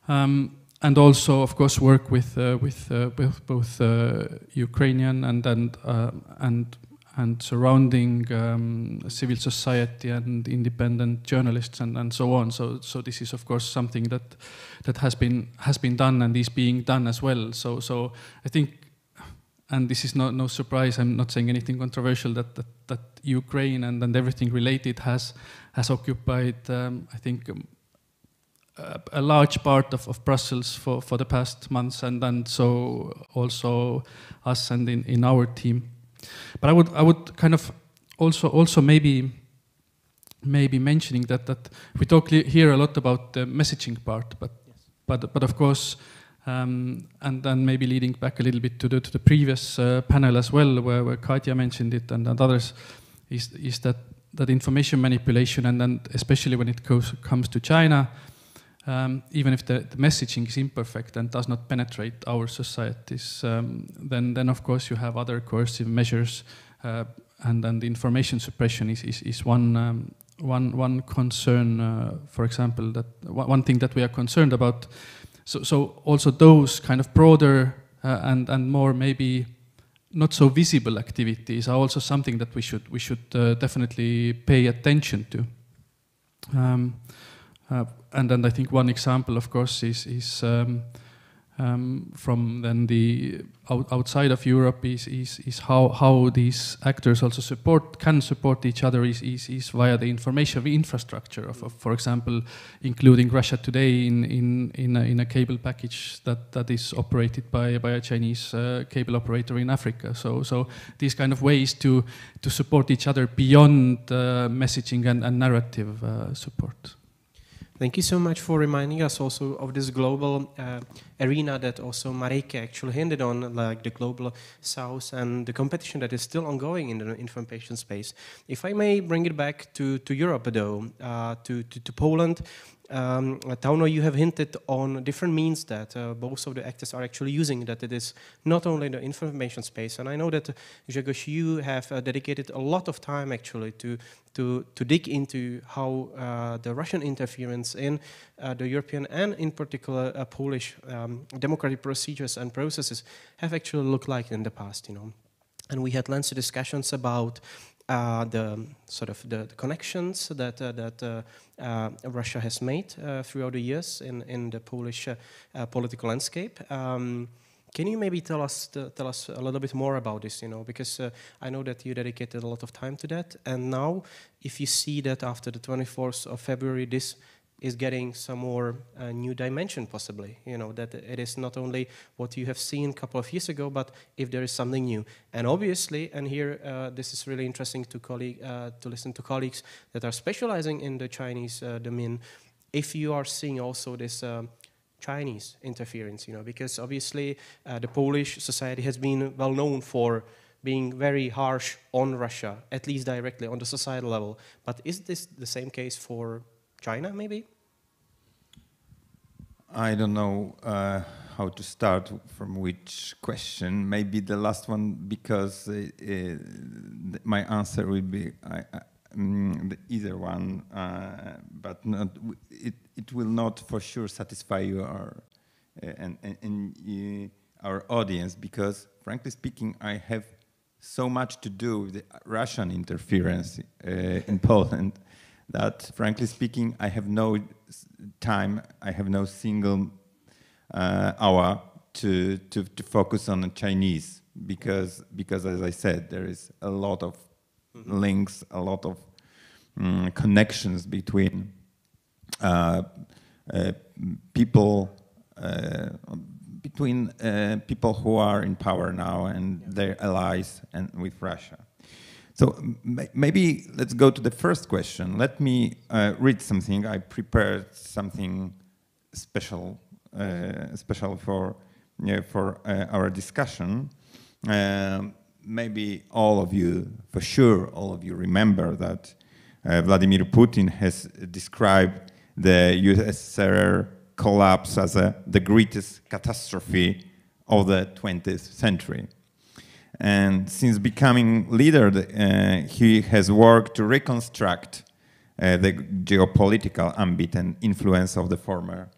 and also, of course, work with both Ukrainian and surrounding civil society and independent journalists and so on. So this is, of course, something that has been done and is being done as well. So I think, and this is no surprise, I'm not saying anything controversial, that Ukraine and everything related has occupied, I think, a large part of Brussels for the past months, and so also us and in our team. But I would kind of also maybe mentioning that we talk here a lot about the messaging part, but of course, and then maybe leading back a little bit to the previous panel as well, where Katja mentioned it and others, is that information manipulation, and then especially when it comes to China. Even if the messaging is imperfect and does not penetrate our societies, then of course you have other coercive measures, and then the information suppression is one concern. For example, that one thing that we are concerned about. So also those kind of broader and more maybe not so visible activities are also something that we should definitely pay attention to. And then I think one example, of course, is from then the outside of Europe is how these actors also can support each other is via the information infrastructure of for example, including Russia Today in a cable package that is operated by a Chinese cable operator in Africa. So these kind of ways to support each other beyond messaging and narrative support. Thank you so much for reminding us also of this global arena that also Marike actually hinted on, like the global south and the competition that is still ongoing in the information space. If I may bring it back to Europe though, to Poland, Tauno, you have hinted on different means that both of the actors are actually using, that it is not only the information space. And I know that, Grzegorz, you have dedicated a lot of time actually to dig into how the Russian interference in the European and in particular Polish democratic procedures and processes have actually looked like in the past, you know. And we had lengthy discussions about the sort of the connections that Russia has made throughout the years in the Polish political landscape. Can you maybe tell us a little bit more about this, you know, because I know that you dedicated a lot of time to that, and now if you see that after the 24th of February, this is getting some more new dimension possibly, you know, that it is not only what you have seen a couple of years ago, but if there is something new. And obviously, and here this is really interesting to listen to colleagues that are specializing in the Chinese domain, if you are seeing also this Chinese interference, you know, because obviously the Polish society has been well known for being very harsh on Russia, at least directly on the societal level. But is this the same case for China, maybe? I don't know how to start from which question. Maybe the last one, because my answer will be either one, but not, it will not for sure satisfy you or and our audience, because frankly speaking, I have so much to do with the Russian interference in Poland that frankly speaking, I have no time, I have no single hour to focus on the Chinese, because as I said, there is a lot of links, a lot of connections between people people who are in power now and their allies and with Russia. So maybe let's go to the first question. Let me read something. I prepared something special, for our discussion. Maybe all of you, for sure, all of you remember that Vladimir Putin has described the USSR collapse as the greatest catastrophe of the 20th century. And since becoming leader, he has worked to reconstruct the geopolitical ambit and influence of the former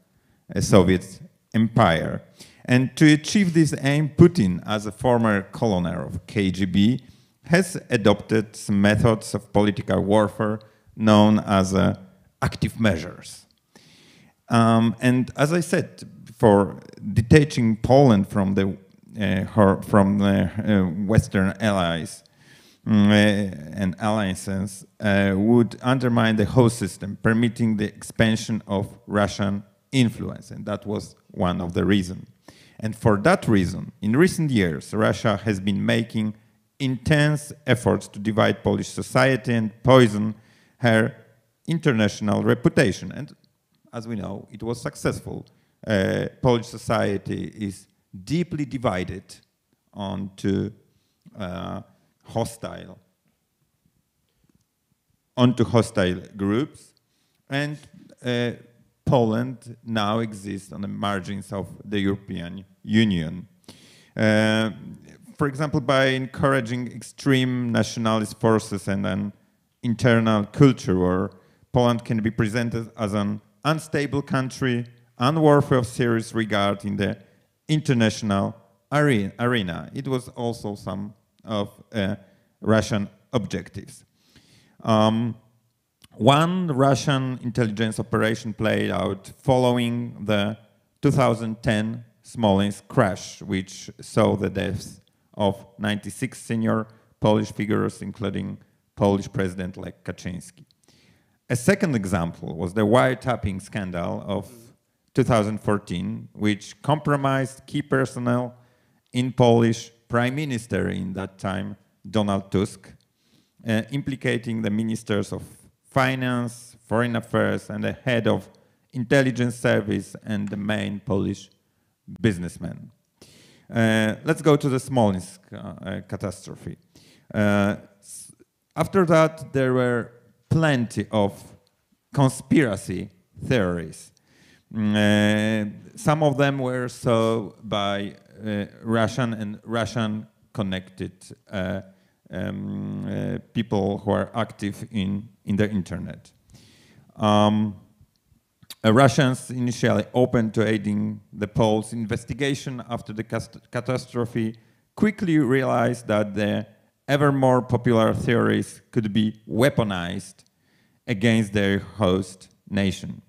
Soviet empire. And to achieve this aim, Putin, as a former colonel of KGB, has adopted some methods of political warfare known as active measures. And as I said, for detaching Poland from the Western allies and alliances would undermine the whole system, permitting the expansion of Russian influence, and that was one of the reasons. And for that reason, in recent years, Russia has been making intense efforts to divide Polish society and poison her international reputation. And as we know, it was successful. Polish society is deeply divided onto hostile groups, and Poland now exists on the margins of the European Union. For example, by encouraging extreme nationalist forces and an internal culture where Poland can be presented as an unstable country, unworthy of serious regard in the international arena. It was also some of Russian objectives. One Russian intelligence operation played out following the 2010 Smolensk crash, which saw the deaths of 96 senior Polish figures, including Polish President Lech Kaczyński. A second example was the wiretapping scandal of 2014, which compromised key personnel in Polish Prime Minister in that time, Donald Tusk, implicating the ministers of Finance, Foreign Affairs, and the head of intelligence service, and the main Polish businessman. Let's go to the Smolensk catastrophe. After that, there were plenty of conspiracy theories. Some of them were so by Russian and Russian-connected people who are active in the internet. Russians initially open to aiding the Poles' investigation after the catastrophe, quickly realized that the ever more popular theories could be weaponized against their host nation.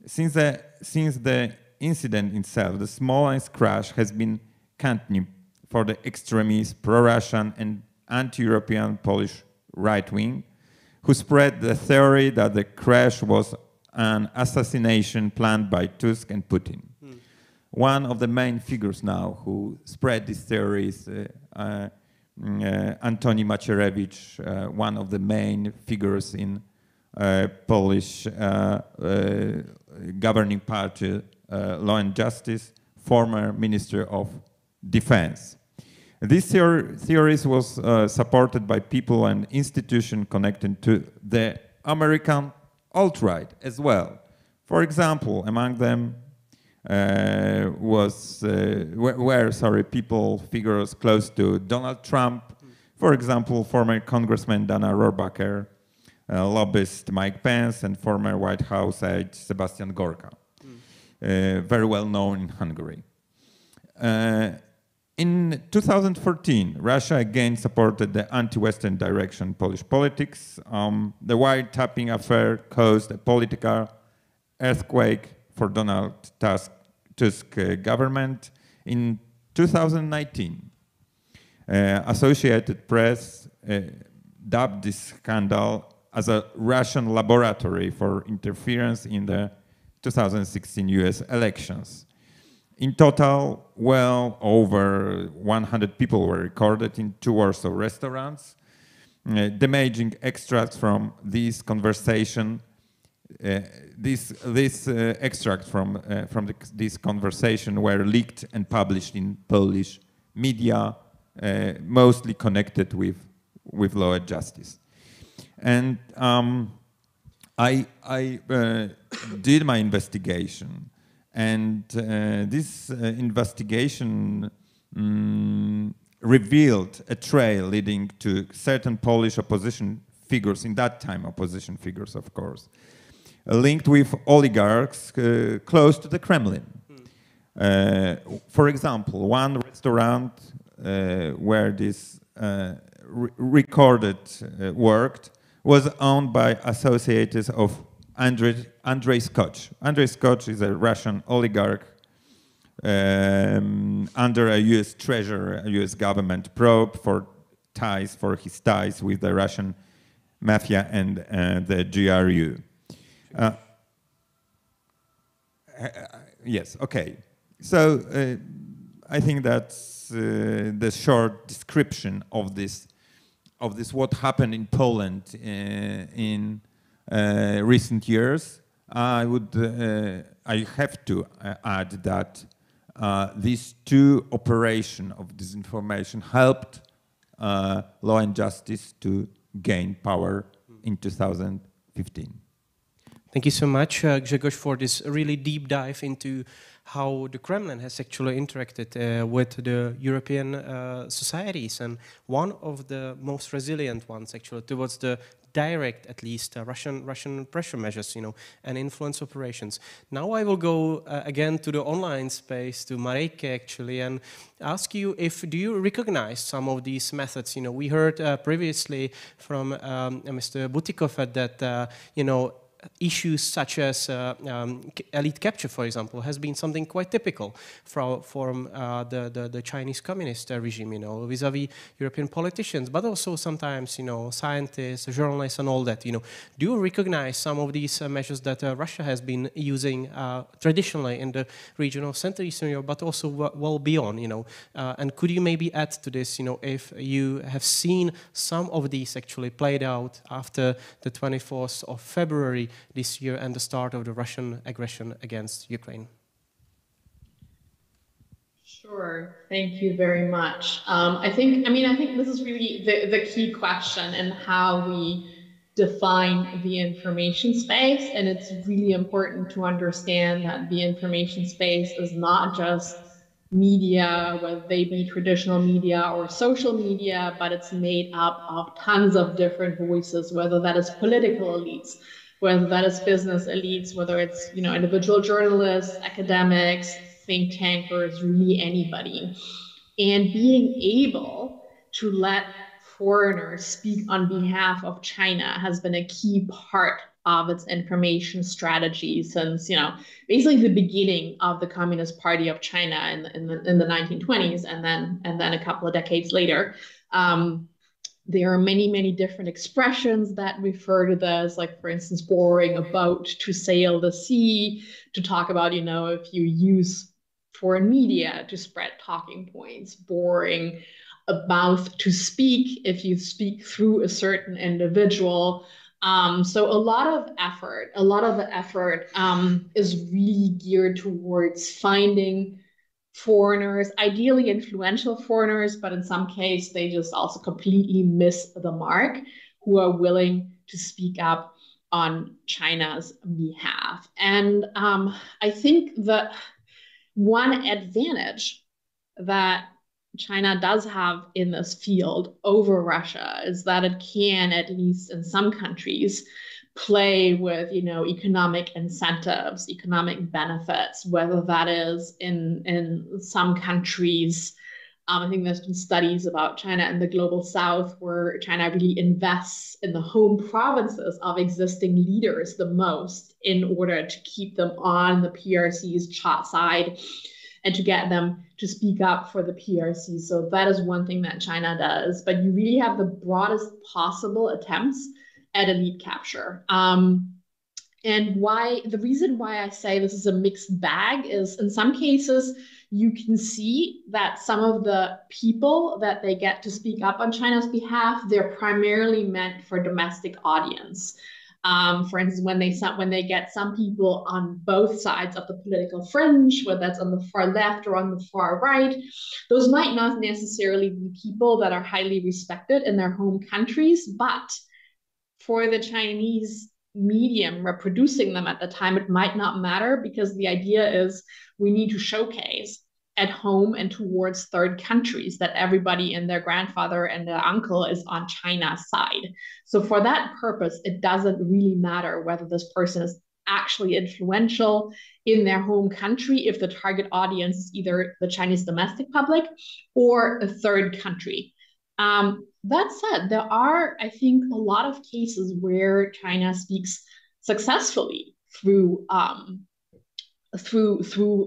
Since the incident itself, the Smolensk crash has been catnip for the extremist, pro-Russian and anti-European Polish right wing, who spread the theory that the crash was an assassination planned by Tusk and Putin. One of the main figures now who spread these theories, Antoni Macierewicz, one of the main figures in Polish governing party, Law and Justice, former Minister of Defense. These theories was supported by people and institutions connected to the American alt-right as well. For example, among them were people, figures close to Donald Trump. For example, former Congressman Dana Rohrabacher, lobbyist Mike Pence, and former White House aide Sebastian Gorka, very well known in Hungary. In 2014, Russia again supported the anti-Western direction Polish politics. The wiretapping affair caused a political earthquake for Donald Tusk government. In 2019, Associated Press dubbed this scandal as a Russian laboratory for interference in the 2016 US elections. In total, well over 100 people were recorded in 2 Warsaw restaurants. Damaging extracts from this conversation, extracts from this conversation were leaked and published in Polish media, mostly connected with Law and Justice. And I did my investigation. And this investigation revealed a trail leading to certain Polish opposition figures, in that time opposition figures, of course, linked with oligarchs close to the Kremlin. For example, one restaurant where this recorded worked was owned by associates of Andrei Skoch. Andrei Skoch is a Russian oligarch under a US treasurer, a US government probe for his ties with the Russian mafia and the GRU. Yes, okay. So I think that's the short description of this what happened in Poland in recent years. I have to add that these two operations of disinformation helped Law and Justice to gain power in 2015. Thank you so much, Grzegorz, for this really deep dive into how the Kremlin has actually interacted with the European societies, and one of the most resilient ones actually towards the direct, at least, Russian pressure measures, and influence operations. Now I will go again to the online space, to Marek actually, and ask you do you recognize some of these methods? We heard previously from Mr. Butikov that issues such as elite capture, for example, has been something quite typical from the Chinese communist regime, vis-a-vis European politicians, but also sometimes, scientists, journalists, and all that. Do you recognize some of these measures that Russia has been using traditionally in the region of Central Eastern Europe, but also well beyond? And could you maybe add to this, if you have seen some of these actually played out after the 24th of February? this year and the start of the Russian aggression against Ukraine? Sure. Thank you very much. I think this is really the key question in how we define the information space. And it's really important to understand that the information space is not just media, whether they be traditional media or social media, but it's made up of tons of different voices, whether that is political elites, whether that is business elites, whether it's, individual journalists, academics, think tankers, really anybody. And being able to let foreigners speak on behalf of China has been a key part of its information strategy since, basically the beginning of the Communist Party of China in the 1920s, and then a couple of decades later. There are many, many different expressions that refer to this, like, for instance, borrowing a boat to sail the sea, to talk about, if you use foreign media to spread talking points, borrowing a mouth to speak if you speak through a certain individual. So a lot of the effort is really geared towards finding foreigners, ideally influential foreigners, but in some case, they just also completely miss the mark, who are willing to speak up on China's behalf. And I think that one advantage that China does have in this field over Russia is that it can, at least in some countries, play with, economic incentives, economic benefits, whether that is in some countries. I think there's been studies about China in the global south where China really invests in the home provinces of existing leaders the most in order to keep them on the PRC's side and to get them to speak up for the PRC. So that is one thing that China does. But you really have the broadest possible attempts at elite capture. And the reason why I say this is a mixed bag is in some cases, you can see that some of the people that they get to speak up on China's behalf, they're primarily meant for domestic audience. For instance, when they get some people on both sides of the political fringe, whether that's on the far left or on the far right, those might not necessarily be people that are highly respected in their home countries, but for the Chinese medium reproducing them at the time, it might not matter, because the idea is we need to showcase at home and towards third countries that everybody and their grandfather and their uncle is on China's side. So for that purpose, it doesn't really matter whether this person is actually influential in their home country if the target audience is either the Chinese domestic public or a third country. That said, there are, I think, a lot of cases where China speaks successfully through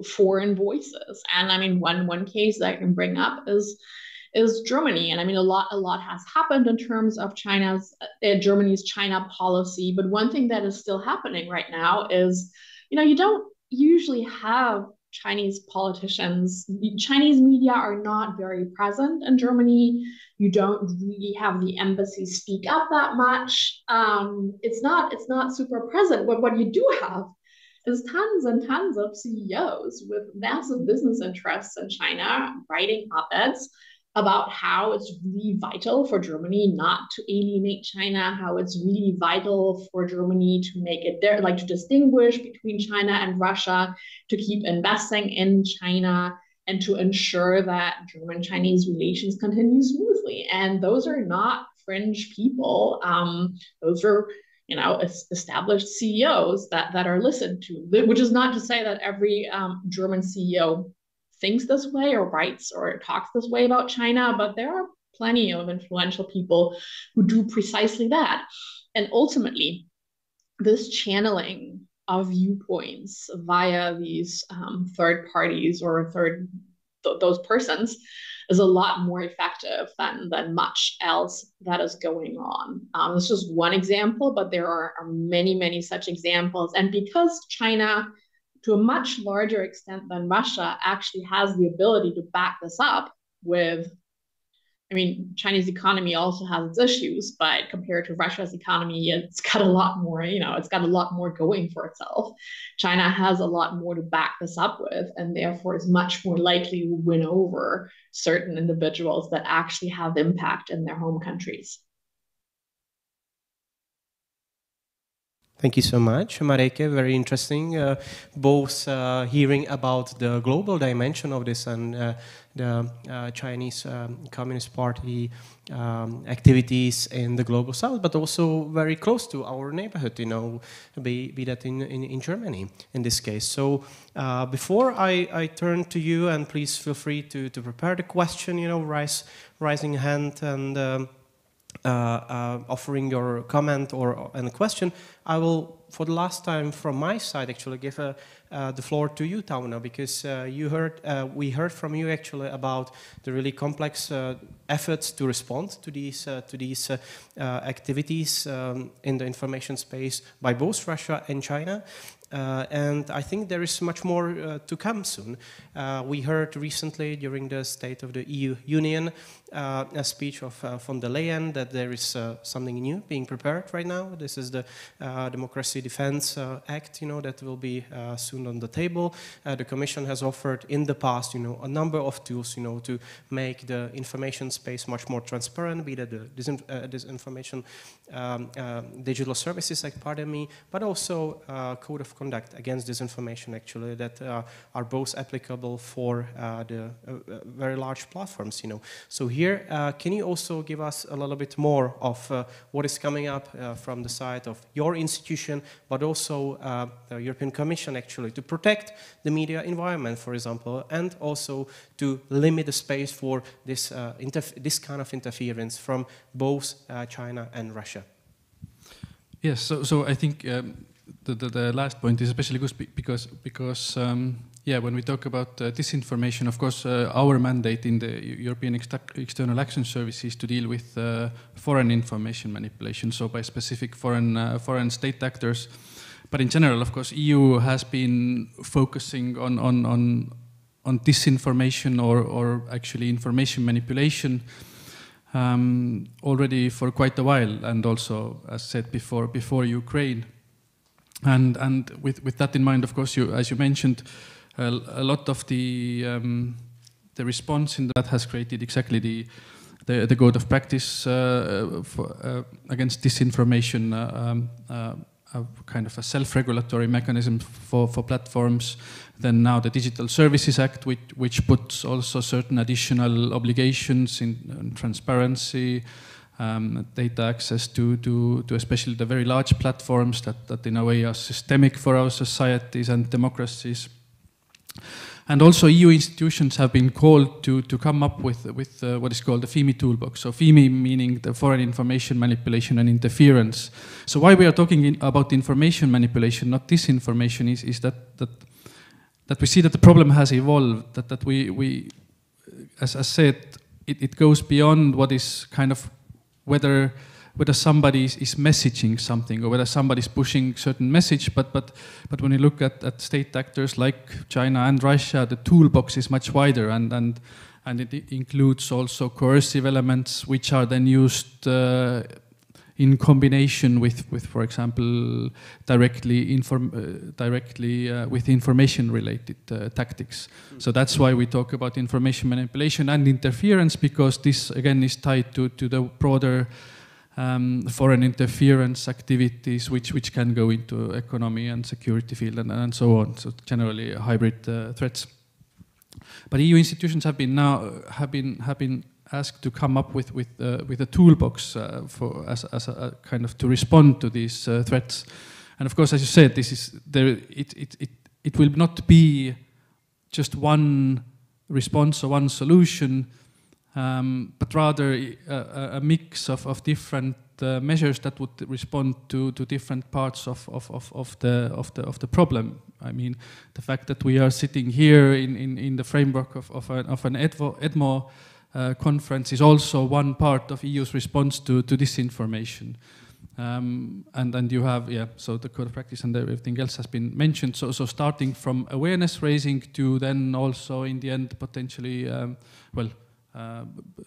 foreign voices. And I mean, one case that I can bring up is Germany. And I mean, a lot has happened in terms of Germany's China policy. But one thing that is still happening right now is, you don't usually have Chinese politicians. Chinese media are not very present in Germany. You don't really have the embassy speak up that much. It's not super present. But what you do have is tons and tons of CEOs with massive business interests in China writing op-eds about how it's really vital for Germany not to alienate China, how it's really vital for Germany to make it there, like to distinguish between China and Russia, to keep investing in China, and to ensure that German-Chinese relations continue smoothly. And those are not fringe people. Those are established CEOs that are listened to, which is not to say that every German CEO thinks this way or writes or talks this way about China, but there are plenty of influential people who do precisely that. And ultimately, this channeling of viewpoints via these third parties or those persons is a lot more effective than much else that is going on. This is just one example, but there are many, many such examples. And because China, to a much larger extent than Russia, actually has the ability to back this up with, I mean, Chinese economy also has its issues, but compared to Russia's economy, it's got a lot more, it's got a lot more going for itself. China has a lot more to back this up with, and therefore is much more likely to win over certain individuals that actually have impact in their home countries. Thank you so much, Mareke. Very interesting, both hearing about the global dimension of this and the Chinese Communist Party activities in the global south, but also very close to our neighborhood, be that in Germany in this case. So before I turn to you, and please feel free to prepare the question, raising a hand and offering your comment or a question, I will, for the last time from my side, actually give the floor to you, Tauna, because we heard from you actually about the really complex efforts to respond to these activities in the information space by both Russia and China. And I think there is much more to come soon. We heard recently during the State of the EU Union a speech of von der Leyen that there is something new being prepared right now. This is the Democracy Defense Act, that will be soon on the table. The Commission has offered in the past, a number of tools, to make the information space much more transparent, be that the Disinformation Digital Services Act, pardon me, but also Code of Conduct against disinformation, actually, that are both applicable for the very large platforms, So here, can you also give us a little bit more of what is coming up from the side of your institution, but also the European Commission, actually, to protect the media environment, for example, and also to limit the space for this kind of interference from both China and Russia? Yes, so I think the last point is especially good because when we talk about disinformation, of course, our mandate in the European External Action Service is to deal with foreign information manipulation, so by specific foreign state actors. But in general, of course, EU has been focusing on disinformation or actually information manipulation already for quite a while, and also, as said before Ukraine. And with that in mind, of course, as you mentioned, a lot of the response in that has created exactly the code of practice against disinformation, a kind of a self-regulatory mechanism for platforms. Then now the Digital Services Act, which puts also certain additional obligations in transparency, data access to especially the very large platforms that in a way are systemic for our societies and democracies. And also EU institutions have been called to come up with what is called the FIMI toolbox. So FIMI meaning the foreign information manipulation and interference. So why we are talking about information manipulation, not disinformation, is that we see that the problem has evolved, that we as I said, it goes beyond what is kind of whether somebody is messaging something or whether somebody is pushing certain message, but when you look at state actors like China and Russia, the toolbox is much wider, and it includes also coercive elements which are then used in combination with for example, directly with information-related tactics. So that's why we talk about information manipulation and interference, because this again is tied to the broader foreign interference activities, which can go into economy and security field and so on. So generally hybrid threats. But EU institutions have been asked to come up with a toolbox as a kind of to respond to these threats. And of course, as you said, it will not be just one response or one solution, but rather a mix of different measures that would respond to different parts of the problem. I mean, the fact that we are sitting here in the framework of an CEDMO conference is also one part of EU's response to disinformation. And you have, so the code of practice and everything else has been mentioned. So starting from awareness raising to then also in the end potentially,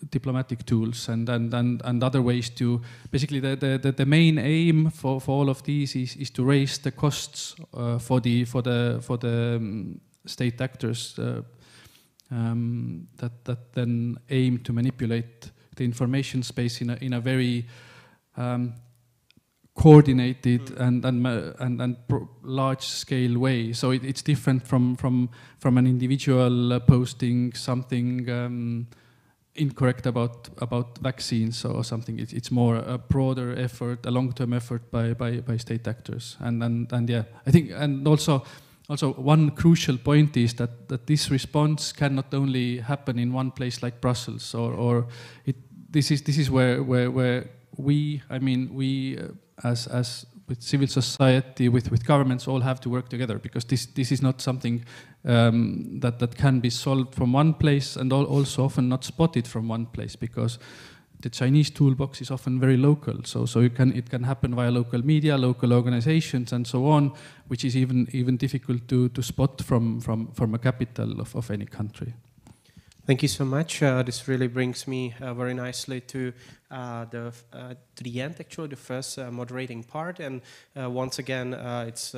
diplomatic tools and other ways to basically the main aim for all of these is to raise the costs for the state actors that then aim to manipulate the information space in a very coordinated and large scale way. So it's different from an individual posting something incorrect about vaccines or something. It's more a broader effort, a long-term effort by state actors. And yeah, I think, and also one crucial point is that this response cannot only happen in one place like Brussels, this is where we as with civil society, with governments, all have to work together, because this is not something that can be solved from one place, and also often not spotted from one place, because the Chinese toolbox is often very local. So it can happen via local media, local organizations, and so on, which is even difficult to spot from a capital of any country. Thank you so much. This really brings me very nicely to the end, actually, the first moderating part. And once again, it's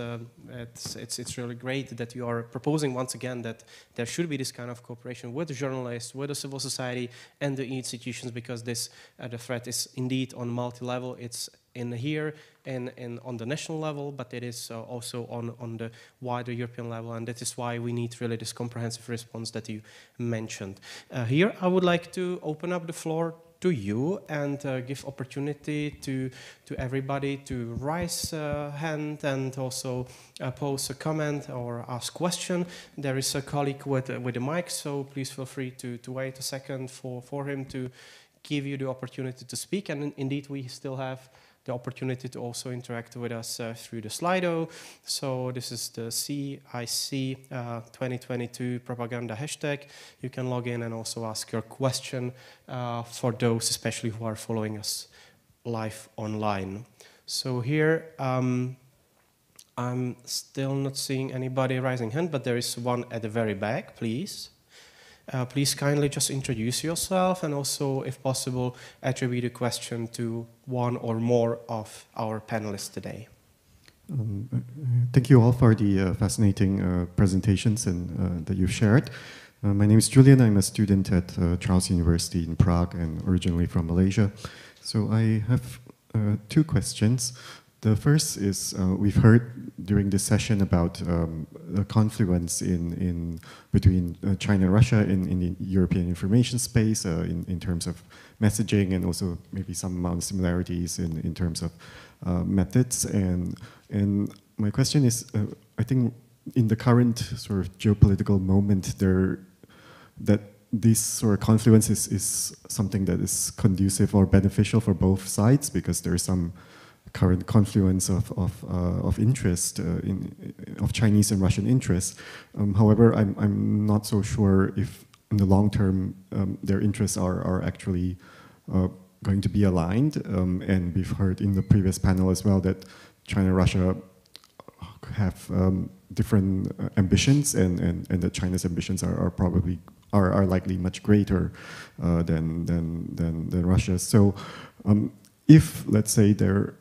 really great that you are proposing once again that there should be this kind of cooperation with the journalists, with the civil society, and the institutions, because this the threat is indeed on multi-level. It's in here and on the national level, but it is also on the wider European level, and that is why we need really this comprehensive response that you mentioned. Here, I would like to open up the floor to you and give opportunity to everybody to raise a hand and also pose a comment or ask question. There is a colleague with a mic, so please feel free to wait a second for him to give you the opportunity to speak. And indeed, we still have the opportunity to also interact with us through the Slido. So this is the CIC 2022 propaganda hashtag. You can log in and also ask your question for those especially who are following us live online. So here, I'm still not seeing anybody raising hand, but there is one at the very back, please. Please kindly just introduce yourself and also, if possible, attribute a question to one or more of our panelists today. Thank you all for the fascinating presentations and that you've shared. My name is Julian. I'm a student at Charles University in Prague and originally from Malaysia. So I have two questions. The first is, we've heard during this session about the confluence between China and Russia in the European information space in terms of messaging, and also maybe some amount of similarities in terms of methods. And my question is, I think in the current sort of geopolitical moment, that this sort of confluence is something that is conducive or beneficial for both sides, because there is some current confluence of interest of Chinese and Russian interests. However, I'm not so sure if in the long term their interests are actually going to be aligned. And we've heard in the previous panel as well that China and Russia have different ambitions, and that China's ambitions are likely much greater than Russia's. So if, let's say, their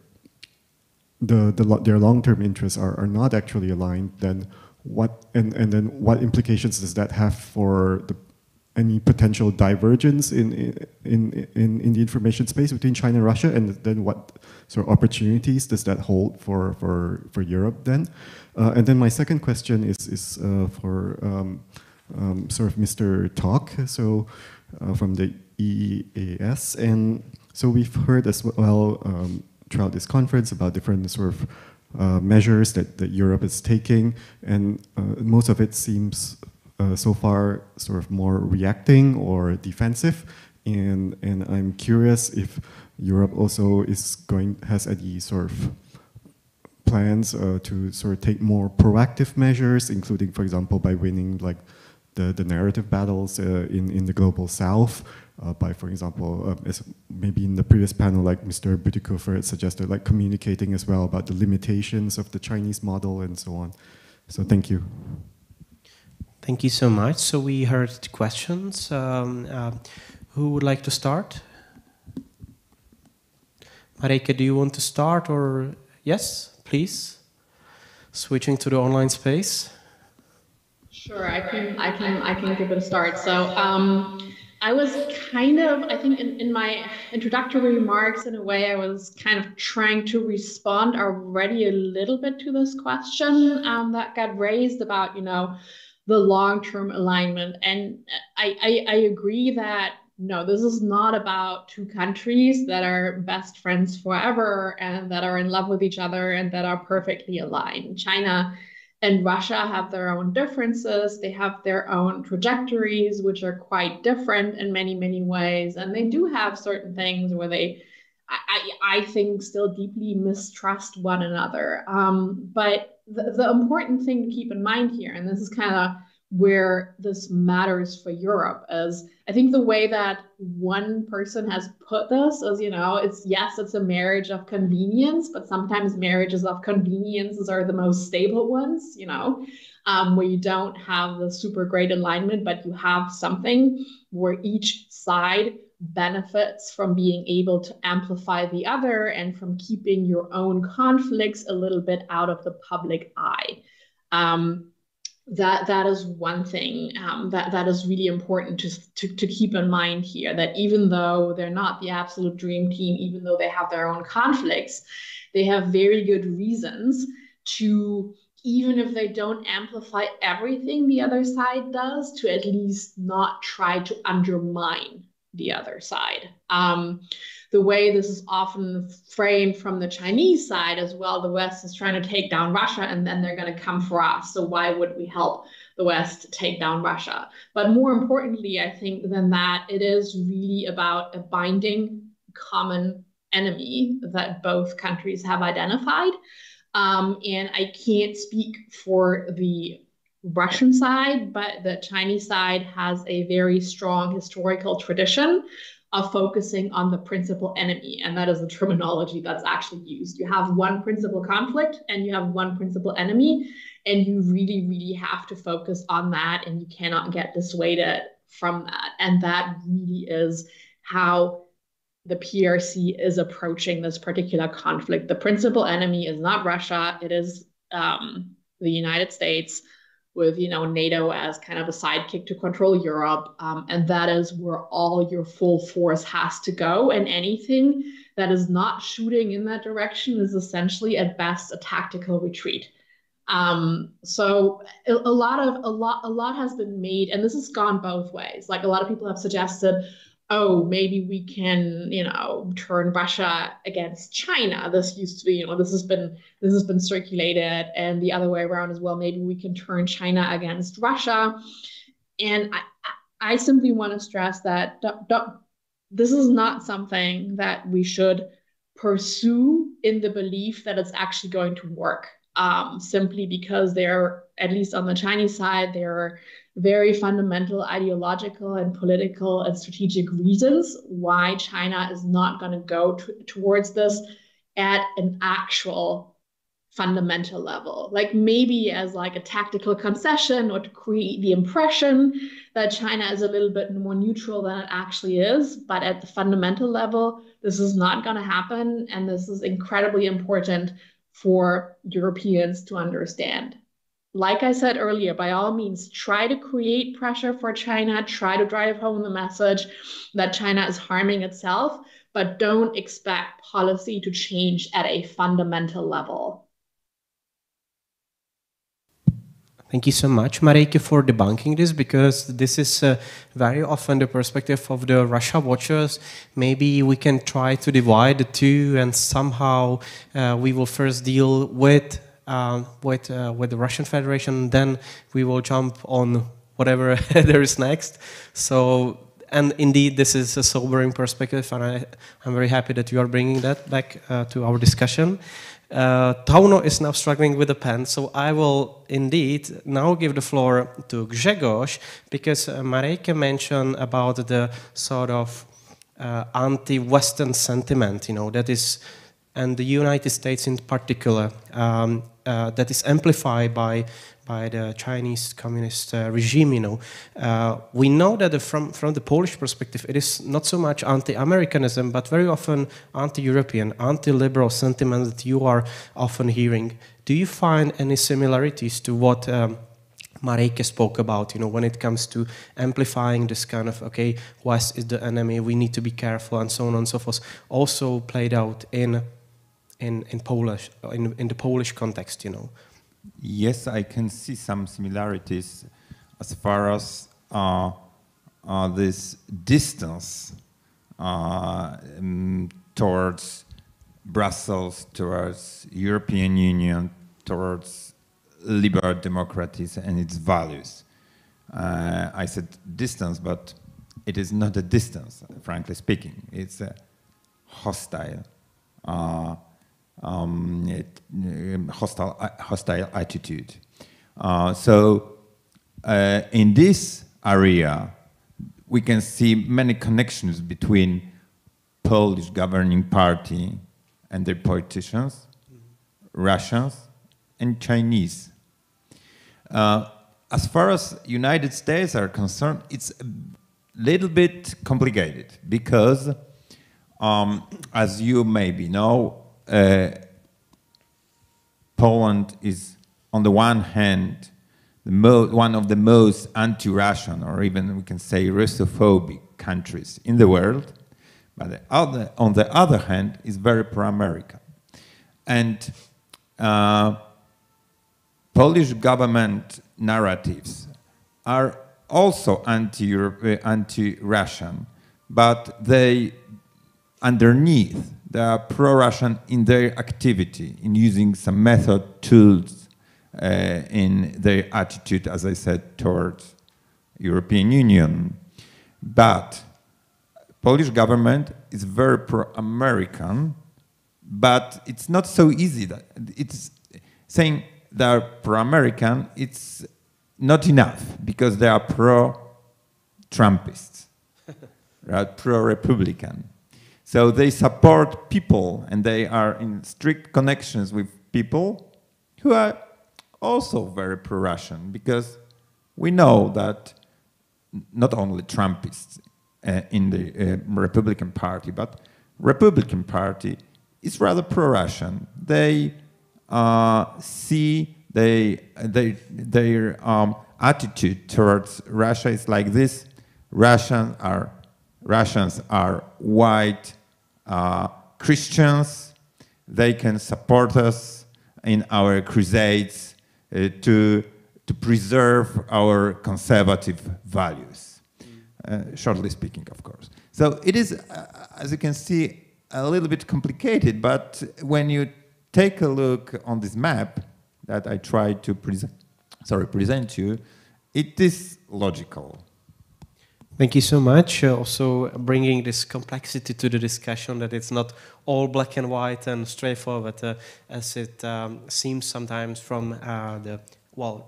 long-term interests are not actually aligned, then what then what implications does that have for any potential divergence in the information space between China and Russia, and then what sort of opportunities does that hold for Europe then? And then my second question is for sort of Mr. Tok, so from the EEAS, and so we've heard as well throughout this conference about different sort of measures that Europe is taking, and most of it seems so far sort of more reacting or defensive, and I'm curious if Europe also has any sort of plans to sort of take more proactive measures, including, for example, by winning like the narrative battles in the global south, by, for example, as maybe in the previous panel, like Mr. Bütikofer had suggested, like communicating as well about the limitations of the Chinese model and so on. So thank you. Thank you so much. So we heard questions. Who would like to start? Marijke, do you want to start, or yes, please? Switching to the online space. Sure, I can give it a start. So I was kind of, I think in my introductory remarks, in a way, I was kind of trying to respond already a little bit to this question that got raised about, the long-term alignment. And I agree that no, this is not about two countries that are best friends forever and that are in love with each other and that are perfectly aligned. China and Russia have their own differences. They have their own trajectories, which are quite different in many, many ways. And they do have certain things where they, I think, still deeply mistrust one another. But the important thing to keep in mind here, and this is kind of where this matters for Europe, is I think the way that one person has put this is, it's a marriage of convenience, but sometimes marriages of conveniences are the most stable ones, where you don't have the super great alignment, but you have something where each side benefits from being able to amplify the other and from keeping your own conflicts a little bit out of the public eye. That is one thing that is really important to keep in mind here, that even though they're not the absolute dream team, even though they have their own conflicts, they have very good reasons to, even if they don't amplify everything the other side does, to at least not try to undermine the other side. The way this is often framed from the Chinese side as well, the West is trying to take down Russia and then they're going to come for us. So why would we help the West take down Russia? But more importantly, I think than that, it is really about a binding common enemy that both countries have identified. And I can't speak for the Russian side, but the Chinese side has a very strong historical tradition of focusing on the principal enemy. And that is the terminology that's actually used. You have one principal conflict and you have one principal enemy, and you really, really have to focus on that, and you cannot get dissuaded from that. And that really is how the PRC is approaching this particular conflict. The principal enemy is not Russia, it is the United States, with NATO as kind of a sidekick to control Europe, and that is where all your full force has to go. And anything that is not shooting in that direction is essentially at best a tactical retreat. So a lot has been made, and this has gone both ways. Like, a lot of people have suggested, oh, maybe we can, turn Russia against China. This used to be, this has been circulated, and the other way around as well. Maybe we can turn China against Russia. And I simply want to stress that this is not something that we should pursue in the belief that it's actually going to work. Simply because they're, at least on the Chinese side, there are very fundamental ideological and political and strategic reasons why China is not going to go towards this at an actual fundamental level. Like, maybe as like a tactical concession, or to create the impression that China is a little bit more neutral than it actually is. But at the fundamental level, this is not going to happen. And this is incredibly important for Europeans to understand. Like I said earlier, by all means, try to create pressure for China, try to drive home the message that China is harming itself, but don't expect policy to change at a fundamental level. Thank you so much, Marijke, for debunking this, because this is very often the perspective of the Russia watchers. Maybe we can try to divide the two, and somehow we will first deal with the Russian Federation, then we will jump on whatever there is next. So, and indeed, this is a sobering perspective, and I'm very happy that you are bringing that back to our discussion. Tauno is now struggling with a pen, so I will indeed now give the floor to Grzegorz, because Marijke mentioned about the sort of anti-Western sentiment, that is and the United States in particular, that is amplified by the Chinese communist regime, we know that from the Polish perspective, it is not so much anti-Americanism, but very often anti-European, anti-liberal sentiment that you are often hearing. Do you find any similarities to what Marijke spoke about, when it comes to amplifying this kind of, okay, West is the enemy, we need to be careful, and so on and so forth, also played out in Polish, in the Polish context, Yes, I can see some similarities as far as this distance towards Brussels, towards European Union, towards liberal democracies and its values. I said distance, but it is not a distance, frankly speaking. It's a hostile hostile attitude. In this area, we can see many connections between Polish governing party and their politicians, Russians, and Chinese. As far as United States are concerned, it's a little bit complicated because, as you maybe know, Poland is, on the one hand, one of the most anti-Russian, or even we can say Russophobic countries in the world, but on the other hand, is very pro-American. And Polish government narratives are also anti-Russian, but they, underneath, they are pro-Russian in their activity, in using some method, tools, in their attitude, as I said, towards European Union. But Polish government is very pro-American, but it's not so easy. That it's saying they are pro-American, it's not enough, because they are pro-Trumpists, right? Pro-Republican. So they support people, and they are in strict connections with people who are also very pro-Russian, because we know that not only Trumpists in the Republican Party, but Republican Party is rather pro-Russian. They see their attitude towards Russia is like this: Russians are white Christians. They can support us in our crusades to preserve our conservative values, shortly speaking, of course. So it is, as you can see, a little bit complicated, but when you take a look on this map that I tried to present you, it is logical. Thank you so much. Also bringing this complexity to the discussion, that it's not all black and white and straightforward as it seems sometimes from the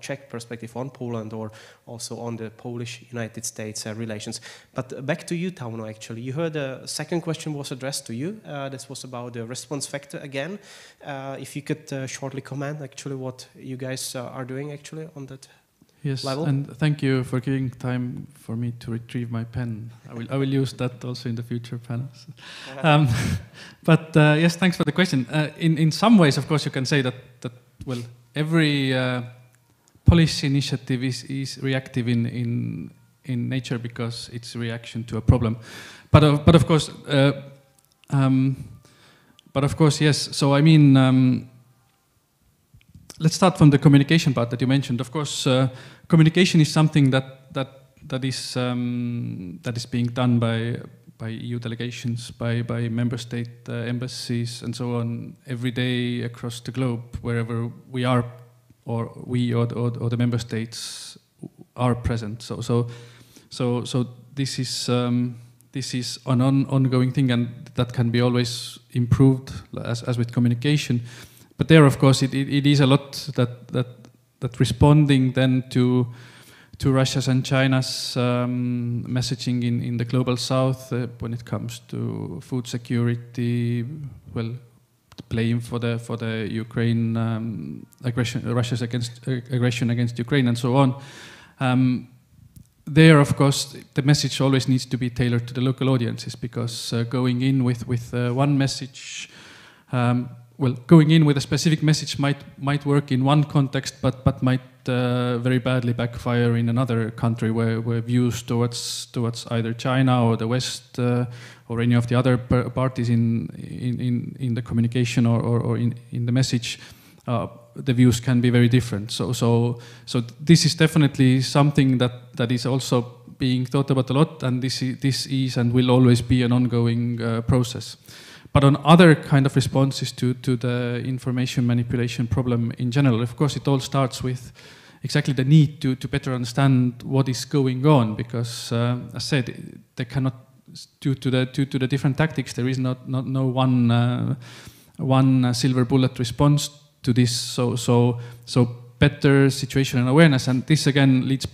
Czech perspective on Poland, or also on the Polish-United States relations. But back to you, Tauno, actually. You heard the second question was addressed to you. This was about the response factor again. If you could shortly comment, actually, what you guys are doing, actually, on that level. And thank you for giving time for me to retrieve my pen. I will use that also in the future panels. But yes, thanks for the question. In some ways, of course, you can say that well, every policy initiative is reactive in nature, because it's a reaction to a problem. But of course, yes. So I mean, let's start from the communication part that you mentioned. Of course, communication is something that is being done by EU delegations, by member state embassies, and so on, every day across the globe, wherever we are, or the member states are present. So this is an ongoing thing, and that can be always improved, as with communication. But there, of course, it is a lot that responding then to Russia's and China's messaging in the global south when it comes to food security, well, blame for the Ukraine Russia's aggression against Ukraine and so on. There, of course, the message always needs to be tailored to the local audiences, because going in with one message, going in with a specific message might work in one context, but might very badly backfire in another country where views towards either China or the West or any of the other parties in the communication or in the message, the views can be very different. So this is definitely something that is also being thought about a lot, and this is and will always be an ongoing process. But on other kind of responses to the information manipulation problem in general, of course, it all starts with exactly the need to better understand what is going on, because, as I said, they cannot, due to the different tactics, there is no one silver bullet response to this. So better situational awareness, and this again leads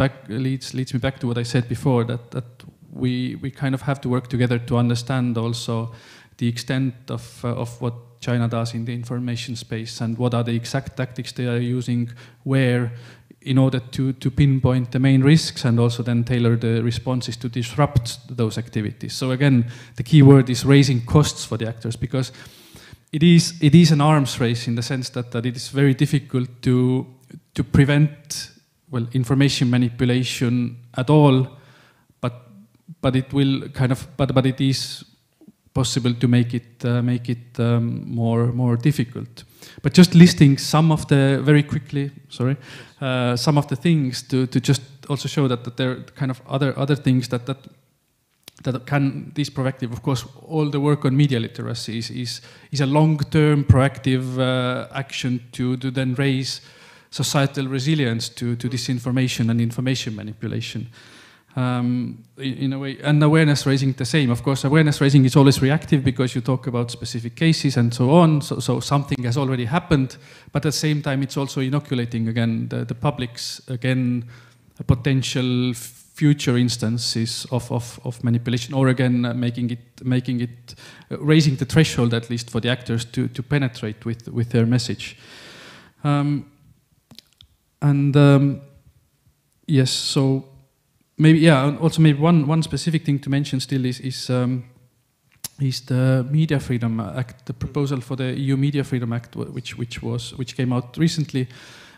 me back to what I said before, that we kind of have to work together to understand also the extent of what China does in the information space, and what are the exact tactics they are using where, in order to pinpoint the main risks, and also then tailor the responses to disrupt those activities. So again, the key word is raising costs for the actors, because it is an arms race in the sense that it is very difficult to prevent, well, information manipulation at all, but it will kind of, but it is possible to make it more difficult. But just listing some of the, very quickly, sorry, some of the things to just also show that there are kind of other things that can, this proactive, of course, all the work on media literacy is a long-term proactive action to then raise societal resilience to disinformation and information manipulation. In a way, and awareness raising the same. Of course, awareness raising is always reactive, because you talk about specific cases and so on, so something has already happened, but at the same time it's also inoculating again the public's, again, potential future instances of manipulation, or again making it raising the threshold, at least for the actors to penetrate with their message. Yes, so maybe, yeah, also maybe one specific thing to mention still is the Media Freedom Act, the proposal for the EU Media Freedom Act, which came out recently.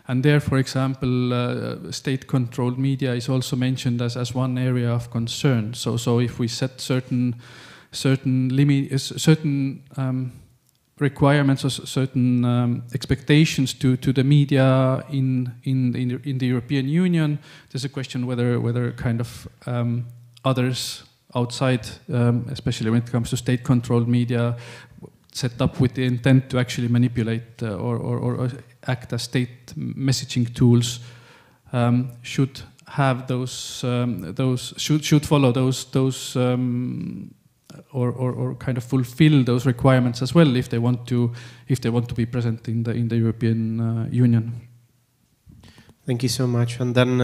And there, for example, state-controlled media is also mentioned as one area of concern. So if we set certain requirements or certain expectations to the media in the European Union, there's a question whether kind of others outside, especially when it comes to state-controlled media, set up with the intent to actually manipulate or act as state messaging tools, should have should follow those or kind of fulfill those requirements as well, if they want to be present in the European Union. Thank you so much. And then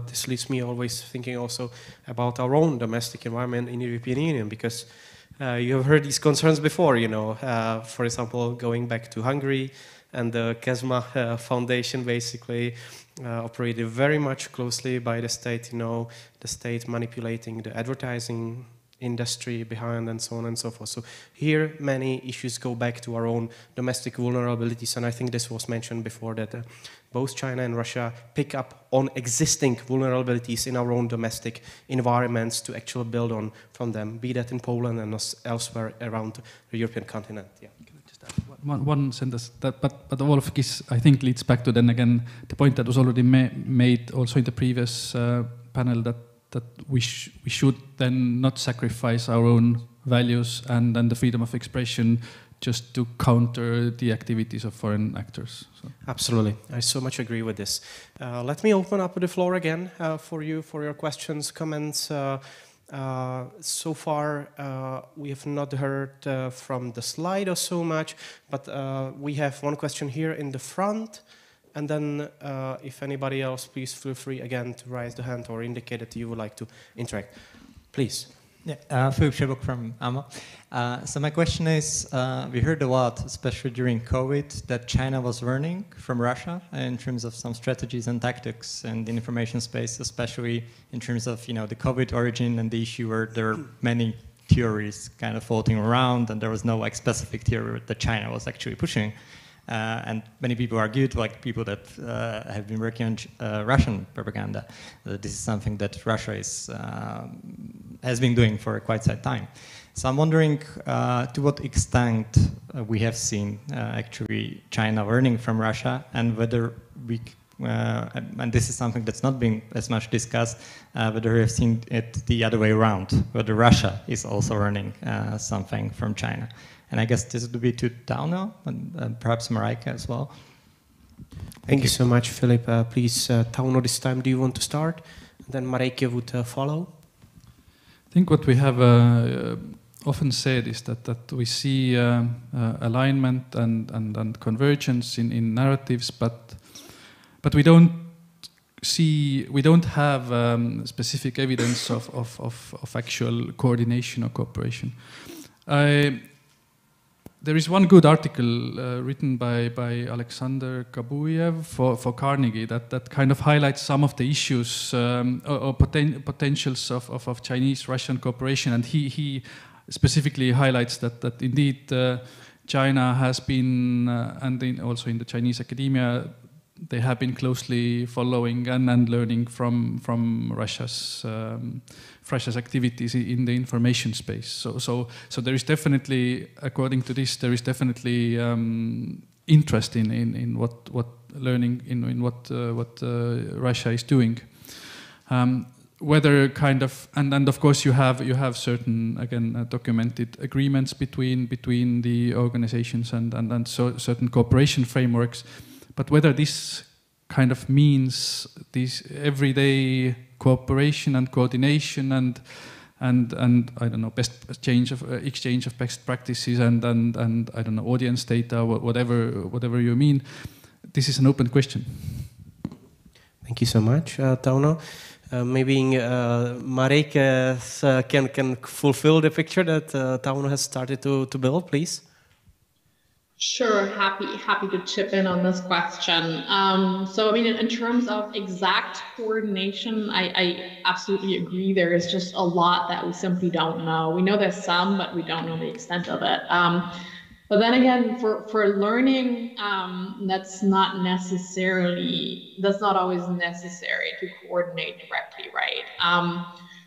this leads me always thinking also about our own domestic environment in the European Union, because you have heard these concerns before, you know, for example, going back to Hungary, and the CEDMO Foundation basically operated very much closely by the state, you know, the state manipulating the advertising industry behind, and so on and so forth. So here many issues go back to our own domestic vulnerabilities, and I think this was mentioned before, that both China and Russia pick up on existing vulnerabilities in our own domestic environments to actually build on from them, be that in Poland and elsewhere around the European continent. Yeah. One sentence, but all of this, I think, leads back to then again the point that was already made also in the previous panel, that we should then not sacrifice our own values and the freedom of expression just to counter the activities of foreign actors. So. Absolutely, I so much agree with this. Let me open up the floor again for you, for your questions, comments. So far, we have not heard from the slide or so much, but we have one question here in the front. And then if anybody else, please feel free again to raise the hand or indicate that you would like to interact. Please. Philip Shebok from AMO. So my question is, we heard a lot, especially during COVID, that China was learning from Russia in terms of some strategies and tactics in the information space, especially in terms of the COVID origin and the issue where there are many theories kind of floating around, and there was no specific theory that China was actually pushing. And many people argued, like people that have been working on Russian propaganda, that this is something that Russia has been doing for quite some time. So I'm wondering to what extent we have seen actually China learning from Russia, and whether we, and this is something that's not been as much discussed, whether we have seen it the other way around, whether Russia is also learning something from China. And I guess this would be to Tauno and perhaps Mareike as well. Thank you so much, Philip. Please, Tauno, this time, do you want to start? And then Mareike would follow. I think what we have often said is that we see alignment and convergence in narratives, but we don't have specific evidence of actual coordination or cooperation. There is one good article written by Alexander Gabuyev for Carnegie that kind of highlights some of the issues or potentials of Chinese-Russian cooperation, and he specifically highlights that indeed China has been, and also in the Chinese academia, they have been closely following and learning from Russia's activities in the information space. So there is definitely, according to this, there is definitely interest in what learning in what Russia is doing. Whether kind of, and of course you have certain, again, documented agreements between the organizations and so certain cooperation frameworks. But whether this kind of means this everyday cooperation and coordination and I don't know, exchange of best practices and I don't know, audience data, whatever you mean, this is an open question. Thank you so much, Tauno. Maybe Mareike can fulfill the picture that Tauno has started to build, please. Sure, happy to chip in on this question. So, I mean, in terms of exact coordination, I absolutely agree. There is just a lot that we simply don't know. We know there's some, but we don't know the extent of it. But then again, for learning, that's not always necessary to coordinate directly, right?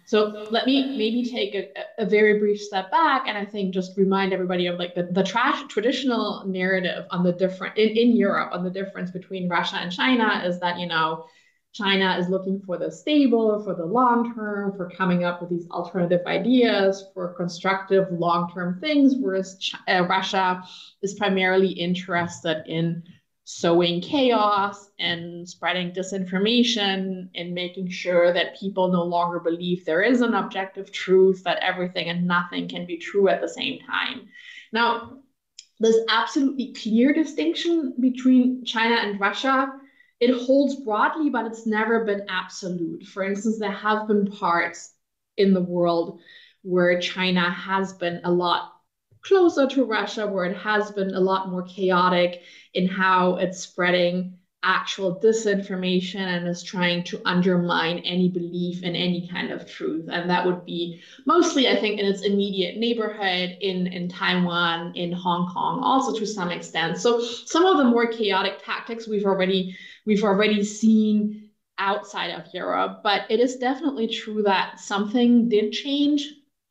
So let me maybe take a very brief step back, and I think just remind everybody of like the traditional narrative on the different in Europe on the difference between Russia and China is that, you know, China is looking for the stable, for the long term, for coming up with these alternative ideas, for constructive long-term things, whereas Russia is primarily interested in sowing chaos and spreading disinformation and making sure that people no longer believe there is an objective truth, that everything and nothing can be true at the same time. Now, this absolutely clear distinction between China and Russia, it holds broadly, but it's never been absolute. For instance, there have been parts in the world where China has been a lot closer to Russia, where it has been a lot more chaotic in how it's spreading actual disinformation and is trying to undermine any belief in any kind of truth. And that would be mostly, I think, in its immediate neighborhood, in Taiwan, in Hong Kong, also to some extent. So some of the more chaotic tactics we've already seen outside of Europe, but it is definitely true that something did change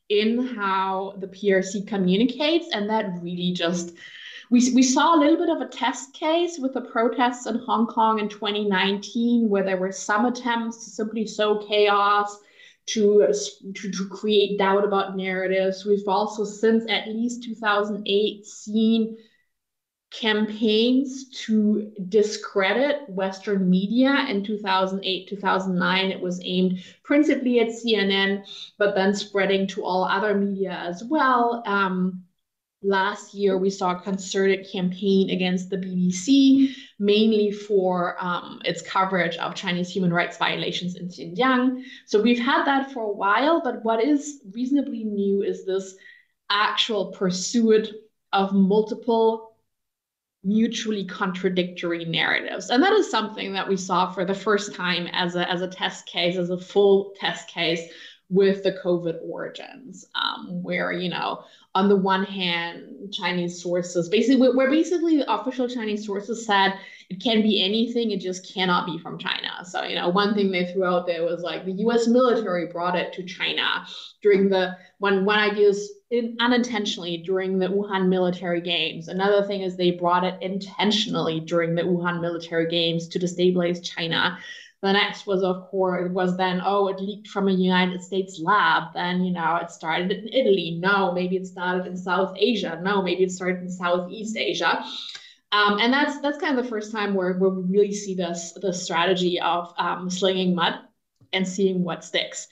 in how the PRC communicates, and that really just, we saw a little bit of a test case with the protests in Hong Kong in 2019, where there were some attempts to simply sow chaos, to create doubt about narratives. We've also, since at least 2008, seen campaigns to discredit Western media. In 2008, 2009, it was aimed principally at CNN, but then spreading to all other media as well. Last year, we saw a concerted campaign against the BBC, mainly for its coverage of Chinese human rights violations in Xinjiang. So we've had that for a while, but what is reasonably new is this actual pursuit of multiple mutually contradictory narratives. And that is something that we saw for the first time as a test case, as a full test case with the COVID origins, where, you know, on the one hand, Chinese sources, basically the official Chinese sources said it can be anything, it just cannot be from China. So, you know, one thing they threw out there was like the US military brought it to China during the, one idea is unintentionally during the Wuhan military games. Another thing is they brought it intentionally during the Wuhan military games to destabilize China. The next was, of course, then, oh, it leaked from a United States lab. Then, you know, it started in Italy. No, maybe it started in South Asia. No, maybe it started in Southeast Asia. And that's kind of the first time where we really see the strategy of slinging mud and seeing what sticks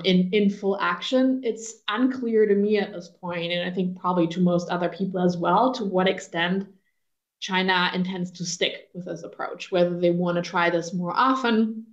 in full action. It's unclear to me at this point, and I think probably to most other people as well, to what extent China intends to stick with this approach, whether they want to try this more often.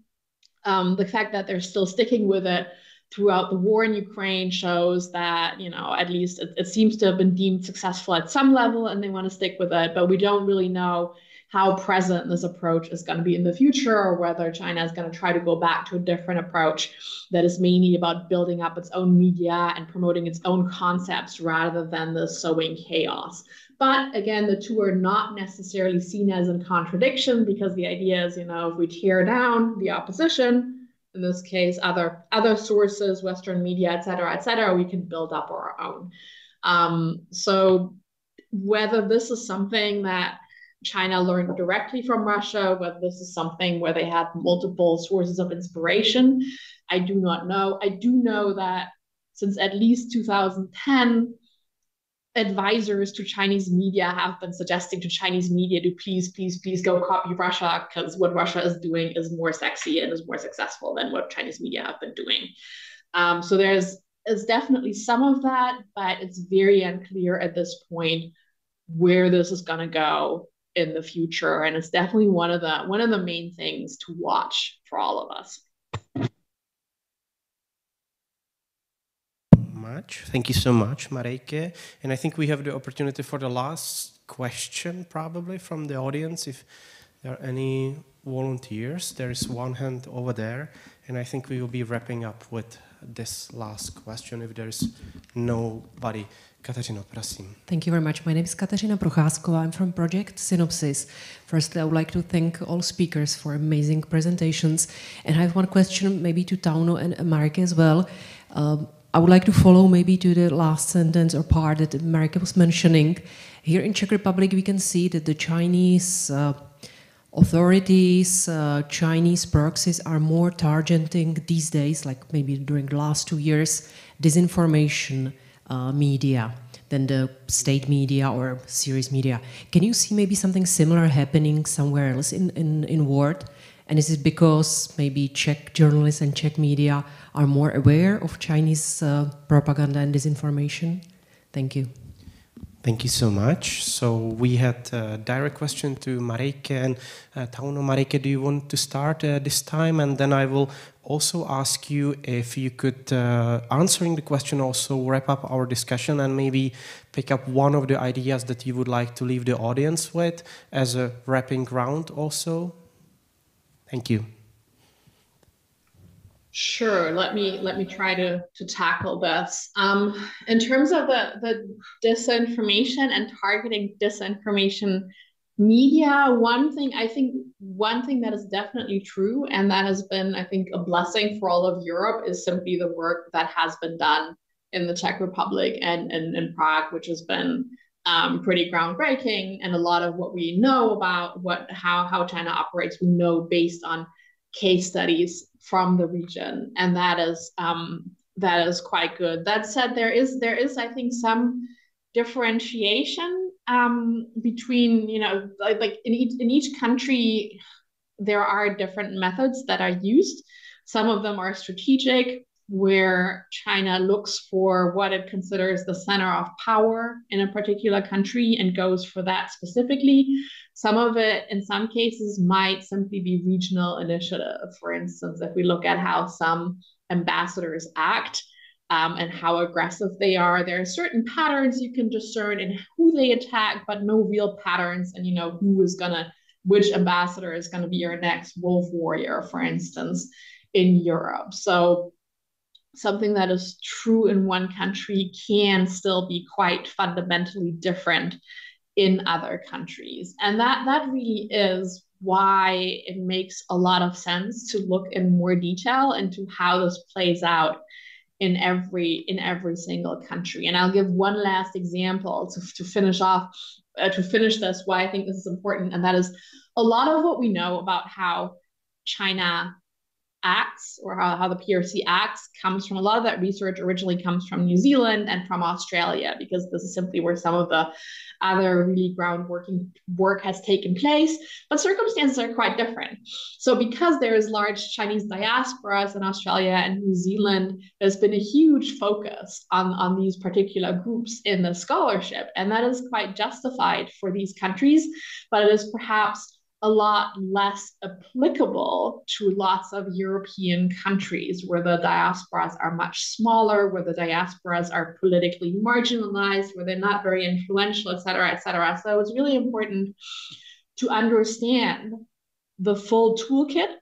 The fact that they're still sticking with it throughout the war in Ukraine shows that, you know, at least it seems to have been deemed successful at some level and they want to stick with it, but we don't really know how present this approach is going to be in the future, or whether China is going to try to go back to a different approach that is mainly about building up its own media and promoting its own concepts rather than the sowing chaos. But again, the two are not necessarily seen as in contradiction, because the idea is, you know, if we tear down the opposition, in this case, other sources, Western media, et cetera, we can build up our own. So whether this is something that China learned directly from Russia, whether this is something where they had multiple sources of inspiration, I do not know. I do know that since at least 2010, advisors to Chinese media have been suggesting to Chinese media to please go copy Russia, because what Russia is doing is more sexy and is more successful than what Chinese media have been doing. So there's definitely some of that, but it's very unclear at this point where this is going to go in the future, and it's definitely one of the main things to watch for all of us. Thank you so much, Marijke. And I think we have the opportunity for the last question, probably from the audience, if there are any volunteers. There is one hand over there, and I think we will be wrapping up with this last question if there is nobody. Kateřino, prosím. Thank you very much. My name is Kateřina Procházková. I'm from Project Synopsis. Firstly, I would like to thank all speakers for amazing presentations. And I have one question maybe to Tauno and Marijke as well. I would like to follow maybe to the last sentence or part that Marijke was mentioning. Here in Czech Republic, we can see that the Chinese authorities, Chinese proxies are more targeting these days, like maybe during the last 2 years, disinformation media than the state media or serious media. Can you see maybe something similar happening somewhere else in world? And is it because maybe Czech journalists and Czech media are more aware of Chinese propaganda and disinformation? Thank you. Thank you so much. So we had a direct question to Marijke and Tauno. Marijke, do you want to start this time? And then I will also ask you if you could, answering the question, also wrap up our discussion and maybe pick up one of the ideas that you would like to leave the audience with as a wrapping round also. Thank you. Sure. Let me try to tackle this. In terms of the disinformation and targeting disinformation media, one thing that is definitely true, and that has been, I think, a blessing for all of Europe, is simply the work that has been done in the Czech Republic and in Prague, which has been pretty groundbreaking. And a lot of what we know about how China operates, we know based on case studies from the region, and that is quite good. That said, there is I think some differentiation between, you know, like in each country there are different methods that are used. Some of them are strategic, where China looks for what it considers the center of power in a particular country and goes for that specifically. Some of it, in some cases, might simply be regional initiative. For instance, if we look at how some ambassadors act and how aggressive they are, there are certain patterns you can discern in who they attack, but no real patterns. And which ambassador is going to be your next wolf warrior, for instance, in Europe. So something that is true in one country can still be quite fundamentally different in other countries. And that really is why it makes a lot of sense to look in more detail into how this plays out in every single country. And I'll give one last example to finish this, why I think this is important. And that is a lot of what we know about how China acts, or how the PRC acts, comes from, a lot of that research originally comes from New Zealand and from Australia, because this is simply where some of the other really groundworking work has taken place, but circumstances are quite different. So because there is large Chinese diasporas in Australia and New Zealand, there's been a huge focus on these particular groups in the scholarship, and that is quite justified for these countries, but it is perhaps a lot less applicable to lots of European countries where the diasporas are much smaller, where the diasporas are politically marginalized, where they're not very influential, et cetera, et cetera. So it's really important to understand the full toolkit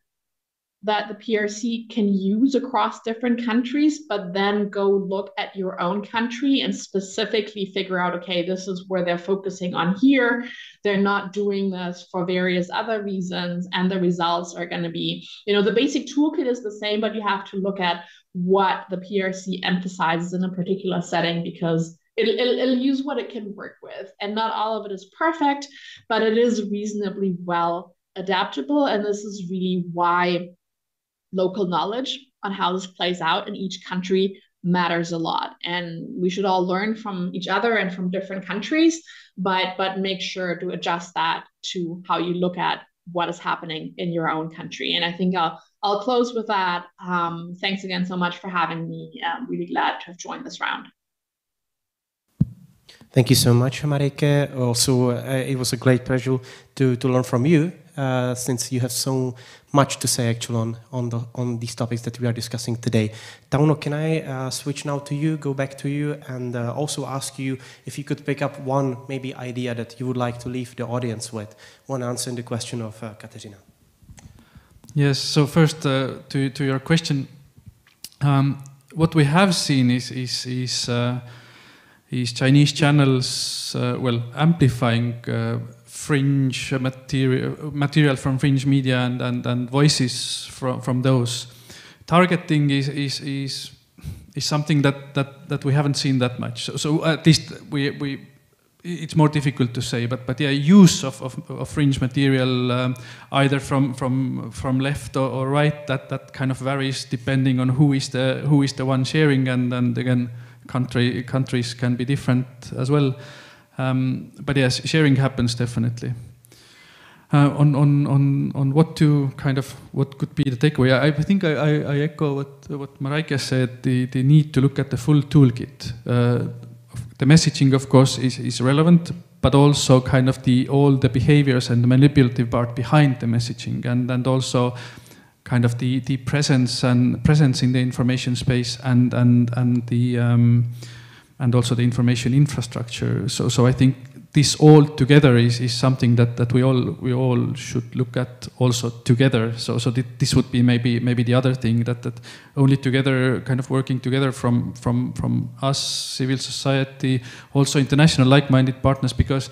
that the PRC can use across different countries, but then go look at your own country and specifically figure out, okay, this is where they're focusing on here. They're not doing this for various other reasons, and the results are going to be, the basic toolkit is the same, but you have to look at what the PRC emphasizes in a particular setting, because it'll use what it can work with. And not all of it is perfect, but it is reasonably well adaptable. And this is really why local knowledge on how this plays out in each country matters a lot. And we should all learn from each other and from different countries, but make sure to adjust that to how you look at what is happening in your own country. And I think I'll close with that. Thanks again so much for having me. I'm really glad to have joined this round. Thank you so much, Marike. Also, it was a great pleasure to learn from you, since you have so much to say actually on these topics that we are discussing today. Tauno, can I switch now to you, go back to you, and also ask you if you could pick up one maybe idea that you would like to leave the audience with, one answering the question of Katerina. Yes, so first to your question, what we have seen is Chinese channels, amplifying fringe material from fringe media and voices from those. Targeting is something that we haven't seen that much. So at least it's more difficult to say, but yeah, use of fringe material either from left or right, that kind of varies depending on who is the one sharing, and again, countries can be different as well. But yes, sharing happens definitely. On what could be the takeaway? I think I echo what Marike said. The need to look at the full toolkit. The messaging, of course, is relevant, but also kind of all the behaviors and the manipulative part behind the messaging, and also kind of the presence in the information space and also the information infrastructure. So I think this all together is something that we all should look at also together. So this would be maybe the other thing, that only together, kind of working together from us, civil society, also international like-minded partners, because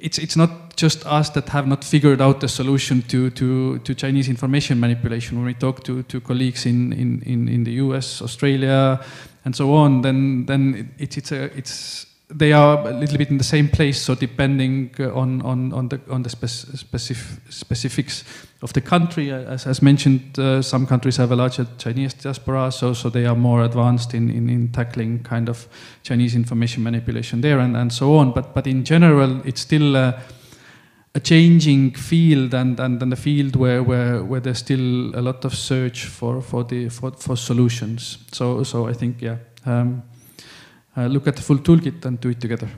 it's not just us that have not figured out the solution to Chinese information manipulation. When we talk to colleagues in the US, Australia, and so on, then they are a little bit in the same place. So depending on the specifics of the country, as mentioned, some countries have a larger Chinese diaspora, so they are more advanced in tackling kind of Chinese information manipulation there, and so on. But in general, it's still a changing field and a field where there's still a lot of search for solutions. So I think look at the full toolkit and do it together.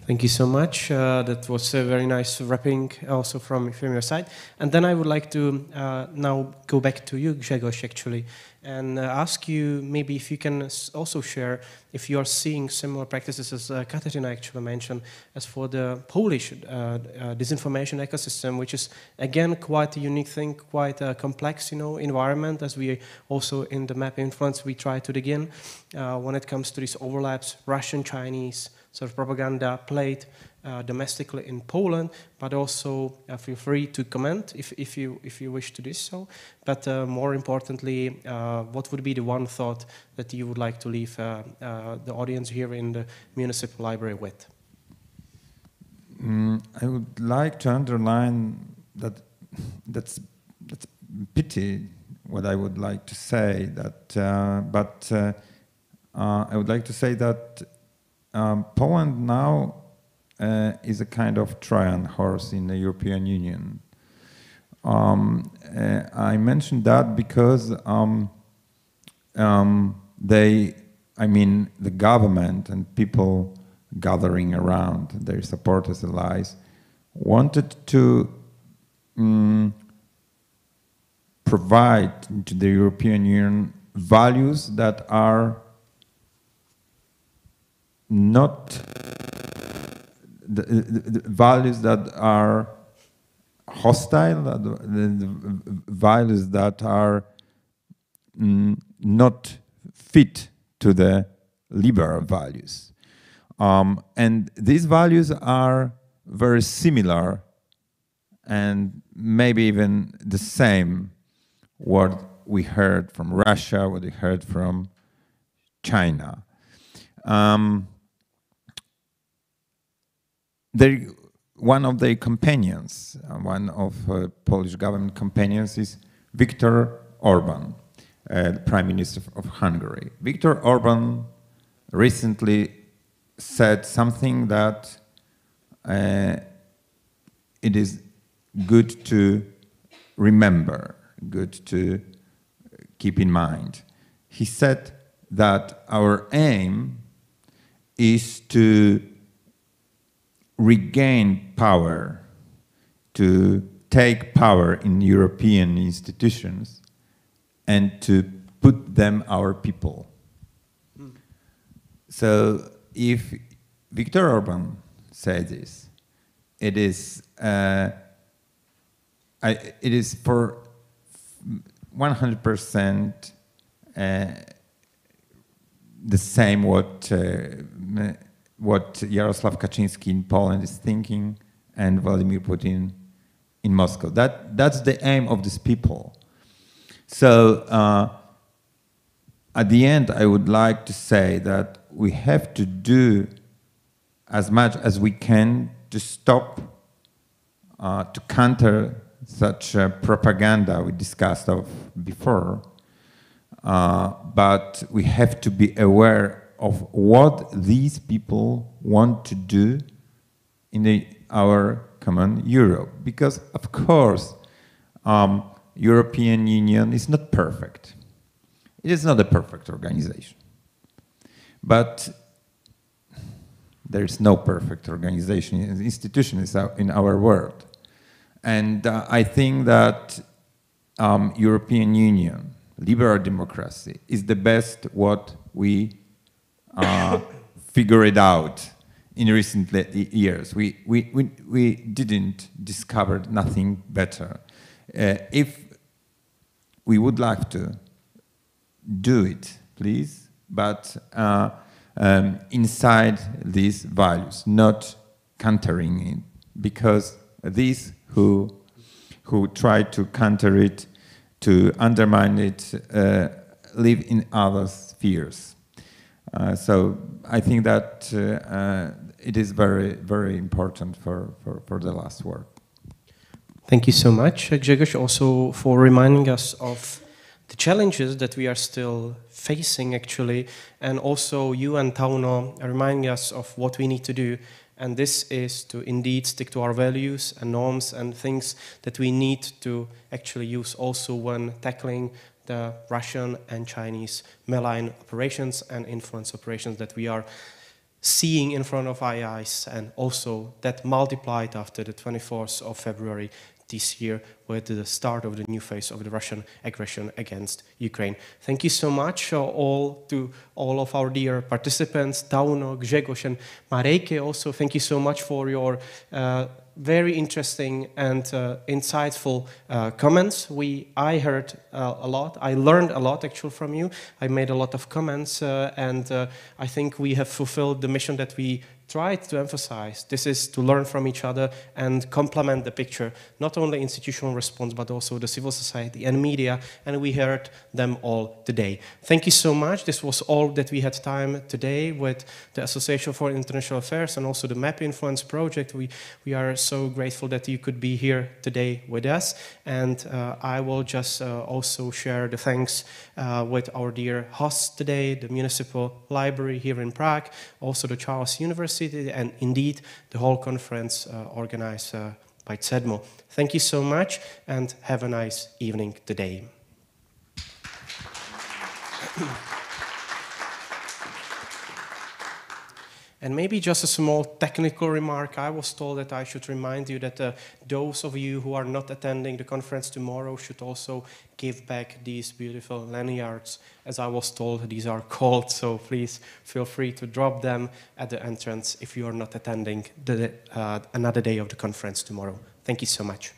Thank you so much. That was a very nice wrapping also from your side. And then I would like to now go back to you, Grzegorz, actually, and ask you maybe if you can also share if you are seeing similar practices as Katarina actually mentioned, as for the Polish disinformation ecosystem, which is again quite a unique thing, quite a complex, environment. As we also in the map influence we try to dig in when it comes to these overlaps, Russian, Chinese sort of propaganda played domestically in Poland, but also feel free to comment if you wish to do so. But more importantly, what would be the one thought that you would like to leave the audience here in the municipal library with? I would like to underline that's pity what I would like to say, but I would like to say that Poland now is a kind of Trojan horse in the European Union. I mentioned that because the government and people gathering around their supporters, allies, wanted to provide to the European Union values that are not the values that are hostile, the values that are not fit to the liberal values. And these values are very similar and maybe even the same what we heard from Russia, what we heard from China. One of their companions, one of Polish government companions is Viktor Orban, the Prime Minister of Hungary. Viktor Orban recently said something that it is good to remember, good to keep in mind. He said that our aim is to regain power, to take power in European institutions and to put them our people. So if Viktor Orban said this, it is for 100% the same what Jarosław Kaczyński in Poland is thinking and Vladimir Putin in Moscow. That's the aim of these people. So at the end, I would like to say that we have to do as much as we can to stop, to counter such propaganda we discussed of before, but we have to be aware of what these people want to do in our common Europe. Because, of course, European Union is not perfect. It is not a perfect organization. But there is no perfect organization, institution in our world. And I think that European Union, liberal democracy, is the best what we figured out in recent years. We didn't discover nothing better. If we would like to do it, please, but inside these values, not countering it, because these who try to counter it, to undermine it, live in other spheres. So I think that it is very, very important for the last word. Thank you so much, Grzegorz, also for reminding us of the challenges that we are still facing, actually, and also you and Tauno reminding us of what we need to do. And this is to indeed stick to our values and norms and things that we need to actually use also when tackling the Russian and Chinese malign operations and influence operations that we are seeing in front of our eyes, and also that multiplied after the 24th of February this year with the start of the new phase of the Russian aggression against Ukraine. Thank you so much to all of our dear participants, Dauno, Grzegorz and Mareke. Also, thank you so much for your very interesting and insightful comments. I heard a lot. I learned a lot actually from you. I made a lot of comments and I think we have fulfilled the mission that we tried to emphasize. This is to learn from each other and complement the picture, not only institutional response, but also the civil society and media, and we heard them all today. Thank you so much. This was all that we had time today with the Association for International Affairs and also the MAP Influence project. We are so grateful that you could be here today with us, and I will just also share the thanks with our dear hosts today, the Municipal Library here in Prague, also the Charles University, and indeed the whole conference organized by CEDMO. Thank you so much and have a nice evening today. And maybe just a small technical remark. I was told that I should remind you that those of you who are not attending the conference tomorrow should also give back these beautiful lanyards. As I was told, these are cold, so please feel free to drop them at the entrance if you are not attending another day of the conference tomorrow. Thank you so much.